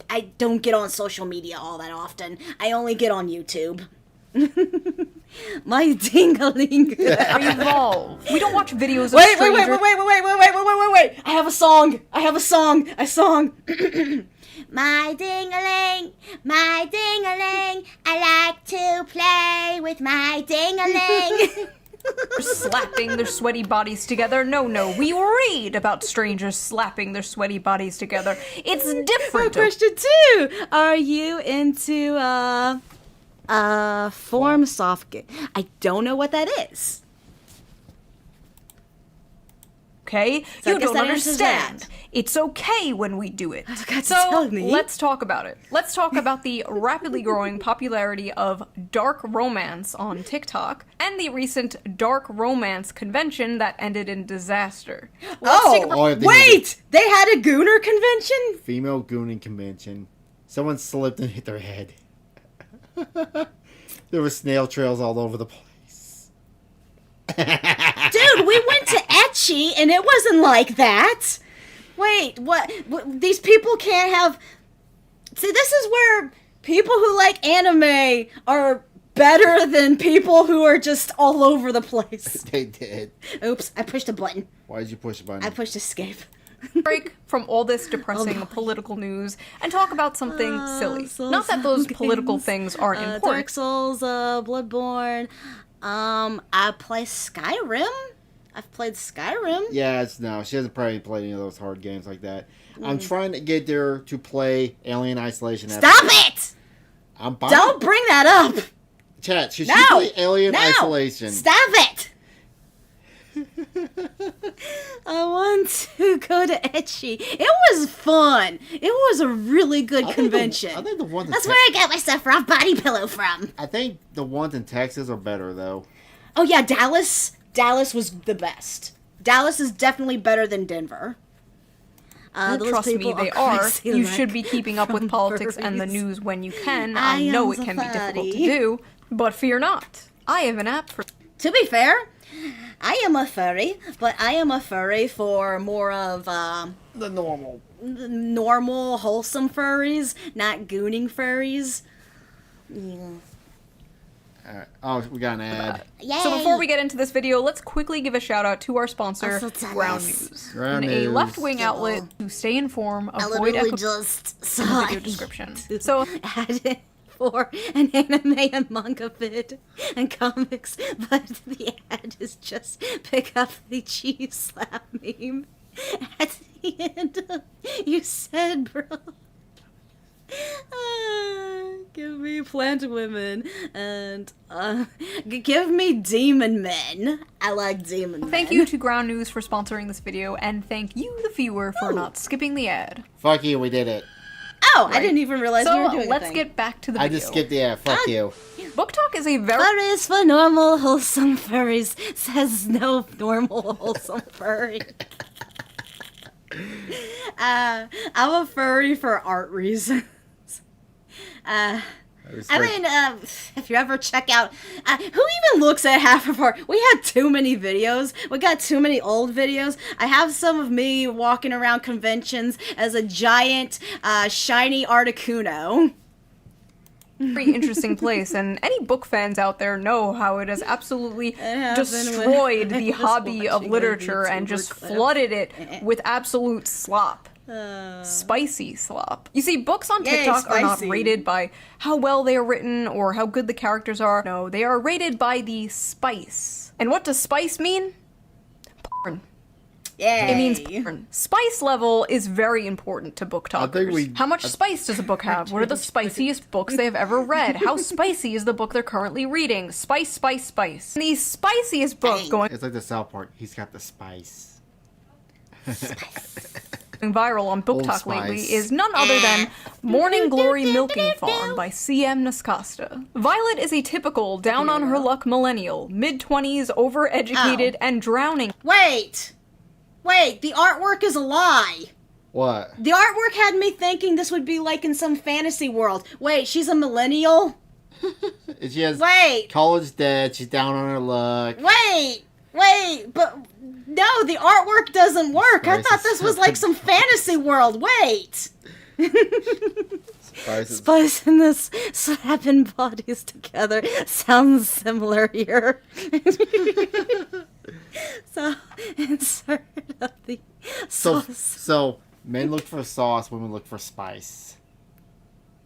I don't get on social media all that often. I only get on YouTube. My ding-a-ling.
Evolve. We don't watch videos of
Wait. I have a song. A song.
My ding-a-ling, I like to play with my ding-a-ling.
Slapping their sweaty bodies together. No, we read about strangers slapping their sweaty bodies together. It's different.
Question 2. Are you into, form soft? I don't know what that is.
Okay?
So
you don't understand. It's okay when we do it.
So
let's talk about it. Let's talk about the rapidly growing popularity of dark romance on TikTok and the recent dark romance convention that ended in disaster.
Wait! They had a gooner convention?
Female gooning convention. Someone slipped and hit their head. There were snail trails all over the place.
Dude, we went to Ecchi and it wasn't like that. Wait, what? These people can't have... See, this is where people who like anime are better than people who are just all over the place.
They did.
Oops, I pushed a button.
Why did you push a button?
I pushed escape.
Break from all this depressing political news and talk about something silly. Not that those political things aren't important.
Dark Souls, Bloodborne. I play Skyrim. I've played Skyrim.
Yeah, she hasn't probably played any of those hard games like that. I'm trying to get her to play Alien Isolation.
Stop it! Don't bring that up!
Chat, should she play Alien Isolation?
Stop it! I want to go to Ecchi. It was fun. It was a really good convention.
I think the ones
That's where I got my stuff off Body Pillow from.
I think the ones in Texas are better, though.
Oh, yeah, Dallas. Dallas was the best. Dallas is definitely better than Denver.
Trust me, they are. You should be keeping up with politics and the news when you can. I know it can be difficult to do, but fear not. I have an app for...
To be fair, I am a furry, but I am a furry for more of,
the
normal, wholesome furries, not gooning furries. Yeah.
Alright. Oh, we got an ad.
So before we get into this video, let's quickly give a shout out to our sponsor, Ground News. A left-wing outlet to stay informed, avoid
just
in the video description. So
add it for an anime and manga vid and comics, but the ad is just pick up the cheese slap meme at the end of you said, bro. Give me plant women and give me demon men. I like demon men.
Thank you to Ground News for sponsoring this video, and thank you, the viewer, for not skipping the ad.
Fuck you, we did it.
Oh, right. I didn't even realize we were doing
let's get back to the video.
I just skipped the ad. Fuck you.
Book Talk is a very...
Furries for normal, wholesome furries. Says no normal, wholesome furry. I'm a furry for art reasons. If you ever check out, who even looks at half of our, we had too many videos, we got too many old videos. I have some of me walking around conventions as a giant, shiny Articuno.
Very interesting place, and any book fans out there know how it has absolutely destroyed the hobby of literature and just flooded it with absolute slop. Spicy slop. You see, books on TikTok are not rated by how well they are written or how good the characters are. No, they are rated by the spice. And what does spice mean? Porn.
Yeah.
It means porn. Spice level is very important to book talkers. How much spice does a book have? What are the spiciest books they have ever read? How spicy is the book they're currently reading? Spice, spice, spice. And the spiciest book going...
It's like the South Park. He's got the spice.
Viral on Book Talk lately is none other than Morning Glory Milking Farm by C.M. Nasky. Violet is a typical down-on-her-luck millennial, mid-20s, overeducated, and drowning.
Wait, the artwork is a lie.
What?
The artwork had me thinking this would be like in some fantasy world. Wait, she's a millennial?
She has college debt, she's down on her luck.
Wait, but... No, the artwork doesn't work. I thought this was like some fantasy world. Wait. Spice and this slapping bodies together sounds similar here. So, insert of the sauce.
So, men look for sauce, women look for spice.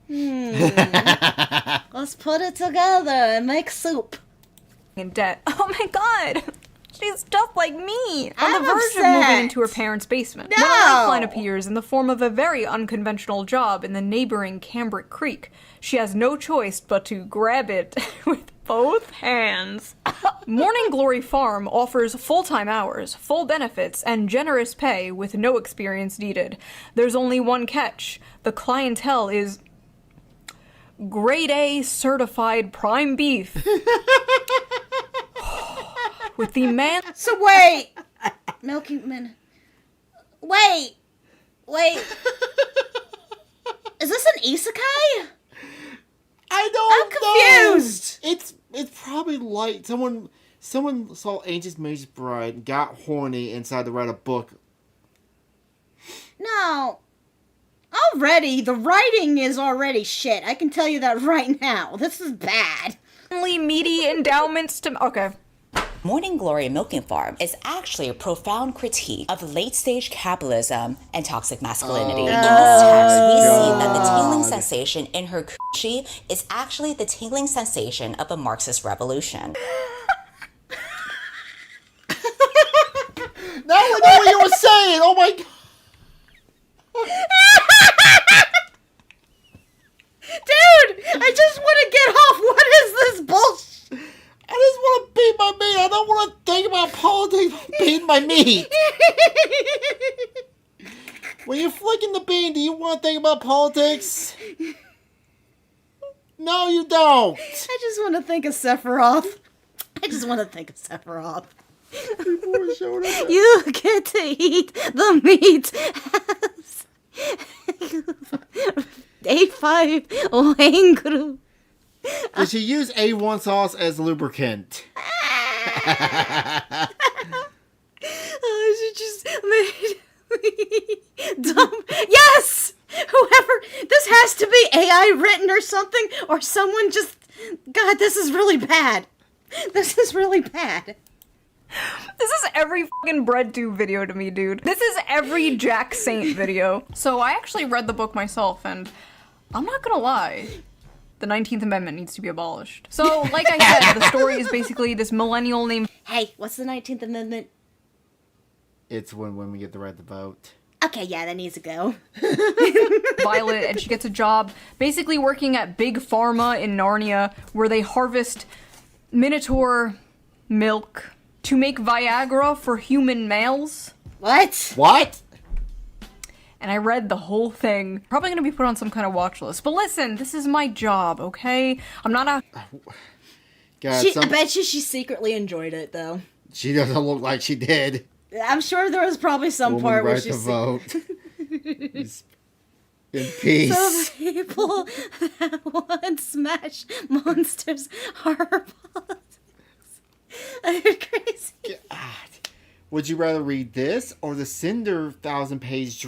Let's put it together and make soup.
In debt. Oh my god. She's just like me, on
I'm
the verge
upset.
of moving into her parents' basement.
No!
When a lifeline appears in the form of a very unconventional job in the neighboring Cambric Creek, she has no choice but to grab it with both hands. Morning Glory Farm offers full-time hours, full benefits, and generous pay with no experience needed. There's only one catch. The clientele is grade A certified prime beef. With the man...
So wait! Milking Man. Wait! Is this an isekai?
I don't know!
I'm confused!
It's probably like someone saw Ancient Mage's Bride and got horny and decided to write a book.
No. Already, the writing is already shit. I can tell you that right now. This is bad.
Only meaty endowments to... Okay.
Morning Glory Milking Farm is actually a profound critique of late-stage capitalism and toxic masculinity. In this text, we see that the tingling sensation in her coochie is actually the tingling sensation of a Marxist revolution.
Now I know what you were saying! Oh my god!
Dude! I just want to get off! What is this bullshit?
I just want to beat my meat. I don't want to think about politics beating my meat. When you're flicking the bean, do you want to think about politics? No, you don't.
I just want to think of Sephiroth. You get to eat the meat as A5 Wangru.
Did she use A1 sauce as lubricant?
She just made dumb. Yes! Whoever. This has to be AI written or something, or someone just. God, this is really bad. This is really bad.
This is every fucking BreadTube video to me, dude. This is every Jack Saint video. So I actually read the book myself, and I'm not gonna lie. The 19th Amendment needs to be abolished. So, like I said, the story is basically this millennial named...
Hey, what's the 19th Amendment?
It's when women get the right to vote.
Okay, yeah, that needs to go.
Violet, and she gets a job basically working at Big Pharma in Narnia, where they harvest Minotaur milk to make Viagra for human males.
What?
What?
And I read the whole thing. Probably gonna be put on some kind of watch list. But listen, this is my job, okay? I'm not a...
God,
I bet you she secretly enjoyed it, though.
She doesn't look like she did.
I'm sure there was probably some part where she...
vote. In peace.
So people that want Smash Monsters horror politics are crazy.
God. Would you rather read this or the Cinder 1,000-page...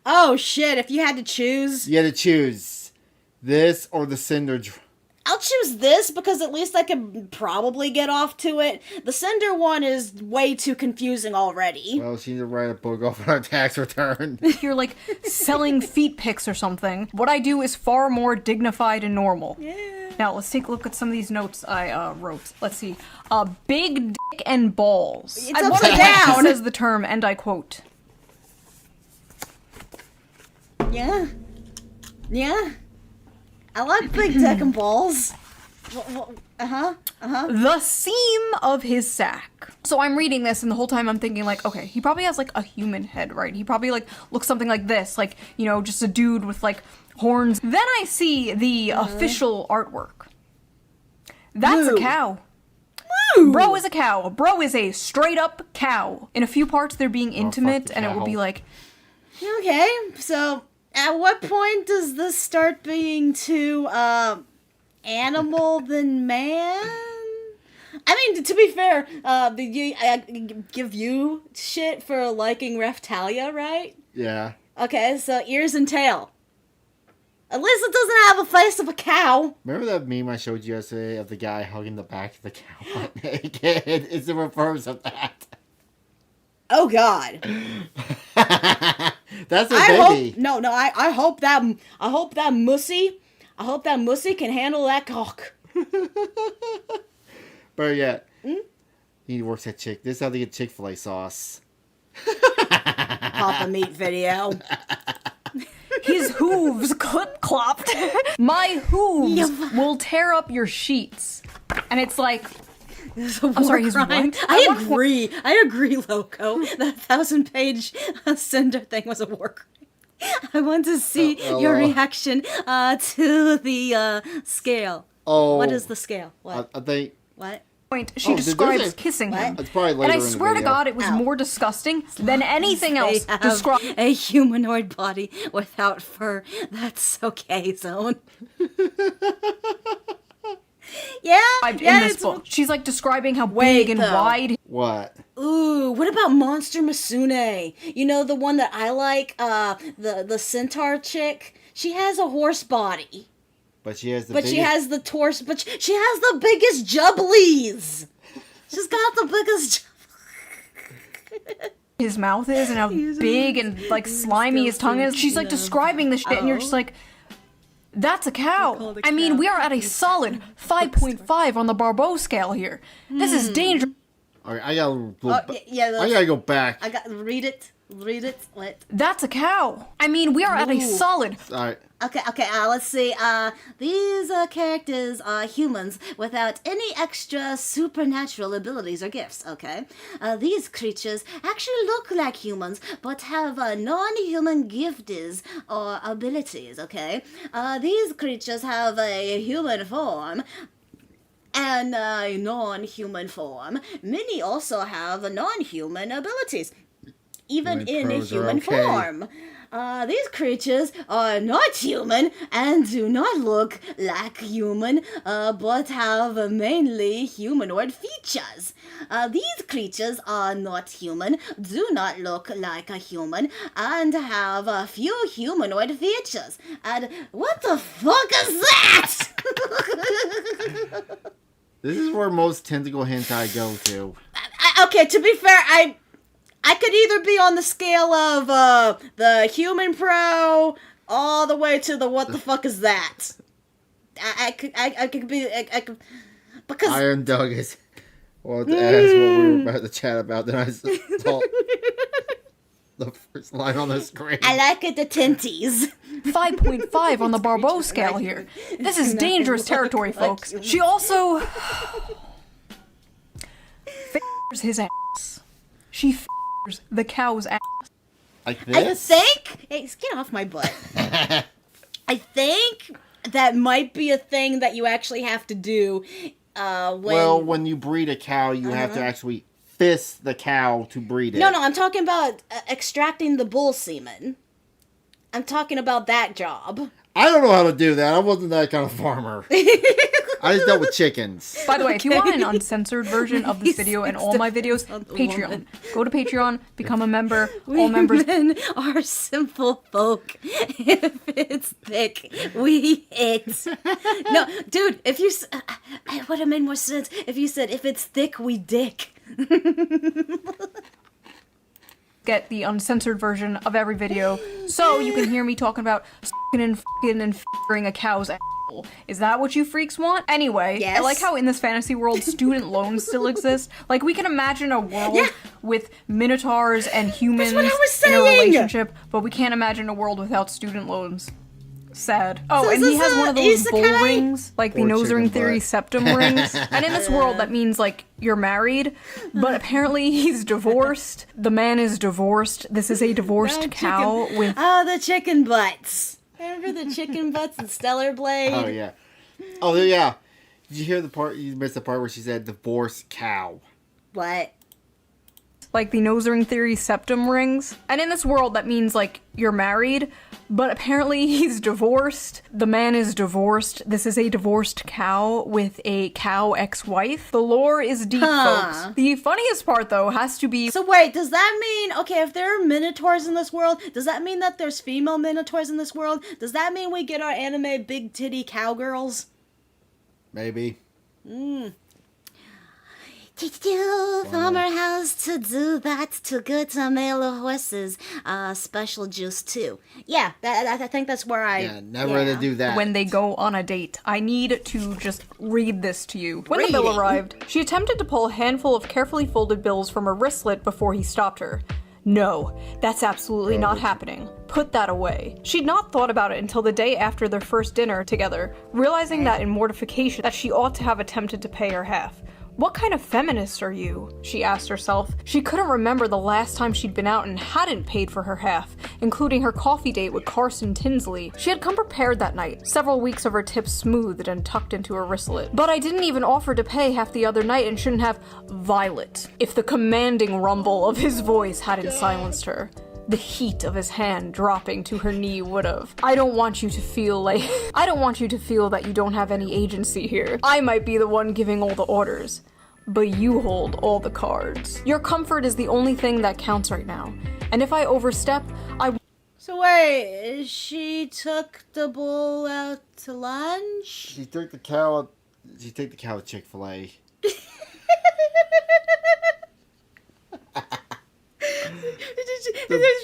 Oh, shit. If you had to choose...
You had to choose this or the Cinder...
I'll choose this because at least I could probably get off to it. The Cinder one is way too confusing already.
Well, she need to write a book off her tax return.
You're like selling feet pics or something. What I do is far more dignified and normal. Yeah. Now, let's take a look at some of these notes I wrote. Let's see. Big dick and balls.
It's upside down.
Says the term, and I quote.
Yeah. Yeah. I like big dick and balls.
The seam of his sack. So I'm reading this, and the whole time I'm thinking, like, okay, he probably has, like, a human head, right? He probably, like, looks something like this. Like, you know, just a dude with, like, horns. Then I see the official artwork. That's a cow. Bro is a cow. Bro is a straight-up cow. In a few parts, they're being intimate, and it will be like...
Okay, so... At what point does this start being too, animal than man? I mean, to be fair, I give you shit for liking Reftalia, right?
Yeah.
Okay, so ears and tail. At least it doesn't have a face of a cow.
Remember that meme I showed you yesterday of the guy hugging the back of the cow butt naked? It's the reverse of that.
Oh, God.
That's a baby.
I hope that mussy can handle that cock.
Better yet, he works at Chick. This is how they get Chick-fil-A sauce.
Papa Meat video.
His hooves clip-clopped. My hooves will tear up your sheets. And it's like... I'm sorry, he's right.
I agree, Loco. That 1,000-page Cinder thing was a war crime. I want to see your reaction to the scale.
Oh.
What is the scale? What?
I think...
What?
She describes kissing him.
It's probably later
and I
in the
swear to
video.
God, it was more disgusting than anything else.
Describe a humanoid body without fur. That's so K-zone.
In this book. She's like describing how big and wide.
What?
Ooh, what about Monster Masune? You know, the one that I like, the centaur chick? She has a horse body.
But she has the
She has the torso, but she has the biggest jubblies. She's got the biggest
his mouth is and how big and like slimy his tongue is. She's like describing this shit and you're just like, that's a cow. I mean, we are at a solid 5.5 on the Barbeau scale here. This is dangerous.
All right, I gotta go back.
Read it. What?
That's a cow. I mean, we are at a solid.
All right.
Okay, let's see. These characters are humans without any extra supernatural abilities or gifts, okay? These creatures actually look like humans, but have non-human gifts or abilities, okay? These creatures have a human form and a non-human form. Many also have non-human abilities. even in a human form. These creatures are not human and do not look like human, but have mainly humanoid features. These creatures are not human, do not look like a human, and have a few humanoid features. And what the fuck is that?
This is where most tentacle hentai go to.
Okay, to be fair, I could either be on the scale of the human pro all the way to the what the fuck is that? I could be because
Iron Doug is well to ask what we were about to chat about. Then I saw the first line on the screen.
I like it the tenties.
5.5 on the Barbeau scale here. This is dangerous territory, folks. She also f***ers his ass. She f***ers the cow's ass.
Like
I
this?
think... Hey, get off my butt. I think that might be a thing that you actually have to do
when you breed a cow, you have to actually fist the cow to breed it.
No, I'm talking about extracting the bull semen. I'm talking about that job.
I don't know how to do that. I wasn't that kind of farmer. I just dealt with chickens.
By the way, if you want an uncensored version of this video and all my videos, Patreon. Go to Patreon, become a member. All members
are simple folk. If it's thick, we hit. No, dude, if you... it would have made more sense if you said, if it's thick, we dick.
Get the uncensored version of every video so you can hear me talking about and f***ing a cow's asshole. Is that what you freaks want? Anyway,
yes.
I like how in this fantasy world student loans still exist. Like, we can imagine a world with minotaurs and humans in a relationship, but we can't imagine a world without student loans. Sad. Oh, and he has one of those bull rings, like the nose ring theory septum rings. And in this world, that means, like, you're married, but apparently he's divorced. The man is divorced. This is a divorced cow with...
Oh, the chicken butts. Remember the chicken butts and Stellar Blade?
Oh, yeah. Oh, yeah. Did you hear the part? You missed the part where she said divorced cow.
What?
Like the nose ring theory septum rings. And in this world, that means, like, you're married, but apparently he's divorced. The man is divorced. This is a divorced cow with a cow ex-wife. The lore is deep, folks. The funniest part, though, has to be...
So wait, does that mean... Okay, if there are minotaurs in this world, does that mean that there's female minotaurs in this world? Does that mean we get our anime big titty cowgirls?
Maybe.
Farmer has to do that to get male horses special juice too.
Yeah, I think that's where I...
Yeah, never to do that.
When they go on a date. I need to just read this to you. When the bill arrived, she attempted to pull a handful of carefully folded bills from her wristlet before he stopped her. No, that's absolutely not happening. Put that away. She'd not thought about it until the day after their first dinner together, realizing that in mortification that she ought to have attempted to pay her half. What kind of feminist are you? She asked herself. She couldn't remember the last time she'd been out and hadn't paid for her half, including her coffee date with Carson Tinsley. She had come prepared that night, several weeks of her tips smoothed and tucked into her wristlet. But I didn't even offer to pay half the other night and shouldn't have... Violet. If the commanding rumble of his voice hadn't silenced her. The heat of his hand dropping to her knee would've. I don't want you to feel that you don't have any agency here. I might be the one giving all the orders, but you hold all the cards. Your comfort is the only thing that counts right now. And if I overstep,
So wait, she took the bull out to lunch?
She took the cow to Chick-fil-A.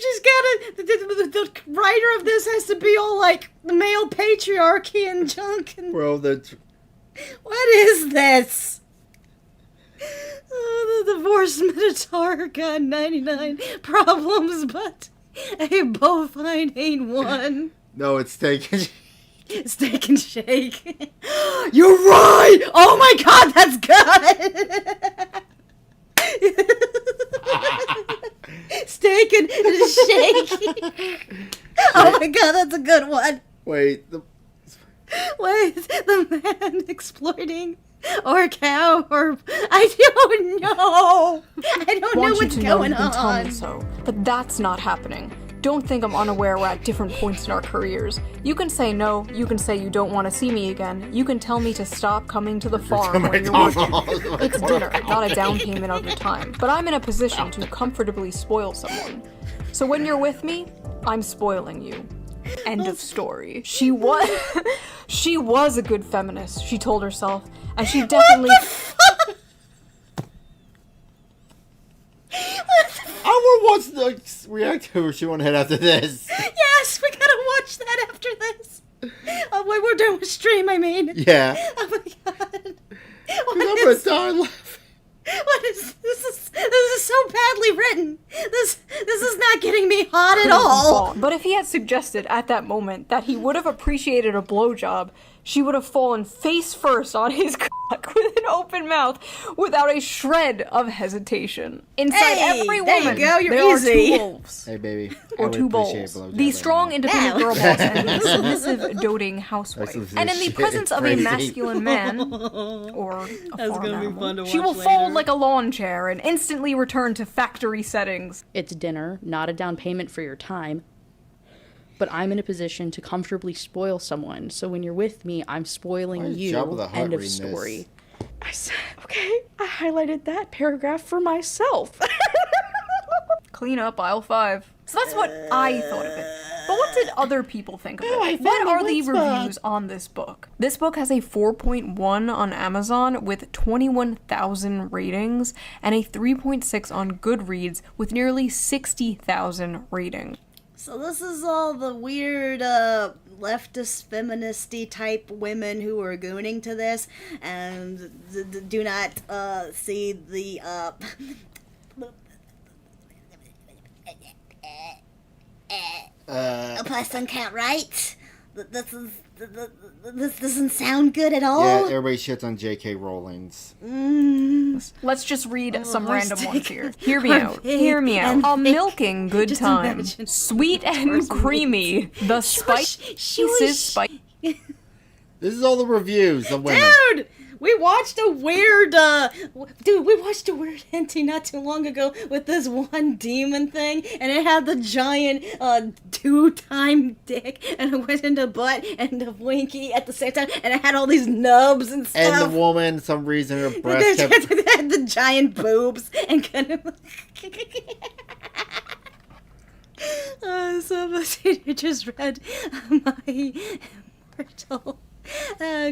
She's gotta... The writer of this has to be all like the male patriarchy and junk. And,
well, that's...
What is this? Oh, the divorce minotaur got 99 problems, but a bovine ain't one.
No, it's steak and
Steak and shake. You're right! Oh my god, that's good! Steak and shake. Oh my god, that's a good one.
Wait,
the man exploiting or a cow, or I don't know. I don't know what's going on.
Tell me so, but that's not happening. Don't think I'm unaware we're at different points in our careers. You can say no, you can say you don't want to see me again, you can tell me to stop coming to the farm when you're working. It's dinner, not a down payment of your time. But I'm in a position to comfortably spoil someone. So when you're with me, I'm spoiling you. End of story. She was a good feminist, she told herself, and she definitely...
I want to watch the react to her. She want to head after this.
Yes, we gotta watch that after this. Oh, wait, we're doing a stream, I mean.
Yeah.
Oh my god.
I'm gonna die laughing.
What is this? This is so badly written. This is not getting me hot at all.
But if he had suggested at that moment that he would have appreciated a blowjob, she would have fallen face first on his cock with an open mouth without a shred of hesitation. Inside every woman, there are two wolves.
Hey, baby.
Or two bowls. The strong, independent girl boss and the submissive, doting housewife. And in the presence of a masculine man, or a farm animal, she will fold like a lawn chair and instantly return to factory settings.
It's dinner, not a down payment for your time. But I'm in a position to comfortably spoil someone. So when you're with me, I'm spoiling you. End of story. I said, okay, I highlighted that paragraph for myself.
Clean up aisle 5. So that's what I thought of it. But what did other people think of it? What are the reviews on this book? This book has a 4.1 on Amazon with 21,000 ratings and a 3.6 on Goodreads with nearly 60,000 ratings.
So this is all the weird leftist feministy type women who are gooning to this and do not see the
a person can't write. This doesn't sound good at all.
Yeah, everybody shits on J.K. Rowling's.
Let's just read some random ones here. Hear me out. Hear me out. A milking good time. Sweet and creamy. The spice is spicy.
This is all the reviews of women.
Dude! We watched a weird, hinty not too long ago with this one demon thing, and it had the giant, 2-time dick, and it went into butt and the winky at the same time, and it had all these nubs and stuff.
And the woman, some reason, her breast kept...
had the giant boobs, and kind of... Somebody just read my immortal...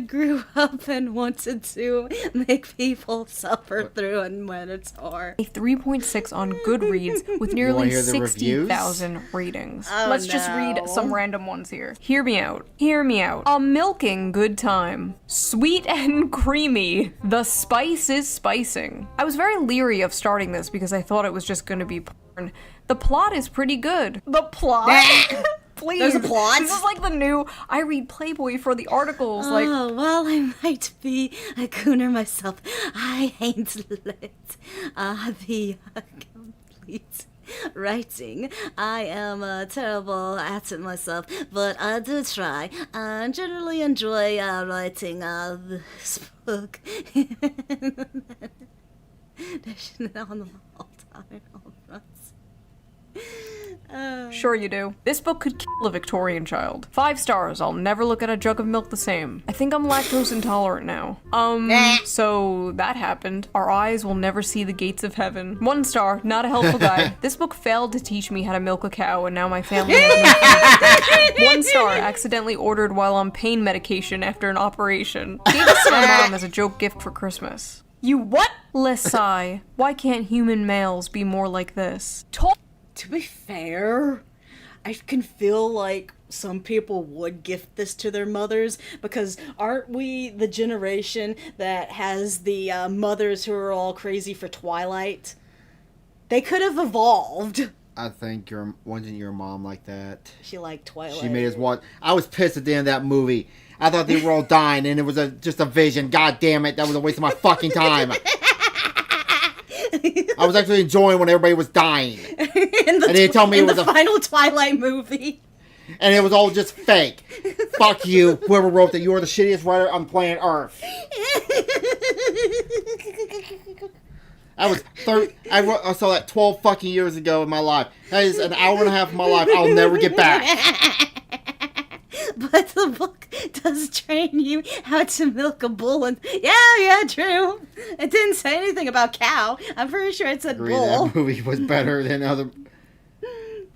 grew up and wanted to make people suffer through a minotaur.
A 3.6 on Goodreads with nearly 60,000 ratings.
Oh,
Let's just read some random ones here. Hear me out. Hear me out. A milking good time. Sweet and creamy. The spice is spicing. I was very leery of starting this because I thought it was just going to be porn. The plot is pretty good. The plot? Please.
There's a plot?
This is like the new, I read Playboy for the articles. Like,
oh, well, I might be a gooner myself. I ain't let the complete writing. I am terrible at it myself, but I do try. I generally enjoy writing this book. On the whole time, all fronts.
Sure you do. This book could kill a Victorian child. 5 stars. I'll never look at a jug of milk the same. I think I'm lactose intolerant now. So that happened. Our eyes will never see the gates of heaven. 1 star. Not a helpful guide. This book failed to teach me how to milk a cow, and now my family has no food. 1 star. Accidentally ordered while on pain medication after an operation. Gave this to my mom as a joke gift for Christmas. You what? Lesai. Why can't human males be more like this?
To be fair, I can feel like some people would gift this to their mothers, because aren't we the generation that has the mothers who are all crazy for Twilight? They could have evolved.
I think wasn't your mom like that?
She liked Twilight.
She made us watch. I was pissed at the end of that movie. I thought they were all dying, and it was just a vision. God damn it, that was a waste of my fucking time. I was actually enjoying when everybody was dying. And they told me it was
the final Twilight movie.
And it was all just fake. Fuck you, whoever wrote that. You are the shittiest writer on planet Earth. I saw that 12 fucking years ago in my life. That is an hour and a half of my life I'll never get back.
But the book does train you how to milk a bull, and yeah, true. It didn't say anything about cow. I'm pretty sure it said bull.
That movie was better than other.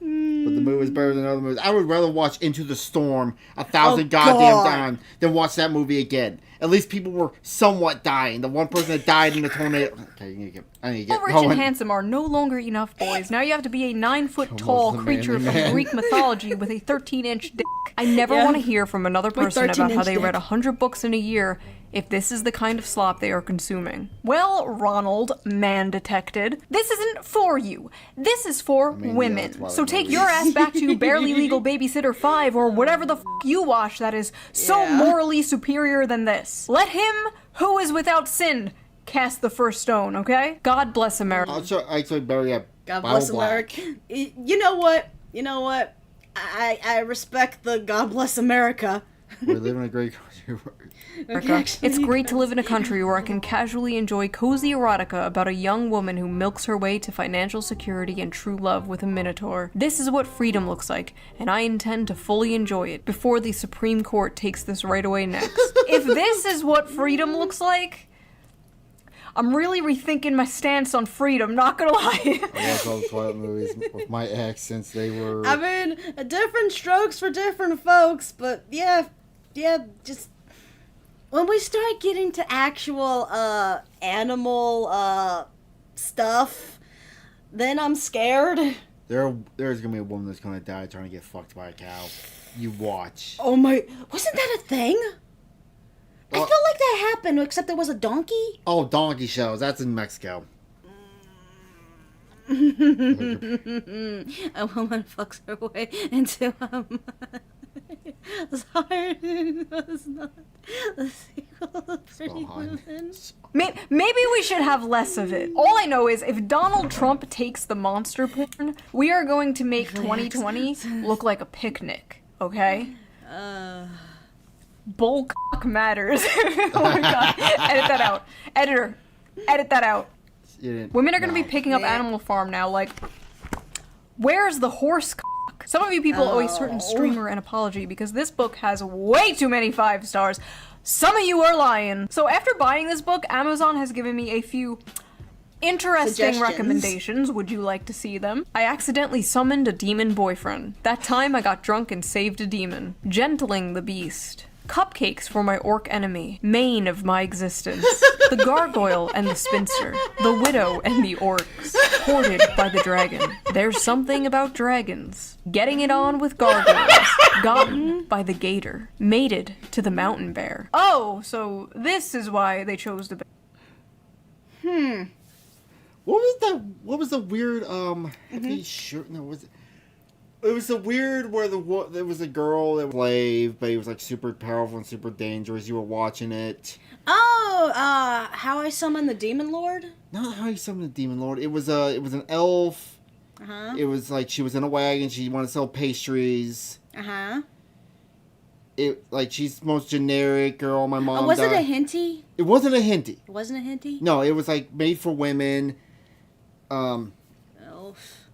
But the movie was better than other movies. I would rather watch Into the Storm 1,000 goddamn times than watch that movie again. At least people were somewhat dying. The one person that died in the tornado. Okay, I need to get
Rich
going.
and handsome are no longer enough, boys. Now you have to be a 9-foot-tall creature from Greek mythology with a 13-inch dick. I never want to hear from another person about how they read 100 books in a year if this is the kind of slop they are consuming. Well, Ronald, man detected, this isn't for you. This is for women. So take your ass back to Barely Legal Babysitter 5 or whatever the f*** you watch that is so morally superior than this. Let him who is without sin cast the first stone, okay? God bless America.
Actually, Barry,
God bless America. You know what? I respect the God bless America.
We live in a great country.
It's great to live in a country where I can casually enjoy cozy erotica about a young woman who milks her way to financial security and true love with a minotaur. This is what freedom looks like, and I intend to fully enjoy it before the Supreme Court takes this right away next. If this is what freedom looks like, I'm really rethinking my stance on freedom, not gonna lie.
I watched all the Twilight movies with my ex since they were...
I mean, different strokes for different folks, but yeah, just... When we start getting to actual, animal, stuff, then I'm scared.
There's gonna be a woman that's gonna die trying to get fucked by a cow. You watch.
Oh my... Wasn't that a thing? I felt like that happened, except there was a donkey.
Oh, donkey shows. That's in Mexico.
A woman fucks her way into sorry, it was not the sequel of Pretty Women.
Maybe we should have less of it. All I know is if Donald Trump takes the monster porn, we are going to make 2020 look like a picnic, okay? Bull cock matters. Oh my god. Edit that out. Editor, edit that out. Women are going to be picking up Animal Farm now, like, where's the horse cock? Some of you people owe a certain streamer an apology because this book has way too many 5 stars. Some of you are lying. So after buying this book, Amazon has given me a few interesting recommendations. Would you like to see them? I accidentally summoned a demon boyfriend. That time I got drunk and saved a demon. Gentling the beast. Cupcakes for my orc enemy, mane of my existence. The gargoyle and the spinster. The widow and the orcs. Hoarded by the dragon. There's something about dragons. Getting it on with gargoyles. Gotten by the gator. Mated to the mountain bear. Oh, so this is why they chose the bear.
What was the weird, It was the weird where there was a girl that was slave, but he was like super powerful and super dangerous. You were watching it.
Oh, How I Summon the Demon Lord?
Not How You Summon the Demon Lord. It was an elf.
Uh-huh.
It was like she was in a wagon. She wanted to sell pastries.
Uh-huh.
She's the most generic girl. My mom.
Was it a hinty?
It wasn't a hinty.
It wasn't a hinty?
No, it was like made for women.
Elf.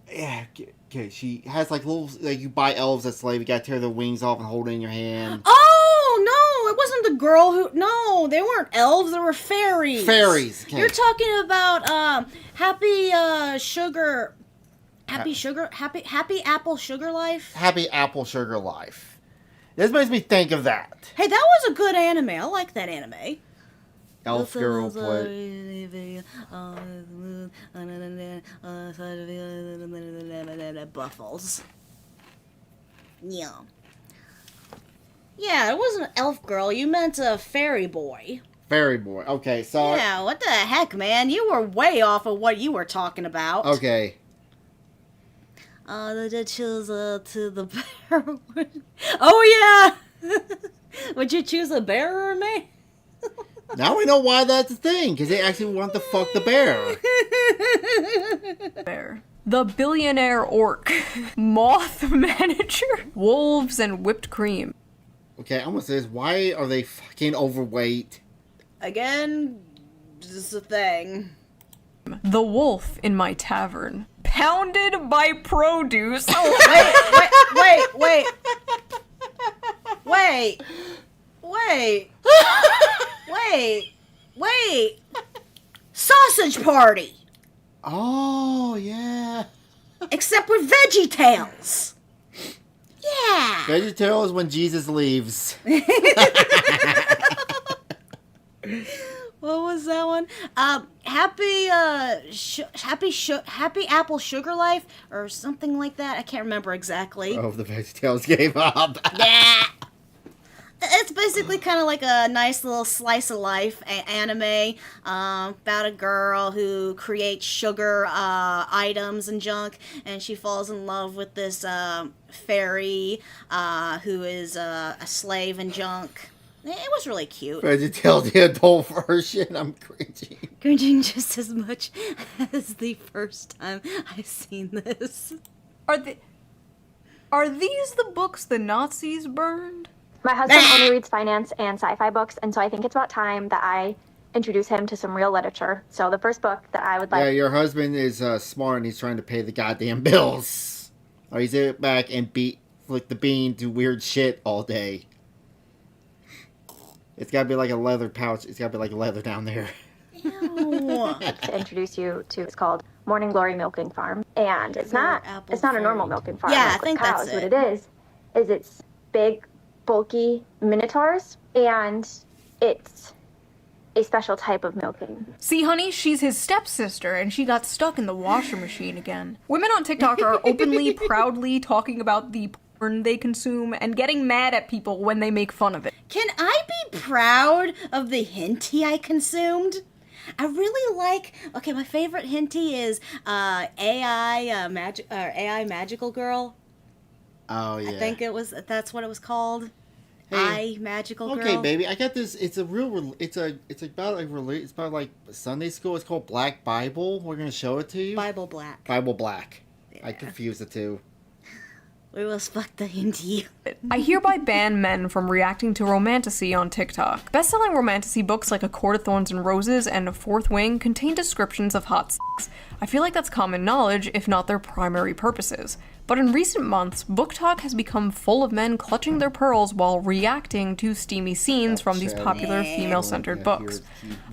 Yeah. Okay, she has like little, like you buy elves as slave, you gotta tear their wings off and hold it in your hand.
Oh, no, it wasn't the girl who, no, they weren't elves, they were fairies.
Fairies, okay.
You're talking about, Happy Apple Sugar Life?
Happy Apple Sugar Life. This makes me think of that.
Hey, that was a good anime, I like that anime.
Elf girl play.
Buffles. Yeah. Yeah, it wasn't an elf girl. You meant a fairy boy.
Fairy boy. Okay, so...
Yeah, what the heck, man? You were way off of what you were talking about.
Okay.
The choose to the bear. Oh, yeah! Would you choose a bear or me?
Now we know why that's a thing, because they actually want to fuck the bear.
Bear. The billionaire orc. Moth manager. Wolves and whipped cream.
Okay, I'm gonna say this. Why are they fucking overweight?
Again, just a thing.
The wolf in my tavern. Pounded by produce.
Oh, wait. Sausage party.
Oh, yeah.
Except with Veggie Tales. Yeah.
Veggie Tales when Jesus leaves.
What was that one? Happy Apple Sugar Life or something like that. I can't remember exactly.
Oh, the Veggie Tales gave up.
Yeah. It's basically kind of like a nice little slice of life anime about a girl who creates sugar items and junk, and she falls in love with this fairy who is a slave and junk. It was really cute.
Veggie Tales, the adult version. I'm cringing.
Cringing just as much as the first time I've seen this.
Are these the books the Nazis burned?
My husband only reads finance and sci-fi books, and so I think it's about time that I introduce him to some real literature. So the first book that I would like...
Yeah, your husband is smart and he's trying to pay the goddamn bills. Or he's sit back and flick the bean, do weird shit all day. It's gotta be like a leather pouch. It's gotta be like leather down there.
to introduce you to. It's called Morning Glory Milking Farm, and it's not a normal milking farm.
Yeah,
like
I think
cows.
that's
What
it.
it is it's big, bulky minotaurs, and it's a special type of milking.
See, honey, she's his stepsister, and she got stuck in the washer machine again. Women on TikTok are openly, proudly talking about the porn they consume and getting mad at people when they make fun of it.
Can I be proud of the hentai I consumed? I really like. Okay, my favorite hentai is AI Magical Girl.
Oh yeah.
I think that's what it was called.
Hey,
Magical Girl.
Okay, baby, I got this. It's about like Sunday school. It's called Black Bible. We're gonna show it to you.
Bible Black.
Bible Black.
Yeah.
I confused the two.
We will fuck the hentai.
I hereby ban men from reacting to romantasy on TikTok. Best-selling romantasy books like A Court of Thorns and Roses and A Fourth Wing contain descriptions of hot sex. I feel like that's common knowledge, if not their primary purposes. But in recent months, book talk has become full of men clutching their pearls while reacting to steamy scenes from these popular female-centered books.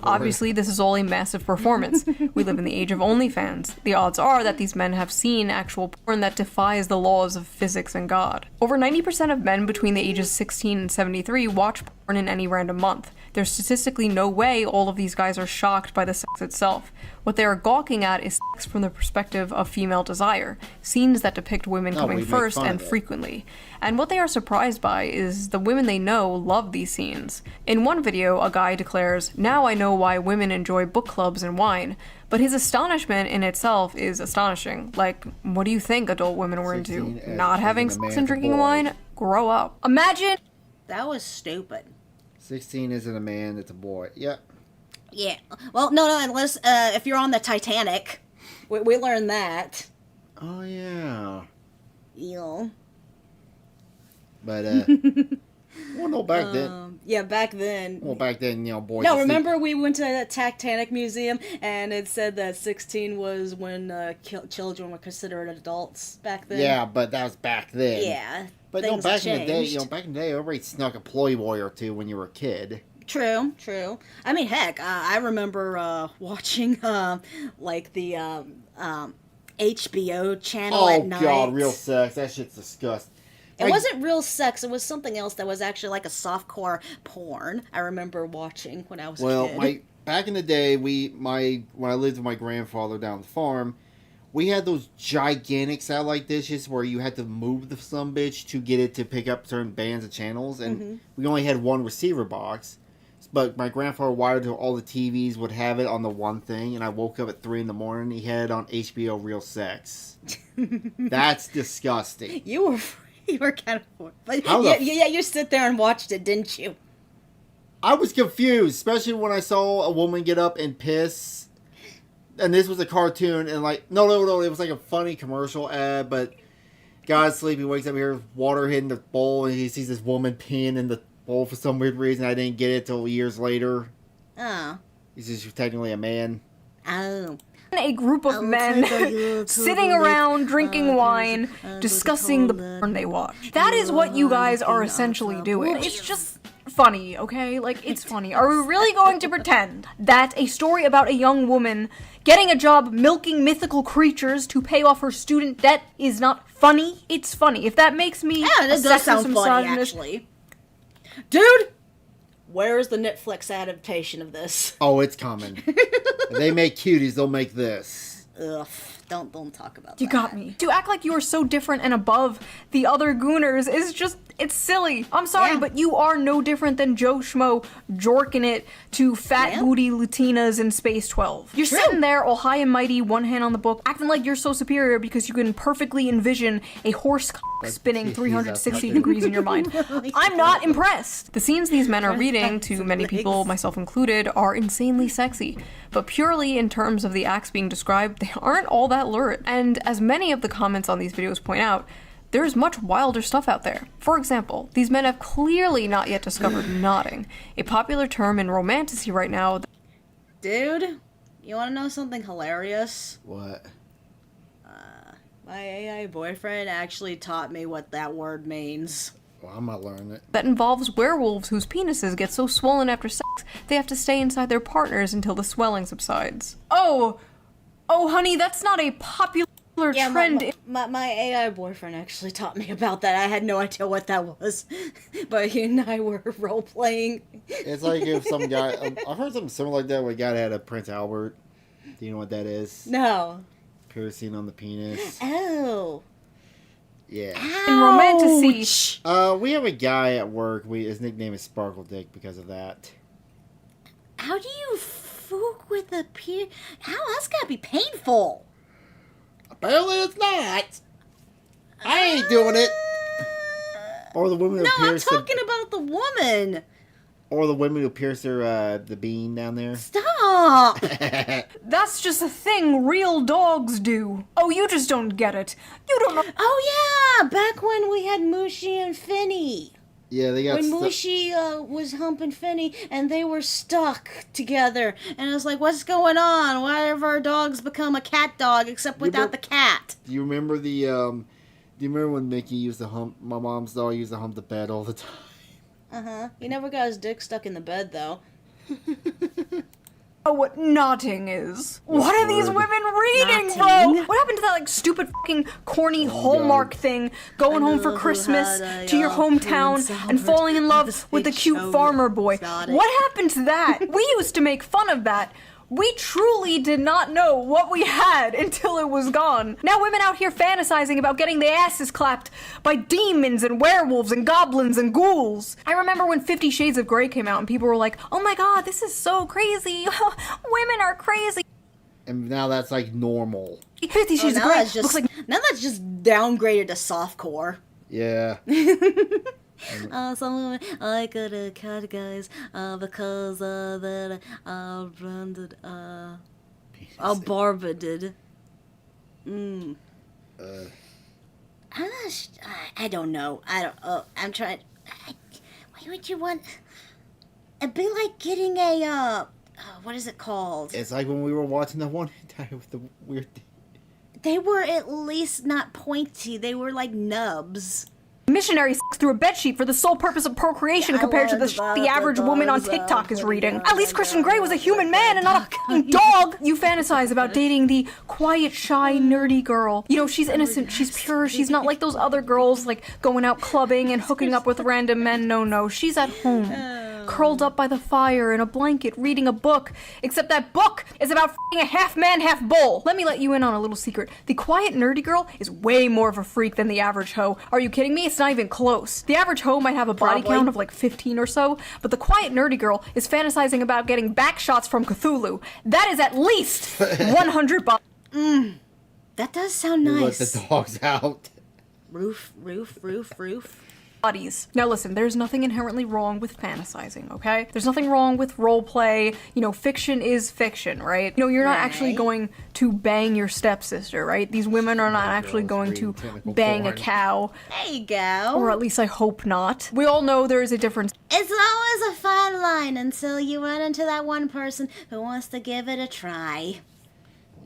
Obviously, this is all a massive performance. We live in the age of OnlyFans. The odds are that these men have seen actual porn that defies the laws of physics and God. Over 90% of men between the ages 16 and 73 watch porn in any random month. There's statistically no way all of these guys are shocked by the sex itself. What they are gawking at is sex from the perspective of female desire, scenes that depict women coming first and frequently. And what they are surprised by is the women they know love these scenes. In one video, a guy declares, "Now I know why women enjoy book clubs and wine." But his astonishment in itself is astonishing. Like, what do you think adult women were into? Not having sex and drinking wine? Grow up. Imagine...
That was stupid.
16 isn't a man, it's a boy. Yep.
Yeah. Well, no, unless if you're on the Titanic. We learned that.
Oh, yeah.
Yeah.
But, well, no, back then.
Yeah, back then.
Well, back then, boys...
No, remember we went to the Titanic Museum, and it said that 16 was when children were considered adults back then?
Yeah, but that was back then.
Yeah.
But no, back in the day, everybody snuck a Playboy or two when you were a kid.
True. I mean, heck, I remember watching like the HBO channel at night.
Oh God, real sex. That shit's disgusting.
It wasn't real sex. It was something else that was actually like a softcore porn. I remember watching when I was a kid.
Back in the day, when I lived with my grandfather down the farm, we had those gigantic satellite dishes where you had to move the sumbitch to get it to pick up certain bands of channels, and we only had one receiver box. But my grandfather wired to all the TVs would have it on the one thing, and I woke up at 3 a.m. He had it on HBO Real Sex. That's disgusting.
You were kind of... But you sit there and watched it, didn't you?
I was confused, especially when I saw a woman get up and piss. And this was a cartoon, and no, it was like a funny commercial ad, but guy's sleepy, wakes up here, water hitting the bowl, and he sees this woman peeing in the bowl for some weird reason. I didn't get it till years later.
Oh.
He's just technically a man.
Oh.
A group of men sitting around drinking wine, discussing the porn they watch. That is what you guys are essentially doing. It's just funny, okay? Like, it's funny. Are we really going to pretend that a story about a young woman getting a job milking mythical creatures to pay off her student debt is not funny? It's funny. If that makes me
that does sound funny, actually. Dude! Where is the Netflix adaptation of this?
Oh, it's coming. If they make cuties, they'll make this.
Ugh, don't talk about that.
You got me. To act like you are so different and above the other Gooners is just, it's silly. I'm sorry, but you are no different than Joe Schmo jorking it to fat booty Latinas in Space 12. You're sitting there all high and mighty, one hand on the book, acting like you're so superior because you can perfectly envision a horse spinning 360 degrees in your mind. I'm not impressed. The scenes these men are reading, to many people, myself included, are insanely sexy. But purely in terms of the acts being described, they aren't all that lurid. And as many of the comments on these videos point out, there's much wilder stuff out there. For example, these men have clearly not yet discovered nodding, a popular term in romantasy right now.
Dude, you wanna know something hilarious?
What?
My AI boyfriend actually taught me what that word means.
Well, I'm not learning it.
That involves werewolves whose penises get so swollen after sex, they have to stay inside their partners until the swelling subsides. Oh, honey, that's not a popular trend.
My AI boyfriend actually taught me about that. I had no idea what that was, but he and I were role playing.
It's like if some guy, I've heard something similar like that where a guy had a Prince Albert. Do you know what that is?
No.
Piercing on the penis.
Oh.
Yeah.
In romantasy.
We have a guy at work. His nickname is Sparkle Dick because of that.
How do you fuck with a peer? That's gotta be painful.
Apparently it's not. I ain't doing it. Or the women who pierce.
No, I'm talking about the woman.
Or the women who pierce their the bean down there.
Stop.
That's just a thing real dogs do. Oh, you just don't get it. You don't know.
Oh yeah, back when we had Mushy and Finny.
Yeah, they got
when Mushy was humping Finny and they were stuck together, and I was like, "What's going on? Why have our dogs become a cat dog except without the cat?"
Do you remember the? Do you remember when Mickey used to hump? My mom's dog used to hump the bed all the time.
He never got his dick stuck in the bed though.
Oh, what nodding is. What are these women reading, bro? What happened to that, like, stupid fucking corny Hallmark thing, going home for Christmas to your hometown and falling in love with the cute farmer boy? What happened to that? We used to make fun of that. We truly did not know what we had until it was gone. Now women out here fantasizing about getting their asses clapped by demons and werewolves and goblins and ghouls. I remember when 50 Shades of Grey came out and people were like, "Oh my god, this is so crazy. Women are crazy."
And now that's like normal.
50 Shades of Grey looks like...
Now that's just downgraded to softcore.
Yeah.
Some women I got a cat, guys, because that branded Barba did. I don't know. I'm trying. Why would you want? It'd be like getting a what is it called?
It's like when we were watching the one with the weird.
They were at least not pointy. They were like nubs.
Missionary sex through a bedsheet for the sole purpose of procreation compared to the average woman on TikTok is reading. At least Christian Grey was a human man and not a fucking dog. You fantasize about dating the quiet, shy, nerdy girl. You know, she's innocent, she's pure, she's not like those other girls, like going out clubbing and hooking up with random men. No, she's at home, curled up by the fire in a blanket, reading a book. Except that book is about f***ing a half-man, half-bull. Let me let you in on a little secret. The quiet, nerdy girl is way more of a freak than the average hoe. Are you kidding me? It's not even close. The average hoe might have a body count of like 15 or so, but the quiet, nerdy girl is fantasizing about getting back shots from Cthulhu. That is at least 100 bucks.
That does sound nice.
Let the dogs out.
Roof.
bodies. Now listen, there's nothing inherently wrong with fantasizing, okay? There's nothing wrong with role play. You know, fiction is fiction, right? You know, you're not actually going to bang your stepsister, right? These women are not actually going to bang a cow.
There you go.
Or at least I hope not. We all know there is a difference.
It's always a fine line until you run into that one person who wants to give it a try.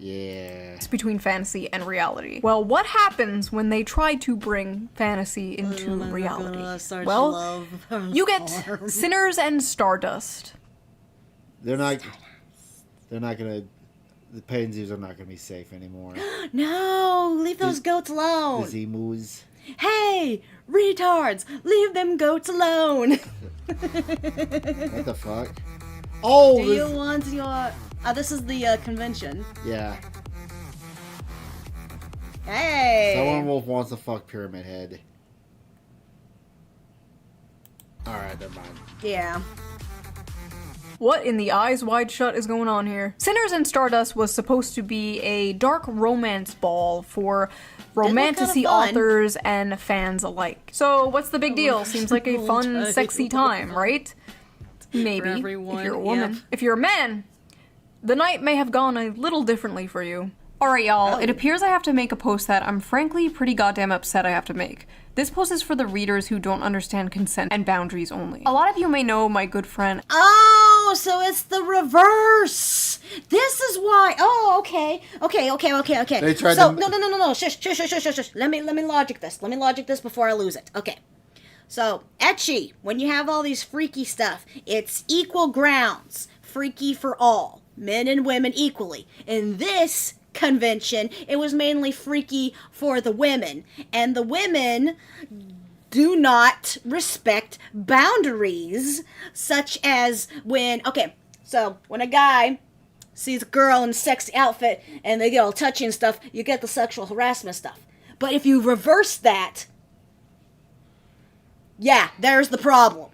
Yeah.
It's between fantasy and reality. Well, what happens when they try to bring fantasy into reality? Well, you get Sinners and Stardust.
They're not gonna. The pansies are not gonna be safe anymore.
No, leave those goats alone.
The emus.
Hey, retards, leave them goats alone.
What the fuck? Oh,
do you want your? This is the convention.
Yeah.
Hey.
Someone wolf wants to fuck Pyramid Head. All right, never mind.
Yeah.
What in the eyes wide shut is going on here? Sinners and Stardust was supposed to be a dark romance ball for romantasy authors and fans alike. So what's the big deal? Seems like a fun, sexy time, right? Maybe, if you're a woman. Yep. If you're a man, the night may have gone a little differently for you. Alright y'all, it appears I have to make a post that I'm frankly pretty goddamn upset I have to make. This post is for the readers who don't understand consent and boundaries only. A lot of you may know my good friend.
Oh, so it's the reverse. This is why. Oh, okay.
They tried
so,
to...
No. Shush. Let me logic this. Let me logic this before I lose it. Okay. So, ecchi, when you have all these freaky stuff, it's equal grounds. Freaky for all. Men and women equally. In this convention, it was mainly freaky for the women. And the women do not respect boundaries, such as when a guy sees a girl in a sexy outfit and they get all touchy and stuff, you get the sexual harassment stuff. But if you reverse that, yeah, there's the problem.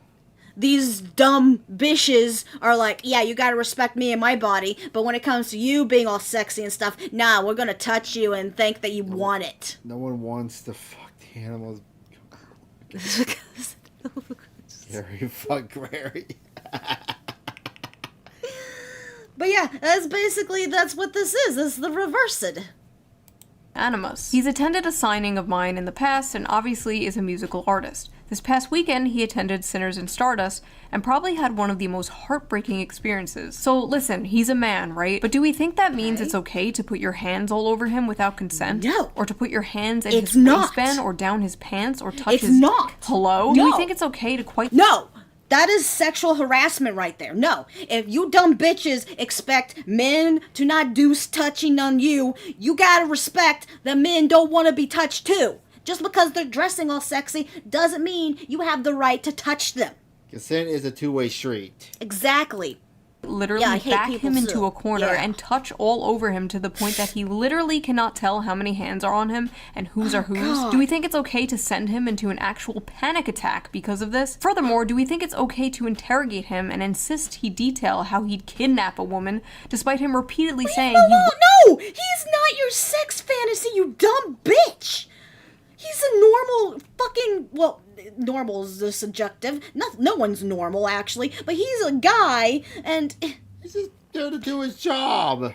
These dumb bitches are like, yeah, you gotta respect me and my body, but when it comes to you being all sexy and stuff, nah, we're gonna touch you and think that you want it.
No one wants to fuck the animals. Gary, fuck Gary.
But yeah, that's what this is. This is the reversed.
Animus. He's attended a signing of mine in the past and obviously is a musical artist. This past weekend, he attended Sinners and Stardust and probably had one of the most heartbreaking experiences. So listen, he's a man, right? But do we think that means it's okay to put your hands all over him without consent?
No.
Or to put your hands in his waistband or down his pants or touch his...
It's not.
Hello?
No.
Do we think it's okay to quite...
No! That is sexual harassment right there. No. If you dumb bitches expect men to not do touching on you, you gotta respect that men don't want to be touched too. Just because they're dressing all sexy doesn't mean you have the right to touch them.
Consent is a two-way street.
Exactly.
Literally back him into a corner and touch all over him to the point that he literally cannot tell how many hands are on him and whose are whose. God. Do we think it's okay to send him into an actual panic attack because of this? Furthermore, do we think it's okay to interrogate him and insist he detail how he'd kidnap a woman despite him repeatedly saying
No! He's not your sex fantasy, you dumb bitch! He's a normal fucking, well, normal is subjective. No one's normal, actually. But he's a guy, and...
He's just there to do his job.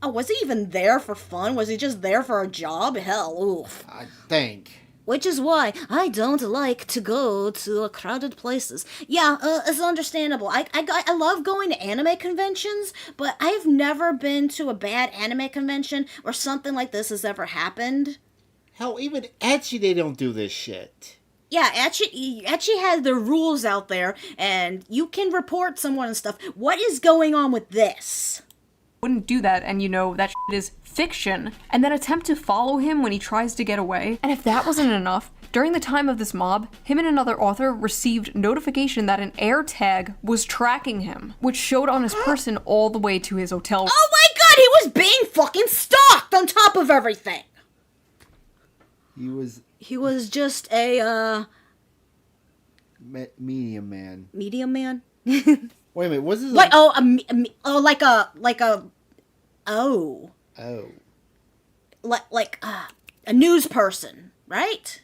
Oh, was he even there for fun? Was he just there for a job? Hell, oof.
I think.
Which is why I don't like to go to crowded places. Yeah, it's understandable. I love going to anime conventions, but I've never been to a bad anime convention where something like this has ever happened.
Hell, even ecchi, they don't do this shit.
Yeah, ecchi has the rules out there, and you can report someone and stuff. What is going on with this?
Wouldn't do that, and you know, that shit is fiction, and then attempt to follow him when he tries to get away. And if that wasn't enough, during the time of this mob, him and another author received notification that an air tag was tracking him, which showed on his person all the way to his hotel.
Oh my god, he was being fucking stalked on top of everything! He was just a,
medium man.
Medium man?
Wait a minute, what's this?
Like, like a news person, right?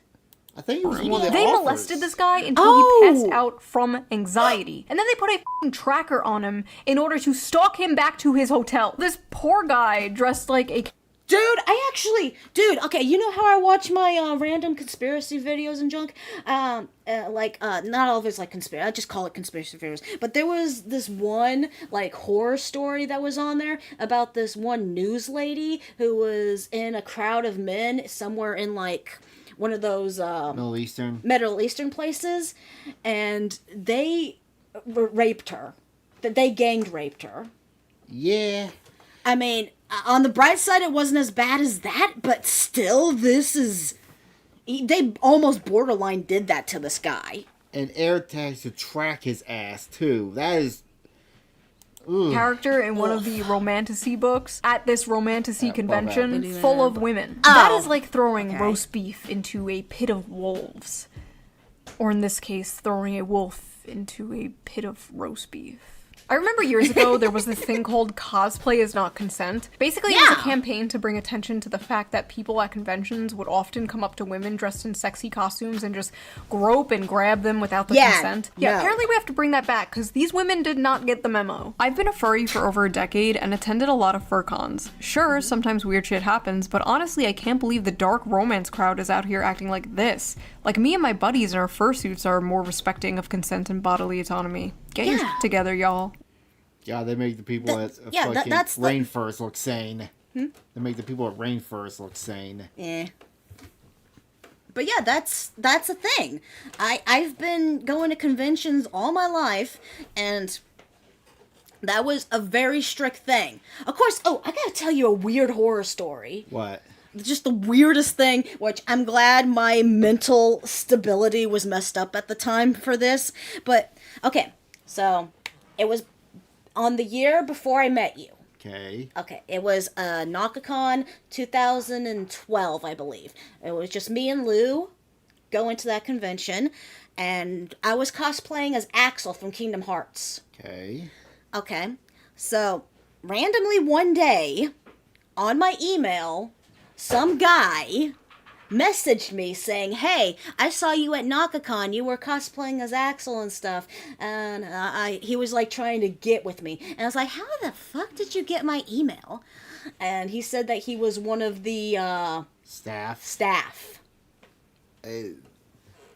I think it was one of the
They
authors.
molested this guy until he passed out from anxiety. And then they put a f***ing tracker on him in order to stalk him back to his hotel. This poor guy dressed like a...
Dude, okay, you know how I watch my random conspiracy videos and junk? Not all of it's like conspiracy, I just call it conspiracy videos. But there was this one, like, horror story that was on there about this one news lady who was in a crowd of men somewhere in, like, one of those Middle Eastern places, and they raped her. They gang raped her.
Yeah.
I mean, on the bright side, it wasn't as bad as that, but still, this is... They almost borderline did that to this guy.
And air tags to track his ass, too. That is... Ugh.
Character in one of the romantasy books at this romantasy convention full of women. That is like throwing roast beef into a pit of wolves. Or in this case, throwing a wolf into a pit of roast beef. I remember years ago there was this thing called cosplay is not consent. Basically, it was a campaign to bring attention to the fact that people at conventions would often come up to women dressed in sexy costumes and just grope and grab them without the consent. Yeah, apparently we have to bring that back because these women did not get the memo. I've been a furry for over a decade and attended a lot of fur cons. Sure, sometimes weird shit happens, but honestly I can't believe the dark romance crowd is out here acting like this. Like me and my buddies in our fursuits are more respecting of consent and bodily autonomy. Get your shit together, y'all.
Yeah, they make the people at fucking Rainforest look sane. They make the people at Rainforest look sane.
Yeah. But yeah, that's a thing. I've been going to conventions all my life, and that was a very strict thing. Of course, I gotta tell you a weird horror story.
What?
Just the weirdest thing, which I'm glad my mental stability was messed up at the time for this. But, okay, so it was on the year before I met you.
Okay.
Okay, it was NakaCon 2012, I believe. It was just me and Lou going to that convention, and I was cosplaying as Axel from Kingdom Hearts.
Okay.
Okay, so randomly one day, on my email, some guy messaged me saying, hey, I saw you at NakaCon, you were cosplaying as Axel and stuff, and he was like trying to get with me, and I was like, how the fuck did you get my email? And he said that he was one of the staff.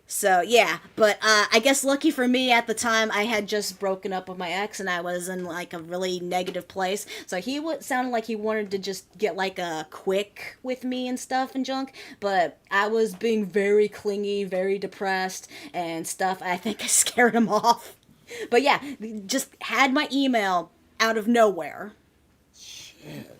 So yeah, but I guess lucky for me at the time, I had just broken up with my ex and I was in like a really negative place. So he sounded like he wanted to just get like a quick with me and stuff and junk. But I was being very clingy, very depressed and stuff. I think I scared him off. But yeah, just had my email out of nowhere.
Shit.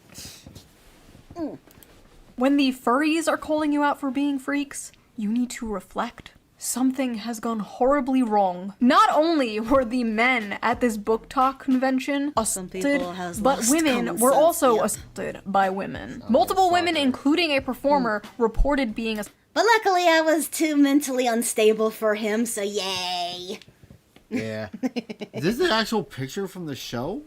When the furries are calling you out for being freaks, you need to reflect. Something has gone horribly wrong. Not only were the men at this book talk convention assaulted, but women were also assaulted by women. Multiple women, including a performer, reported being assaulted.
But luckily I was too mentally unstable for him, so yay.
Yeah. Is this the actual picture from the show?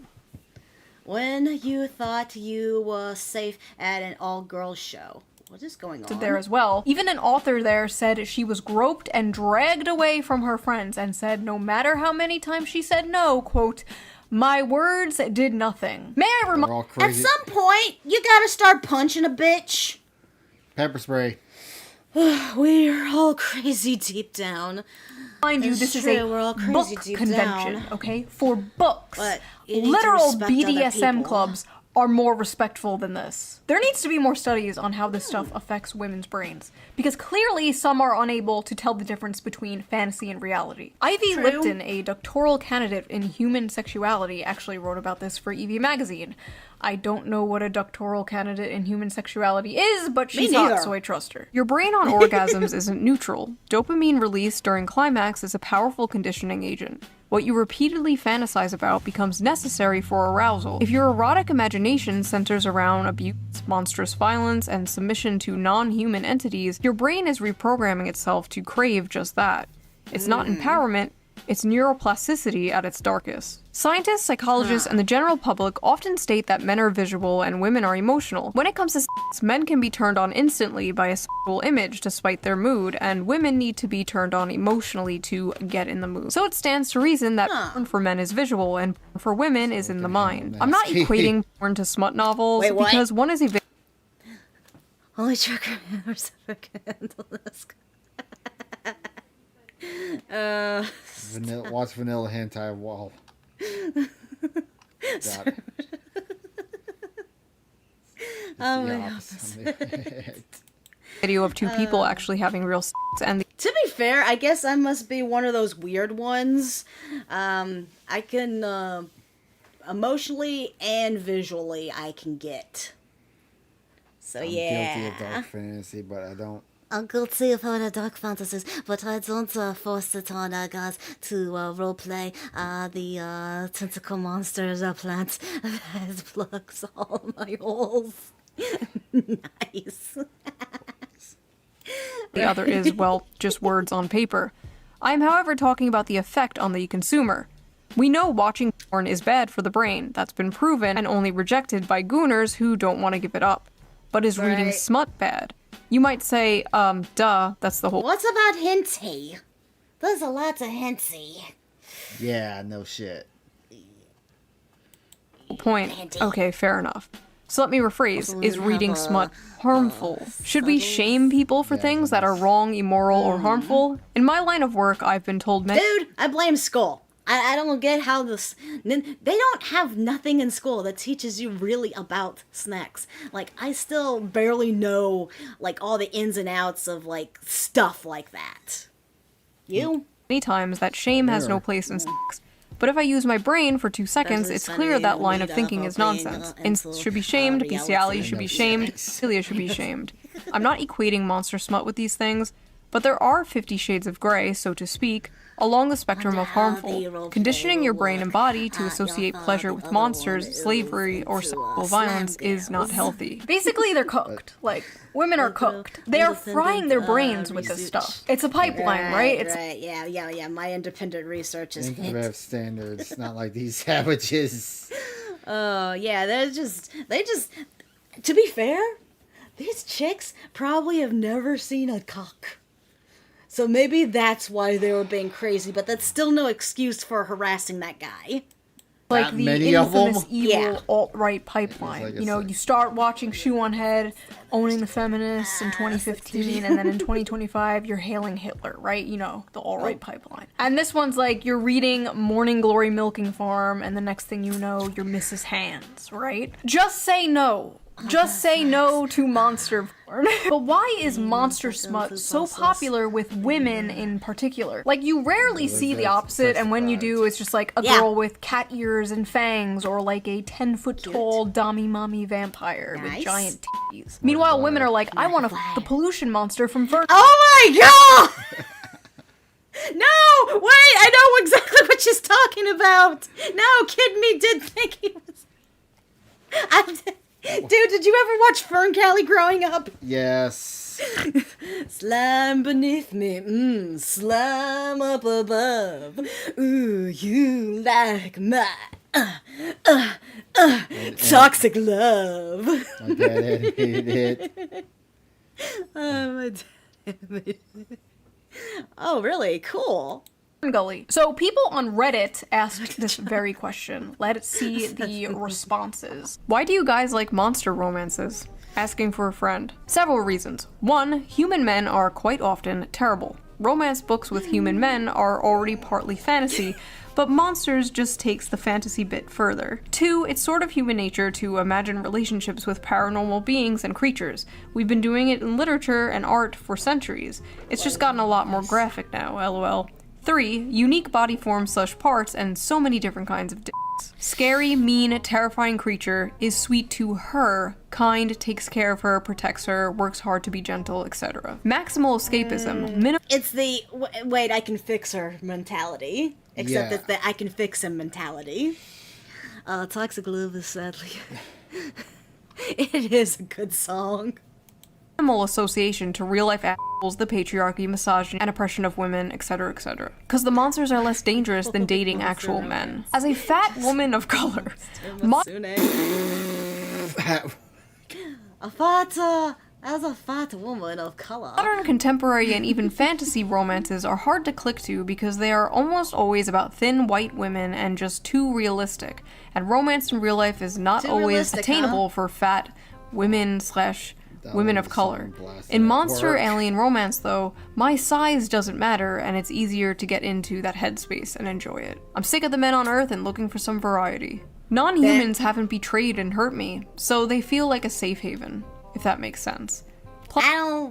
When you thought you were safe at an all-girls show. What is going on?
There as well. Even an author there said she was groped and dragged away from her friends and said no matter how many times she said no, quote, my words did nothing. May I remind...
At some point, you gotta start punching a bitch.
Pepper spray.
We're all crazy deep down.
Mind you, this is a book convention, okay? For books. Literal BDSM clubs are more respectful than this. There needs to be more studies on how this stuff affects women's brains, because clearly some are unable to tell the difference between fantasy and reality. Ivy Lipton, a doctoral candidate in human sexuality, actually wrote about this for EV Magazine. I don't know what a doctoral candidate in human sexuality is, but she's hot, so I trust her. Your brain on orgasms isn't neutral. Dopamine release during climax is a powerful conditioning agent. What you repeatedly fantasize about becomes necessary for arousal. If your erotic imagination centers around abuse, monstrous violence, and submission to non-human entities, your brain is reprogramming itself to crave just that. It's not empowerment, It's neuroplasticity at its darkest. Scientists, psychologists, and the general public often state that men are visual and women are emotional. When it comes to sex, men can be turned on instantly by a sexual image despite their mood, and women need to be turned on emotionally to get in the mood. So it stands to reason that porn for men is visual and porn for women is in the mind. I'm not equating porn to smut novels because one is a
only Truckerman or something can handle this.
Watch vanilla hentai wall. Got it.
Video of two people actually having real sex, and
to be fair, I guess I must be one of those weird ones. I can emotionally and visually I can get. So
I'm
yeah.
guilty of dark fantasy, but I don't.
I'm guilty of all the dark fantasies, but I don't force it on guys to roleplay the tentacle monsters plants that plugs all my holes. Nice.
The other is, well, just words on paper. I am, however, talking about the effect on the consumer. We know watching porn is bad for the brain. That's been proven and only rejected by gooners who don't want to give it up. But is reading smut bad? You might say, duh, that's the whole...
What's about hentai? There's a lot of hentai.
Yeah, no shit.
Point. Okay, fair enough. So let me rephrase. Is reading smut harmful? Should we shame people for things that are wrong, immoral, or harmful? In my line of work, I've been told...
Dude, I blame school. I don't get how this... They don't have nothing in school that teaches you really about snacks. Like, I still barely know, like, all the ins and outs of, like, stuff like that. You?
Many times that shame has no place in sex. But if I use my brain for 2 seconds, it's clear that line of thinking is nonsense. Incels should be shamed, bestiality should be shamed, philia should be shamed. I'm not equating monster smut with these things, but there are 50 shades of gray, so to speak, along the spectrum of harmful. Conditioning your brain and body to associate pleasure with monsters, slavery, or sexual violence is not healthy. Basically, they're cooked. Like, women are cooked. They are frying their brains with this stuff. It's a pipeline, right? It's
right. Yeah. My independent research is
hit. Have standards, not like these savages.
Oh, yeah, they just... To be fair, these chicks probably have never seen a cock. So maybe that's why they were being crazy, but that's still no excuse for harassing that guy.
Like the infamous evil alt-right pipeline. You know, you start watching Shoe on Head, owning the feminists in 2015, and then in 2025, you're hailing Hitler, right? You know, the alt-right pipeline. And this one's like, you're reading Morning Glory Milking Farm, and the next thing you know, you're Mrs. Hands, right? Just say no. Just say no to monster porn. But why is monster smut so popular with women in particular? Like, you rarely see the opposite, and when you do, it's just like a girl with cat ears and fangs, or like a 10-foot-tall dommy-mommy vampire with giant titties. Meanwhile, women are like, I want to f the pollution monster from Virgin.
Oh my god! No! Wait, I know exactly what she's talking about! No, Kid Me did think he was... Dude, did you ever watch Fern Cali growing up?
Yes.
Slime beneath me, slime up above. Ooh, you like my toxic love.
My dad hated it.
Oh, my dad hated it. Oh, really? Cool.
Gully. So people on Reddit asked this very question. Let's see the responses. Why do you guys like monster romances? Asking for a friend. Several reasons. 1, human men are quite often terrible. Romance books with human men are already partly fantasy, but monsters just takes the fantasy bit further. 2, it's sort of human nature to imagine relationships with paranormal beings and creatures. We've been doing it in literature and art for centuries. It's just gotten a lot more graphic now, lol. 3, unique body forms / parts and so many different kinds of dicks. Scary, mean, terrifying creature is sweet to her, kind, takes care of her, protects her, works hard to be gentle, etc. Maximal escapism.
It's the wait, I can fix her mentality. Except it's the I can fix him mentality. Toxic Love is sadly... it is a good song.
Minimal association to real life the patriarchy, misogyny, and oppression of women, etc., etc. Because the monsters are less dangerous than dating actual men. As a fat woman of color,
as a fat woman of color.
Modern, contemporary, and even fantasy romances are hard to click to because they are almost always about thin white women and just too realistic. And romance in real life is not always attainable for fat women/women of color. In monster alien romance, though, my size doesn't matter, and it's easier to get into that headspace and enjoy it. I'm sick of the men on Earth and looking for some variety. Non-humans haven't betrayed and hurt me, so they feel like a safe haven, if that makes sense.
I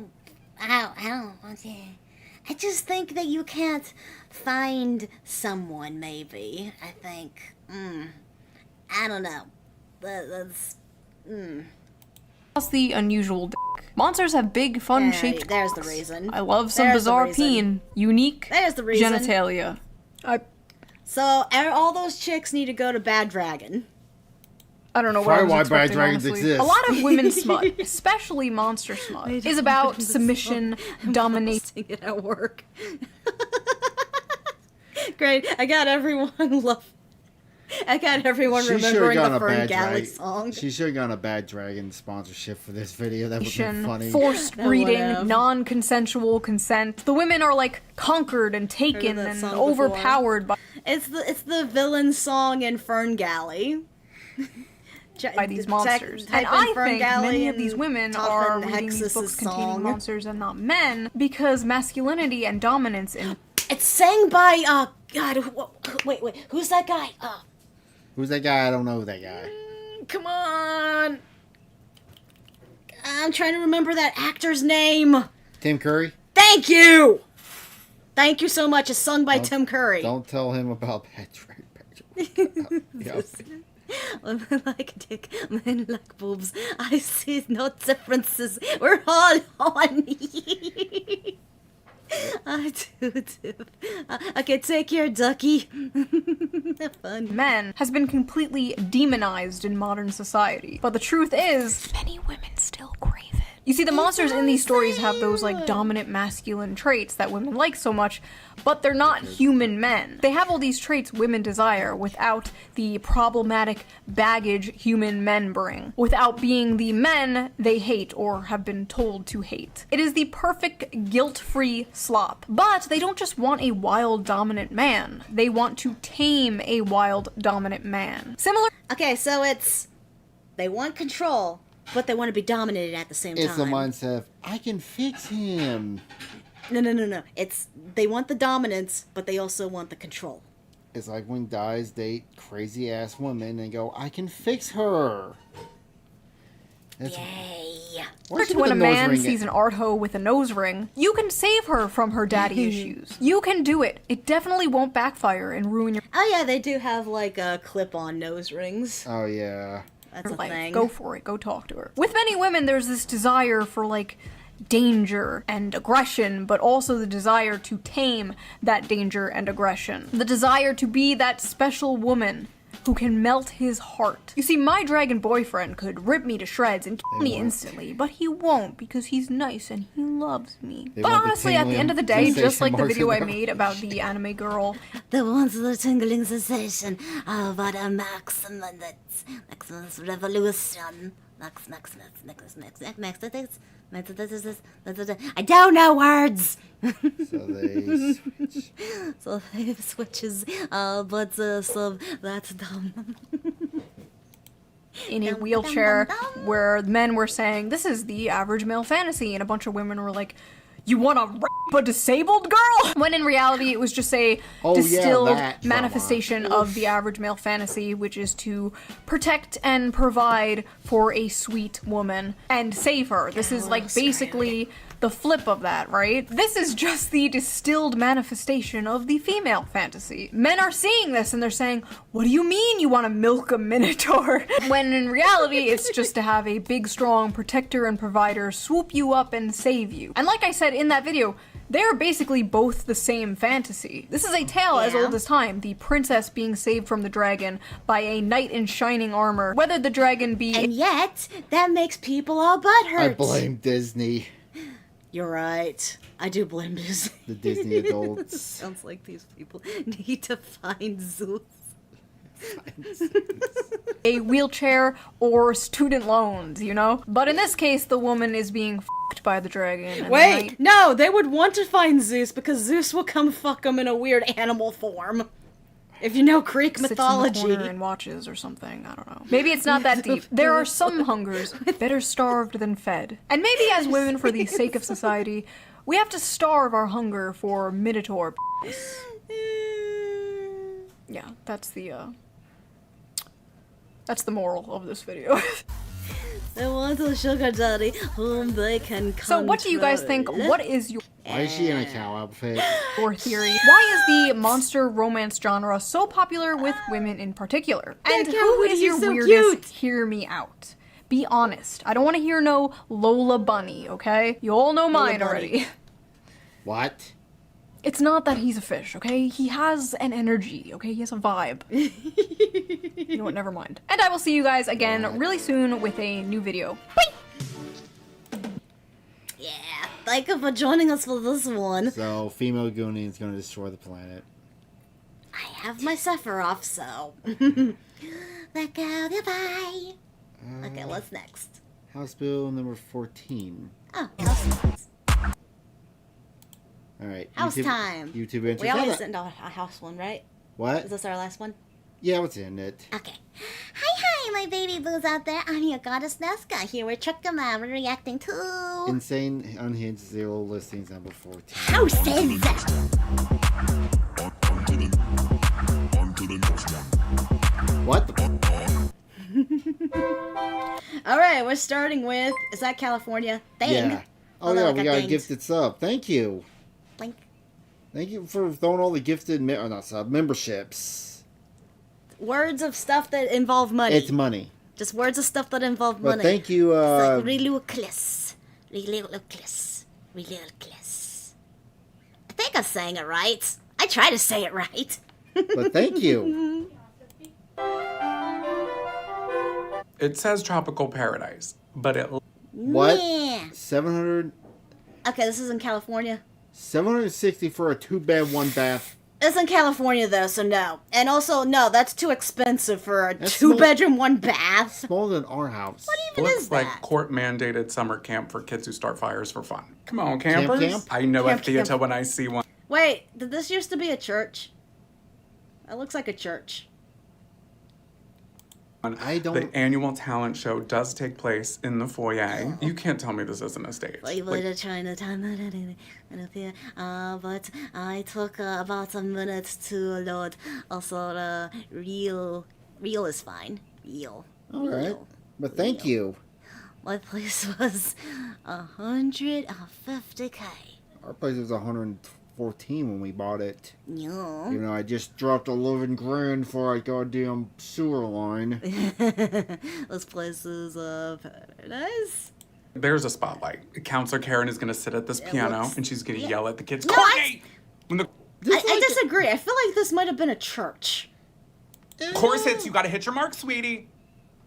just think that you can't find someone, maybe. I think, I don't know. That's.
Plus the unusual dick. Monsters have big, fun-shaped
There's the reason.
I love some bizarre peen. Unique genitalia.
So, all those chicks need to go to Bad Dragon.
I don't know what I was expecting,
Bad Dragons
honestly.
exist.
A lot of women's smut, especially monster smut, is about submission, domination.
It at work. Great. I got everyone remembering the Fern Galley song.
She should have gotten a Bad Dragon sponsorship for this video. That would have been funny.
Forced breeding, non-consensual consent. The women are like conquered and taken and overpowered by.
It's the villain song in Fern Galley.
By these monsters. And I think many of these women are reading these books containing monsters and not men because masculinity and dominance in...
It's sang by, God, wait, who's that guy?
Who's that guy? I don't know that guy.
Come on. I'm trying to remember that actor's name.
Tim Curry?
Thank you! Thank you so much. It's sung by Tim Curry.
Don't tell him about Bad Dragon.
Women like dick, men like boobs. I see no differences. We're all horny. I do too. Okay, take care, ducky. Have fun.
Men has been completely demonized in modern society. But the truth is, many women still crave it. You see, the monsters in these stories have those, like, dominant masculine traits that women like so much, but they're not human men. They have all these traits women desire without the problematic baggage human men bring, without being the men they hate or have been told to hate. It is the perfect guilt-free slop. But they don't just want a wild, dominant man. They want to tame a wild, dominant man. Similar.
Okay, so they want control, but they want to be dominated at the same time.
It's the mindset of, I can fix him.
No. They want the dominance, but they also want the control.
It's like when guys date crazy-ass women and go, I can fix her.
Yay.
When a man sees an art hoe with a nose ring, you can save her from her daddy issues. You can do it. It definitely won't backfire and ruin your...
Oh yeah, they do have like clip-on nose rings.
Oh yeah.
That's a thing.
Go for it. Go talk to her. With many women, there's this desire for, like, danger and aggression, but also the desire to tame that danger and aggression. The desire to be that special woman who can melt his heart. You see, my dragon boyfriend could rip me to shreds and kill me instantly, but he won't because he's nice and he loves me. But honestly, at the end of the day, just like the video I made about the anime girl,
the ones with the tingling sensation about a Maximus revolution. Max. I don't know words.
So
they switches, but that's dumb.
In a wheelchair, where men were saying, this is the average male fantasy, and a bunch of women were like, you want to rape a disabled girl? When in reality, it was just a distilled manifestation of the average male fantasy, which is to protect and provide for a sweet woman and save her. This is like basically the flip of that, right? This is just the distilled manifestation of the female fantasy. Men are seeing this and they're saying, what do you mean you want to milk a minotaur? When in reality, it's just to have a big, strong protector and provider swoop you up and save you. And like I said in that video, they're basically both the same fantasy. This is a tale as old as time, the princess being saved from the dragon by a knight in shining armor, whether the dragon be...
And yet, that makes people all butthurt.
I blame Disney.
You're right. I do blame Disney.
The Disney adults.
Sounds like these people need to find Zeus.
A wheelchair or student loans, you know? But in this case, the woman is being f***ed by the dragon.
Wait, no, they would want to find Zeus because Zeus will come fuck them in a weird animal form. If you know Greek mythology.
Sits in the corner and watches or something, I don't know. Maybe it's not that deep. There are some hungers better starved than fed. And maybe as women, for the sake of society, we have to starve our hunger for Minotaur. Yeah, that's the moral of this video.
They want a sugar daddy whom they can control.
So what do you guys think? What is your...
Why is she in a cow outfit?
Your theory? Why is the monster romance genre so popular with women in particular? And who is your weirdest? Hear me out. Be honest. I don't want to hear no Lola Bunny, okay? You all know mine already.
What?
It's not that he's a fish, okay? He has an energy, okay? He has a vibe. You know what? Never mind. And I will see you guys again really soon with a new video. Bye!
Yeah, thank you for joining us for this one.
So, female Goonie is going to destroy the planet.
I have my Sephiroth, so... Let go, goodbye. Okay, what's next?
House Bill number 14.
Oh, house.
Alright.
House time.
YouTube answers.
We always send a house one, right?
What?
Is this our last one?
Yeah, let's end it.
Okay. Hi, my baby boos out there. I'm your goddess Nasky here with Truckerman. We're reacting to...
Insane Unhinged Zero Listings number 14.
Houses!
What the...
Alright, we're starting with... Is that California? Thing.
Yeah. Oh yeah, we got a gifted sub. Thank you.
Blink.
Thank you for throwing all the gifted... not sub, memberships.
Words of stuff that involve money.
It's money.
Just words of stuff that involve
But
money.
thank you,
It's like Relucless. Relucless. Relucless.
I think I sang it right. I try to say it right.
But thank you.
It says tropical paradise, but it...
What?
Yeah.
700...
Okay, this is in California.
760 for a 2-bed, 1-bath.
It's in California, though, so no. And also, no, that's too expensive for a 2-bedroom, 1-bath.
Smaller than our house.
What even
looks
is that?
like court-mandated summer camp for kids who start fires for fun. Come on, campers.
Camp?
I know
Camp,
a theater
camp.
when I see one.
Wait, did this used to be a church? It looks like a church.
I don't...
The annual talent show does take place in the foyer. You can't tell me this isn't a stage.
But I took about a minute to load. Also, real is fine. Real.
All right. But thank you.
My place was 150K.
Our place was 114 when we bought it.
Yeah.
You know, I just dropped 11 grand for a goddamn sewer line.
This place is paradise.
There's a spotlight. Counselor Karen is going to sit at this piano, and she's going to yell at the kids.
No,
Courtney!
I disagree. I feel like this might have been a church.
Chorus hits, you got to hit your mark, sweetie.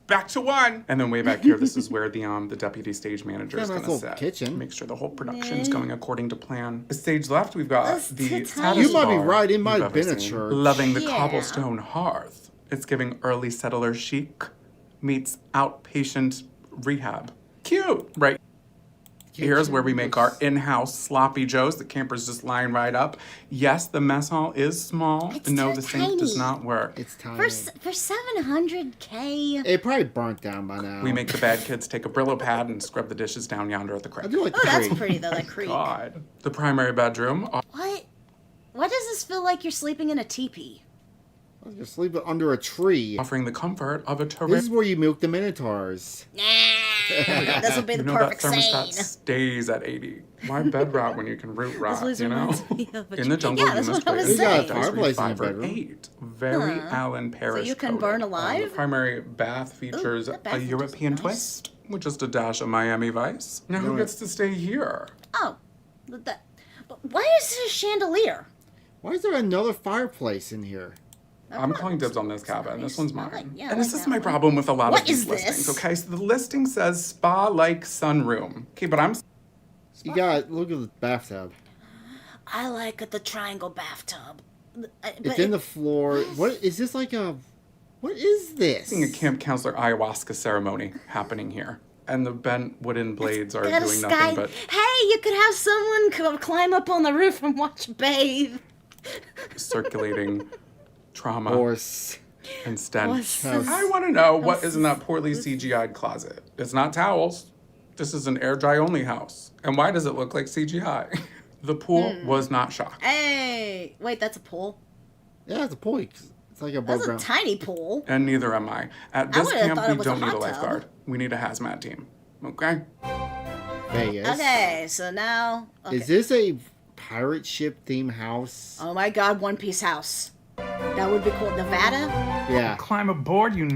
Back to 1. And then way back here, this is where the deputy stage manager is going to sit.
Kitchen.
Make sure the whole production's going according to plan. The stage left, we've got the status
You might be
bar
right. It might
you've
have been
ever
a
seen.
church.
Loving the cobblestone hearth. It's giving early settler chic meets outpatient rehab. Cute, right? Here's where we make our in-house sloppy joes. The camper's just lying right up. Yes, the mess hall is small. No, the sink does not work.
It's tiny.
For 700K.
It probably burnt down by now.
We make the bad kids take a Brillo pad and scrub the dishes down yonder at the creek.
I do like the
That's
creek.
pretty, though, that creek.
God. The primary bedroom.
What? Why does this feel like you're sleeping in a teepee?
You're sleeping under a tree.
Offering the comfort of a
This
terrific...
is where you milk the minotaurs.
This would be the perfect
that
scene.
thermostat stays at 80. Why bed rot when you can root rot, you know? In the jungle,
Yeah,
you
that's
must
what I
play
was
You got a
saying.
fireplace in
5
your
or
bedroom.
8. Very Alan Parrish
So you can
coded.
burn
The
alive?
primary bath features
that bath
a
feature's
European
nice.
twist with just a dash of Miami Vice. Now who gets to stay here?
Oh. But why is there a chandelier?
Why is there another fireplace in here?
I'm calling dibs on this cabin. This one's mine.
yeah, I
and this
like
is
that
my
one.
problem with a lot
What
of these
is this?
listings, okay? So the listing says spa-like sunroom. Okay, but I'm
You got look at the bathtub.
I like the triangle bathtub.
It's in the floor. What is this like a? What is this?
Seeing a camp counselor ayahuasca ceremony happening here, and the bent wooden blades are doing nothing but.
Hey, you could have someone climb up on the roof and watch bathe.
Circulating trauma.
Horse.
And stench. I want to know what is in that poorly CGI'd closet. It's not towels. This is an air dry only house. And why does it look like CGI? The pool was not shocked.
Hey, wait, that's a pool?
Yeah, it's a pool. It's like a above
ground. That's a tiny pool.
And neither am I. At this camp, we don't need a lifeguard. We need a hazmat team. Okay?
Vegas.
Okay, so now... Okay.
Is this a pirate ship themed house?
Oh my god, One Piece house. That would be cool. Nevada?
Yeah.
Climb aboard, you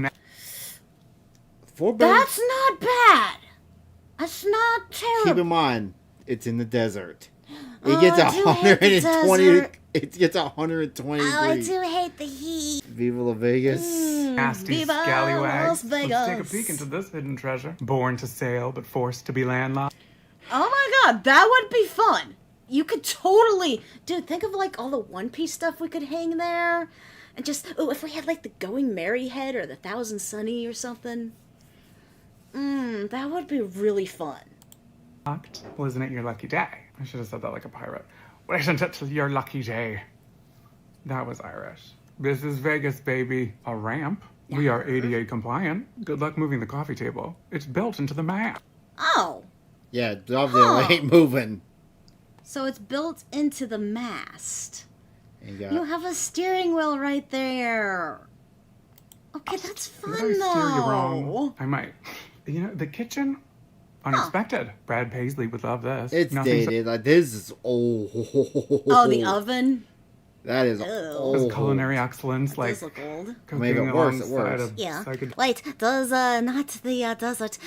4 beds?
That's not bad. That's not terrible.
Keep in mind, it's in the desert. It gets 120. It gets 120 degrees.
I do hate the heat.
Viva La Vegas.
Nasty
Viva
scallywags.
Las Vegas.
Let's take a peek into this hidden treasure. Born to sail, but forced to be landlocked.
Oh my god, that would be fun. You could totally... Dude, think of like all the One Piece stuff we could hang there. And just... Oh, if we had like the Going Merry head or the Thousand Sunny or something. That would be really fun.
Well, isn't it your lucky day? I should have said that like a pirate. Well, isn't it your lucky day? That was Irish. This is Vegas, baby. A ramp. Yeah. We are ADA compliant. Good luck moving the coffee table. It's built into the map.
Oh.
Yeah, obviously ain't moving.
So it's built into the mast.
You
have a steering wheel right there. Okay, that's fun, though.
Did I steer you wrong? I might. You know, the kitchen? Unexpected. Brad Paisley would love this.
It's dated. Like, this is old.
Oh, the oven?
That is old.
This culinary excellence, like...
It does look old.
I mean, it works.
Yeah. Wait, does not the desert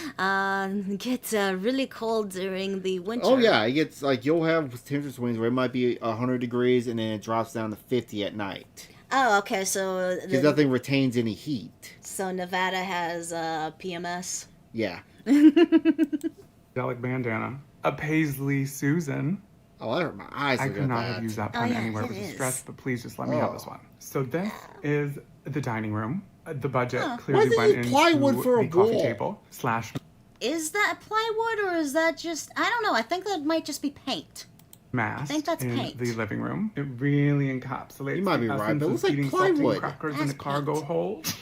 get really cold during the winter?
Oh, yeah. It gets, like, you'll have temperature swings where it might be 100 degrees and then it drops down to 50 at night.
Oh, okay, so...
Because nothing retains any heat.
So Nevada has PMS?
Yeah.
Angelic bandana. A Paisley Susan.
Oh, that hurt my eyes.
I could not have used that pun anywhere but distress, but please just let me have this one. So this is the dining room. The budget clearly went into
plywood for
the coffee table /
Is that plywood or is that just... I don't know. I think that might just be paint.
Mast
I think that's
in
paint.
The living room. It really encapsulates.
You might be right, but it looks like
plywood. Crackers in a cargo hold.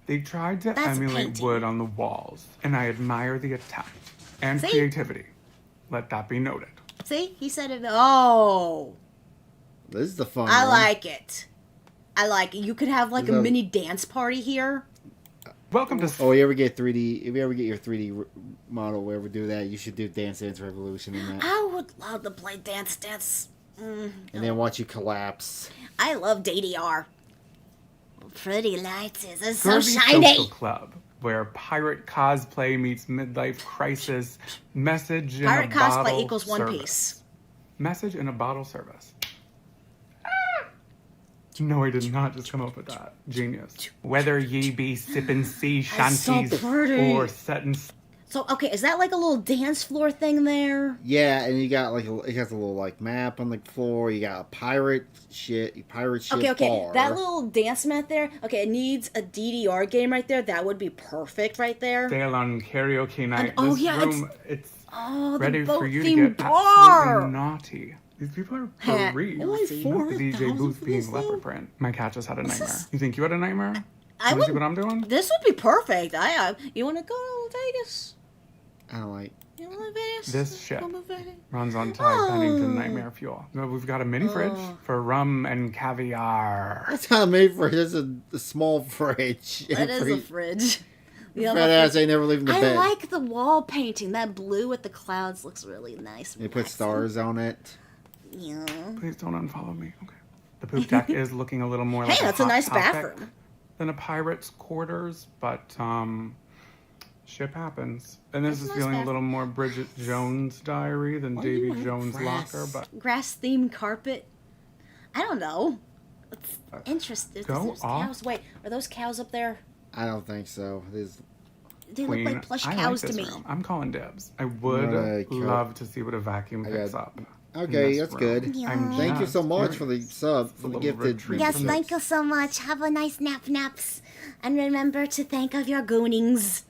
They tried to emulate wood on the walls, and I admire the attempt and creativity. Let that be noted.
See, he said it. Oh,
this is the fun.
I like it. I like it. You could have like a mini dance party here.
Welcome to.
Oh, you ever get 3D? If you ever get your 3D model, we ever do that, you should do Dance Dance Revolution in that.
I would love to play Dance.
And then watch you collapse.
I love DDR.
Pretty lights is
so
shiny.
Social Club, where pirate cosplay meets midlife crisis. Message in
pirate
a bottle
cosplay equals
service.
One Piece.
Message in a bottle service. No, I did not just come up with that. Genius. Whether ye be sipping sea shanties or setting...
So, okay, is that like a little dance floor thing there?
Yeah, and you got like it has a little like map on the floor. You got a pirate ship
Okay,
bar.
That little dance mat there. Okay, it needs a DDR game right there. That would be perfect right there.
Sail on karaoke night.
And,
this room, it's ready for you to get
bar.
absolutely naughty. These people are for real. The DJ booth being leopard print. My cat just had a nightmare. You think you had a nightmare?
I
would see what I'm doing?
This would be perfect. You want to go to Vegas?
I don't like.
You want to Vegas?
This ship runs on Tide Pennington Nightmare Fuel. We've got a mini fridge for rum and caviar.
That's not a mini fridge. That's a small fridge.
That is a fridge.
Fat ass ain't never leaving the bed.
I like the wall painting. That blue with the clouds looks really nice.
They put stars on it.
Yeah.
Please don't unfollow me. Okay. The poop deck is looking a little more like
that's a nice bathroom
than a pirate's quarters, but ship happens. And this is feeling a little more Bridget Jones' diary than Davy Jones' locker, but
grass-themed carpet. I don't know. It's interesting.
Go off.
Cows. Wait, are those cows up there?
I don't think so.
They
Queen,
look like plush
I
cows
like
to
this
me.
room. I'm calling dibs. I would love to see what a vacuum picks up.
Okay, that's good.
Yeah.
Thank you so much for the sub, for the gifted.
Yes, thank you so much. Have a nice naps. And remember to thank of your goonings.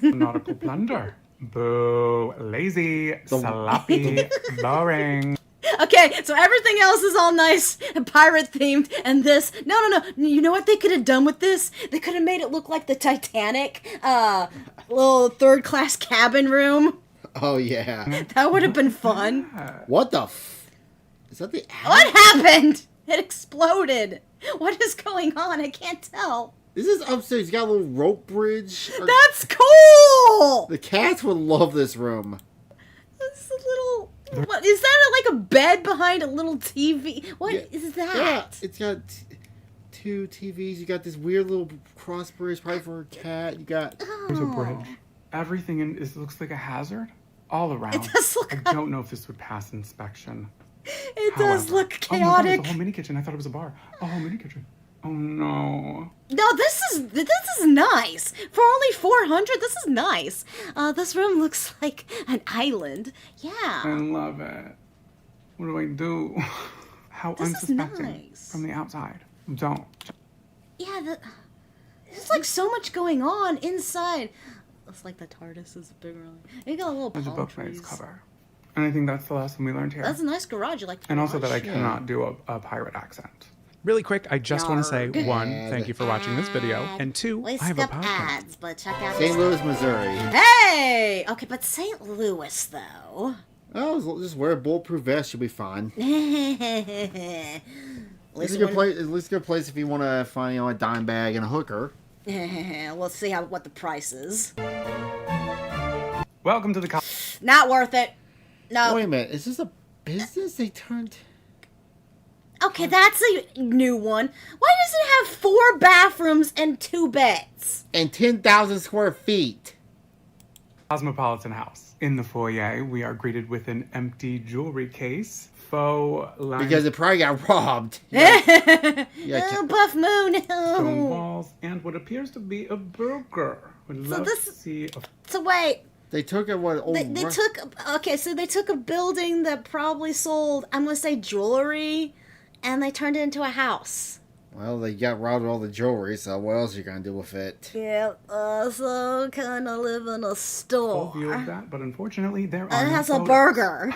Nautical plunder. Boo. Lazy. Sloppy. Boring.
Okay, so everything else is all nice and pirate themed, and this, no. You know what they could have done with this? They could have made it look like the Titanic, little third class cabin room.
Oh yeah,
that would have been fun.
What the? Is that the?
What happened? It exploded. What is going on? I can't tell.
This is upstairs. You got a little rope bridge.
That's cool.
The cats would love this room.
This little. What is that? Like a bed behind a little TV? What is that?
Yeah, it's got two TVs. You got this weird little cross bridge, probably for a cat. You got.
There's a bridge. Everything in this looks like a hazard all around.
It does look.
I don't know if this would pass inspection.
It does look chaotic.
Oh my God, it's a whole mini kitchen. I thought it was a bar. A whole mini kitchen. Oh no.
No, this is nice. For only $400, this is nice. This room looks like an island. Yeah.
I love it. What do I do? How
This is
unsuspecting
nice.
from the outside. Don't.
Yeah, there's like so much going on inside. It's like the TARDIS is bigger. You got a little
There's a
palm
book by
trees.
its cover. And I think that's the lesson we learned here.
That's a nice garage. You like the
And also that I
garage?
cannot do a pirate accent.
Really quick, I just want to say,
Yarg.
1, thank you for watching this video, and 2,
We
I have a
skip
podcast.
ads, but check out
St. Louis, Missouri.
Hey! Okay, but St. Louis, though.
Oh, just wear a bulletproof vest. You'll be fine.
At
It's a good place. At least a good place if you want to find a dime bag and a hooker.
We'll see what the price is.
Welcome to the
Not worth it. No.
Wait a minute. Is this a business they turned?
Okay, that's a new one. Why does it have 4 bathrooms and 2 beds?
And 10,000 square feet.
Cosmopolitan House. In the foyer, we are greeted with an empty jewelry case. Faux lime
Because it probably got robbed.
Oh, Buff Moon.
stone walls and what appears to be a burger. Would
So
love
this-
to see a
So wait,
They took a what? Old
they took a building that probably sold, I'm gonna say jewelry, and they turned it into a house.
Well, they got robbed of all the jewelry, so what else are you gonna do with it?
Yeah, so kind of live in a store.
full view of that, but unfortunately there are
And it
no
has a
photos.
burger.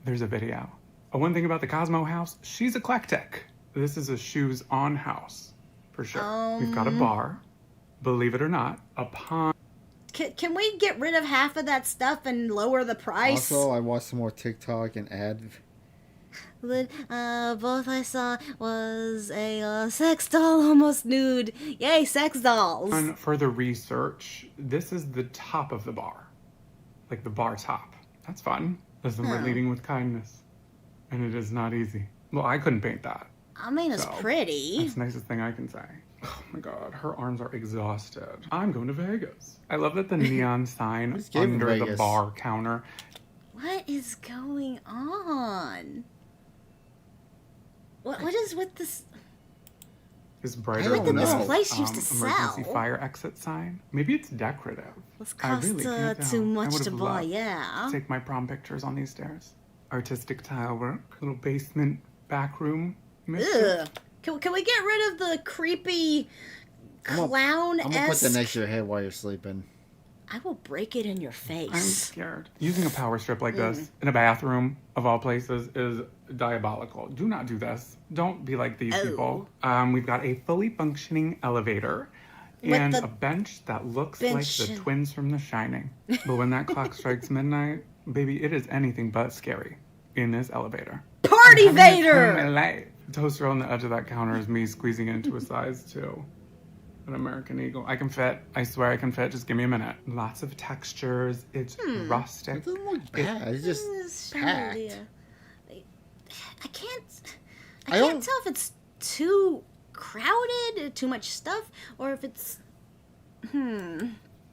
There's a video. One thing about the Cosmo house, she's eclectic. This is a shoes on house, for sure. We've got a bar, believe it or not, a pond.
Can we get rid of half of that stuff and lower the price?
Also, I watched some more TikTok and ad.
Both I saw was a sex doll, almost nude. Yay, sex dolls.
On further research, this is the top of the bar. Like the bar top. That's fun. Listen, we're
Huh.
leading with kindness. And it is not easy. Well, I couldn't paint that.
I mean, it's
So,
pretty.
That's the nicest thing I can say. Oh my god, her arms are exhausted. I'm going to Vegas. I love that the neon sign
gave
under the
Vegas?
bar counter.
What is going on? What is with this?
Is brighter
What did
than
this
the,
place used to
emergency
sell?
fire exit sign. Maybe it's decorative.
This
I
costs
really can't tell.
too
I
much
would've
to buy,
loved
yeah.
to take my prom pictures on these stairs. Artistic tile work, little basement back room.
Ugh. Can we get rid of the creepy clown-esque?
I'm gonna put that next to your head while you're sleeping.
I will break it in your face.
I'm scared. Using a power strip like this in a bathroom, of all places, is diabolical. Do not do this. Don't be like these people. We've got a fully functioning elevator
With
and
the
a bench that looks
bench
like the
and-
twins from The Shining. But when that clock strikes midnight, baby, it is anything but scary in this elevator.
Party
I'm having the time
Vader!
of my life. The toaster on the edge of that counter is me squeezing it into a size 2. An American Eagle. I can fit. I swear I can fit. Just give me a minute. Lots of textures. It's rustic.
It doesn't look bad. It's just packed.
I can't
I don't-
tell if it's too crowded, too much stuff, or if it's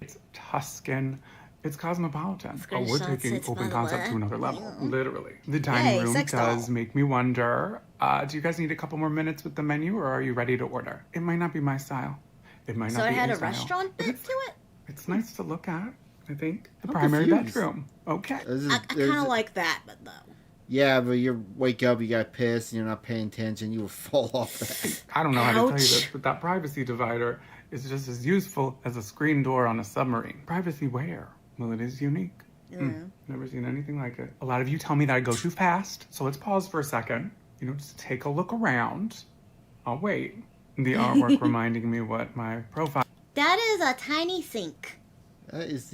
It's Tuscan. It's cosmopolitan. Oh, we're
Screenshots,
taking
it's
open
by the
concept
way.
to another level. Literally. The dining
Yay,
room
sex
does
doll.
make me wonder, do you guys need a couple more minutes with the menu or are you ready to order? It might not be my style. It might
so
not
it
be
had a
style,
restaurant
but
bit
it's
to it?
It's nice to look at, I think. The primary bedroom. Okay.
I kind of like that, but though.
Yeah, but you wake up, you got pissed, and you're not paying attention, you will fall off that.
I don't know how to tell you this, but that privacy divider is just as useful as a screen door on a submarine. Privacy where? Well, it is unique. Never seen anything like it. A lot of you tell me that I go too fast, so let's pause for a second. Just take a look around. I'll wait. The artwork reminding me what my profile...
That is a tiny sink.
That is,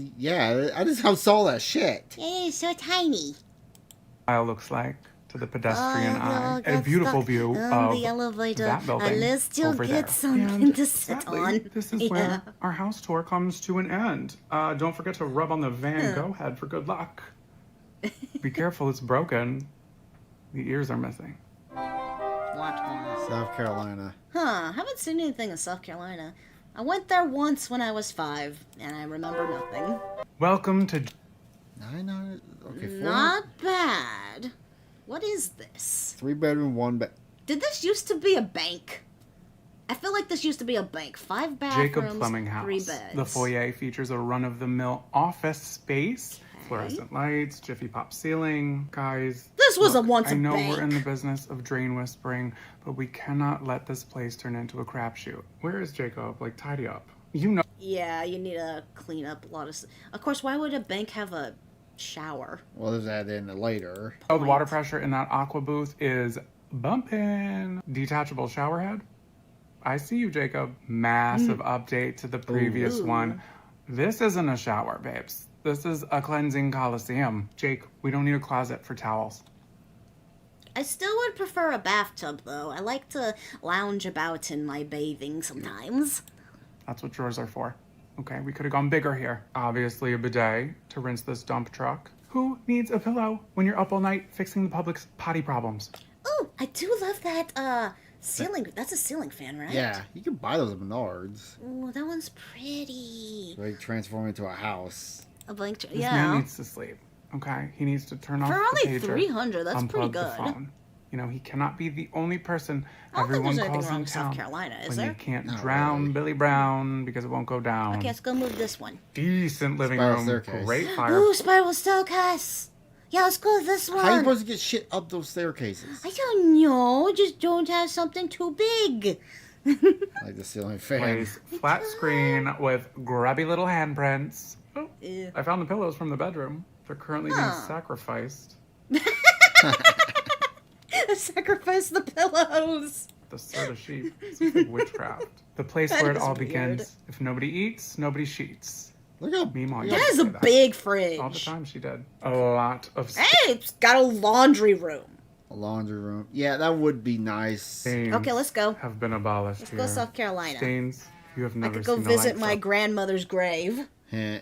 I just saw that shit.
It is so tiny.
Looks like to the pedestrian eye. A beautiful view of
the elevator.
that building
Let's still
over
get
there.
something to sit on.
This is where our house tour comes to an end. Don't forget to rub on the Van Gogh head for good luck. Be careful, it's broken. The ears are missing.
South Carolina.
Haven't seen anything in South Carolina. I went there once when I was 5, and I remember nothing.
Welcome to...
Okay, 4.
Not bad. What is this?
3-bedroom, 1 bed.
Did this used to be a bank? I feel like this used to be a bank. 5 bathrooms,
Jacob Plumbing House.
3 beds.
The foyer features a run-of-the-mill office space. Fluorescent lights, Jiffy Pop ceiling. Guys,
this was once a
bank. I know
bank.
we're in the business of drain whispering, but we cannot let this place turn into a crapshoot. Where is Jacob? Tidy up.
Yeah, you need to clean up a lot of... Of course, why would a bank have a shower?
Well, there's that in later.
Oh, the water pressure in that aqua booth is bumping. Detachable shower head. I see you, Jacob. Massive update to the previous one. This isn't a shower, babes. This is a cleansing coliseum. Jake, we don't need a closet for towels.
I still would prefer a bathtub, though. I like to lounge about in my bathing sometimes.
That's what drawers are for. Okay, we could have gone bigger here. Obviously a bidet to rinse this dump truck. Who needs a pillow when you're up all night fixing the public's potty problems?
Oh, I do love that, ceiling. That's a ceiling fan, right?
Yeah, you can buy those at Menards.
Oh, that one's pretty.
They transform into a house.
A blank
This man needs to sleep, okay? He needs to turn off
For
the
only
pager,
$300, that's pretty
unplug
good.
the phone. He cannot be the only person
I don't
everyone
think there's
calls
anything wrong
in
with South
town
Carolina, is
when
there?
they can't drown Billy Brown because it won't go down.
Okay, let's go move this one.
Decent living
Spiral
room,
staircase.
great fire.
Ooh, spiral staircase. Yeah, let's go with this one.
How are you supposed to get shit up those staircases?
I don't know. Just don't have something too big.
Like the ceiling fan.
Place flat screen with grubby little handprints. Oh,
Ew.
I found the pillows from the bedroom. They're currently being sacrificed.
Sacrifice the pillows.
The sort of sheep. It's like witchcraft. The place
That
where it
is
all
weird.
begins. If nobody eats, nobody sheets.
Look how
Meemaw
That
used
is
to
a
say that.
big fridge.
All the time she did. A lot of
Hey, it's got a laundry room.
A laundry room. Yeah, that would be nice.
stains
Okay, let's go.
have been abolished
Let's
here.
go South Carolina.
Stains you have
I
never
could go
seen
visit
the
my
likes
grandmother's grave.
Heh.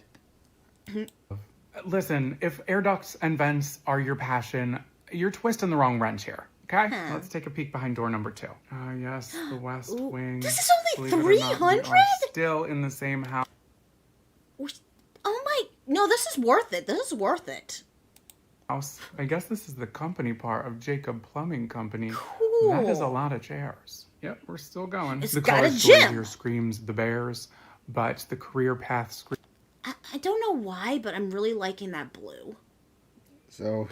of. Listen, if air ducts and vents are your passion, you're twisting the wrong wrench here. Okay? Let's take a peek behind door number 2. Ah, yes, the West Wing.
This is only
Believe it or not, we are
300?
still in the same house.
Oh my, no, this is worth it. This is worth it.
I guess this is the company part of Jacob Plumbing Company.
Cool.
That is a lot of chairs. Yep, we're still going.
It's
the
got
color
a
story
gym.
here screams the Bears, but the career path screams.
I don't know why, but I'm really liking that blue.
So,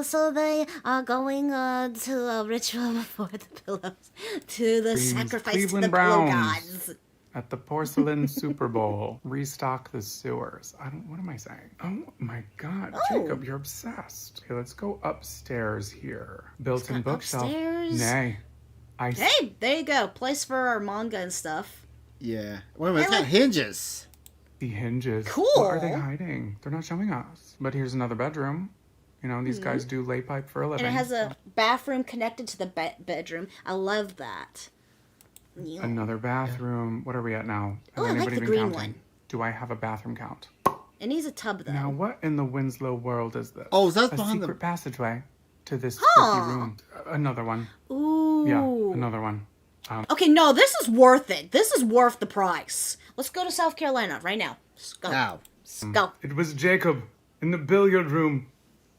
So they are going to a ritual before the pillows.
To the
Screams
sacrifice to the
Cleveland
pillow
Browns.
gods.
At the Porcelain Super Bowl, restock the sewers. What am I saying? Oh my God, Jacob, you're obsessed. Okay, let's go upstairs here. Built-in bookshelf.
upstairs?
Nay.
Hey, there you go. Place for our manga and stuff.
yeah. Wait a minute, it's got hinges.
The hinges.
Cool.
What are they hiding? They're not showing us. But here's another bedroom. These guys do lay pipe for a living.
And it has a bathroom connected to the bedroom. I love that. Yeah.
Another bathroom. What are we at now?
Oh, I like
anybody
the
been
green
counting?
one.
Do I have a bathroom count?
It needs a tub, though.
Now, what in the Winslow world is this?
Oh, is that
a
behind
secret passageway to this
Huh.
spooky room? Another one.
Ooh.
Yeah, another one.
Okay, no, this is worth it. This is worth the price. Let's go to South Carolina right now. Let's go.
Now.
Let's go.
It was Jacob in the billiard room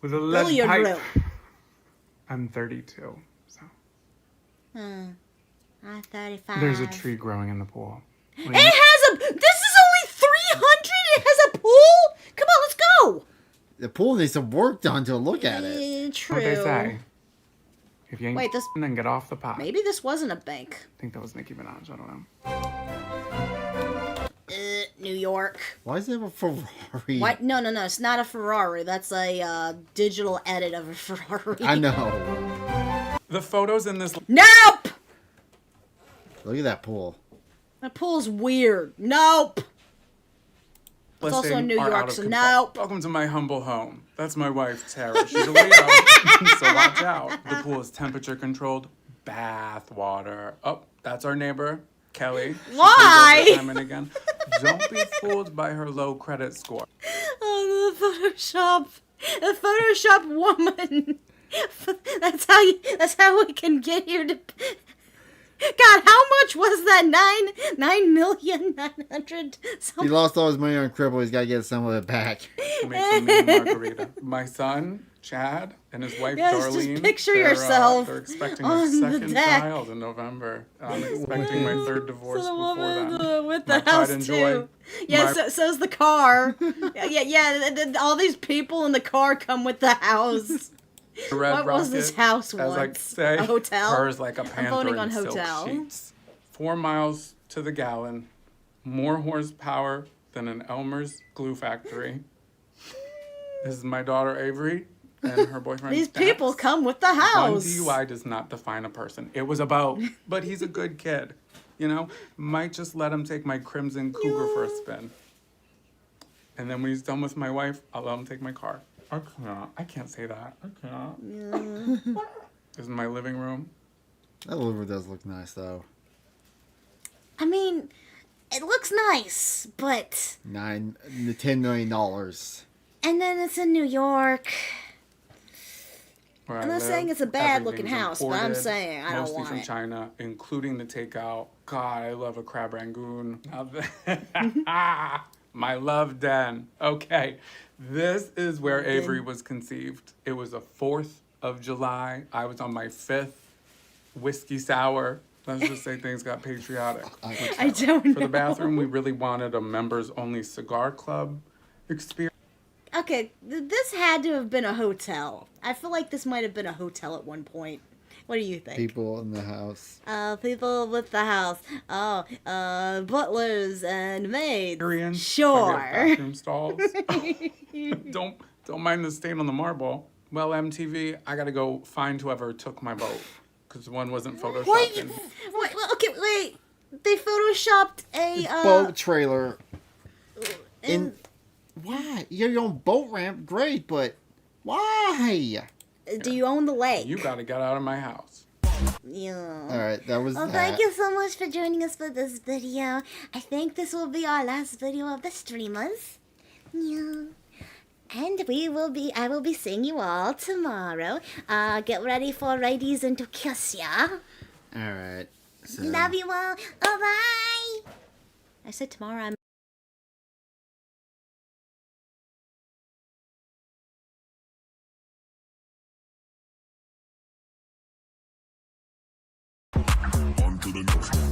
with a lead
Billiard
pipe.
room.
I'm 32, so.
I'm 35.
There's a tree growing in the pool.
It has a... This No!
The pool needs some work done to look at it.
True.
What they say? If you ain't
Wait, this...
then get off the pot.
Maybe this wasn't a bank.
I think that was Nicki Minaj. I don't know.
New York.
Why is it a Ferrari?
What? No. It's not a Ferrari. That's a digital edit of a Ferrari.
I know.
The photos in this...
Nope!
Look at that pool.
That pool's weird. Nope! It's also in New York, so nope.
Welcome to my humble home. That's my wife, Tara. She's a Leo, so watch out. The pool is temperature controlled. Bath water. Oh, that's our neighbor, Kelly.
Why?
Time and again. Don't be fooled by her low credit score.
Oh, the Photoshop woman. That's how we can get you to... God, how much was that? 9,900,000
He lost all his money on crypto. He's got to get some of it back.
Make some mean margarita. My son, Chad, and his wife, Darlene.
Just picture yourself
they're expecting
on
their
the
second
deck.
child in November. I'm expecting my third divorce before then.
With the
my
house,
pride and joy.
too. Yeah, so's the car. yeah. All these people in the car come with the house. What was this house once?
As I say,
a hotel?
Hers like a panther
I'm voting on
in silk
hotel.
sheets. 4 miles to the gallon. More horsepower than an Elmer's glue factory. This is my daughter Avery and her boyfriend.
These people come with the house.
One DUI does not define a person. It was a boat, but he's a good kid. You know, might just let him take my Crimson Cougar for a spin. And then when he's done with my wife, I'll let him take my car. I can't say that. I can't. Yeah. This is my living room.
That living room does look nice, though.
I mean, it looks nice, but...
$10 million.
And then it's in New York.
Where
I'm not saying it's a bad-looking house, but I'm saying I don't want it.
Mostly from China, including the takeout. God, I love a crab rangoon. My love den. Okay, this is where Avery was conceived. It was the 4th of July. I was on my 5th whiskey sour. Let's just say things got patriotic.
I don't know.
For the bathroom, we really wanted a members-only cigar club experience.
Okay, this had to have been a hotel. I feel like this might have been a hotel at one point. What do you think?
People in the house.
People with the house. Oh, butlers and maids.
Syrian,
sure.
Bathroom stalls. Don't mind the stain on the marble. Well, MTV, I gotta go find whoever took my boat. Because one wasn't photoshopped.
Wait. They photoshopped a
boat trailer. Why? You're your own boat ramp, great, but why?
Do you own the lake?
You gotta get out of my house.
Yeah.
Alright, that was
Well, thank you so much for joining us for this video. I think this will be our last video of the streamers. Yeah. And I will be seeing you all tomorrow. Get ready for Righties to kiss ya.
Alright. So.
Love you all. Bye-bye.
I said tomorrow I'm
On to the next one.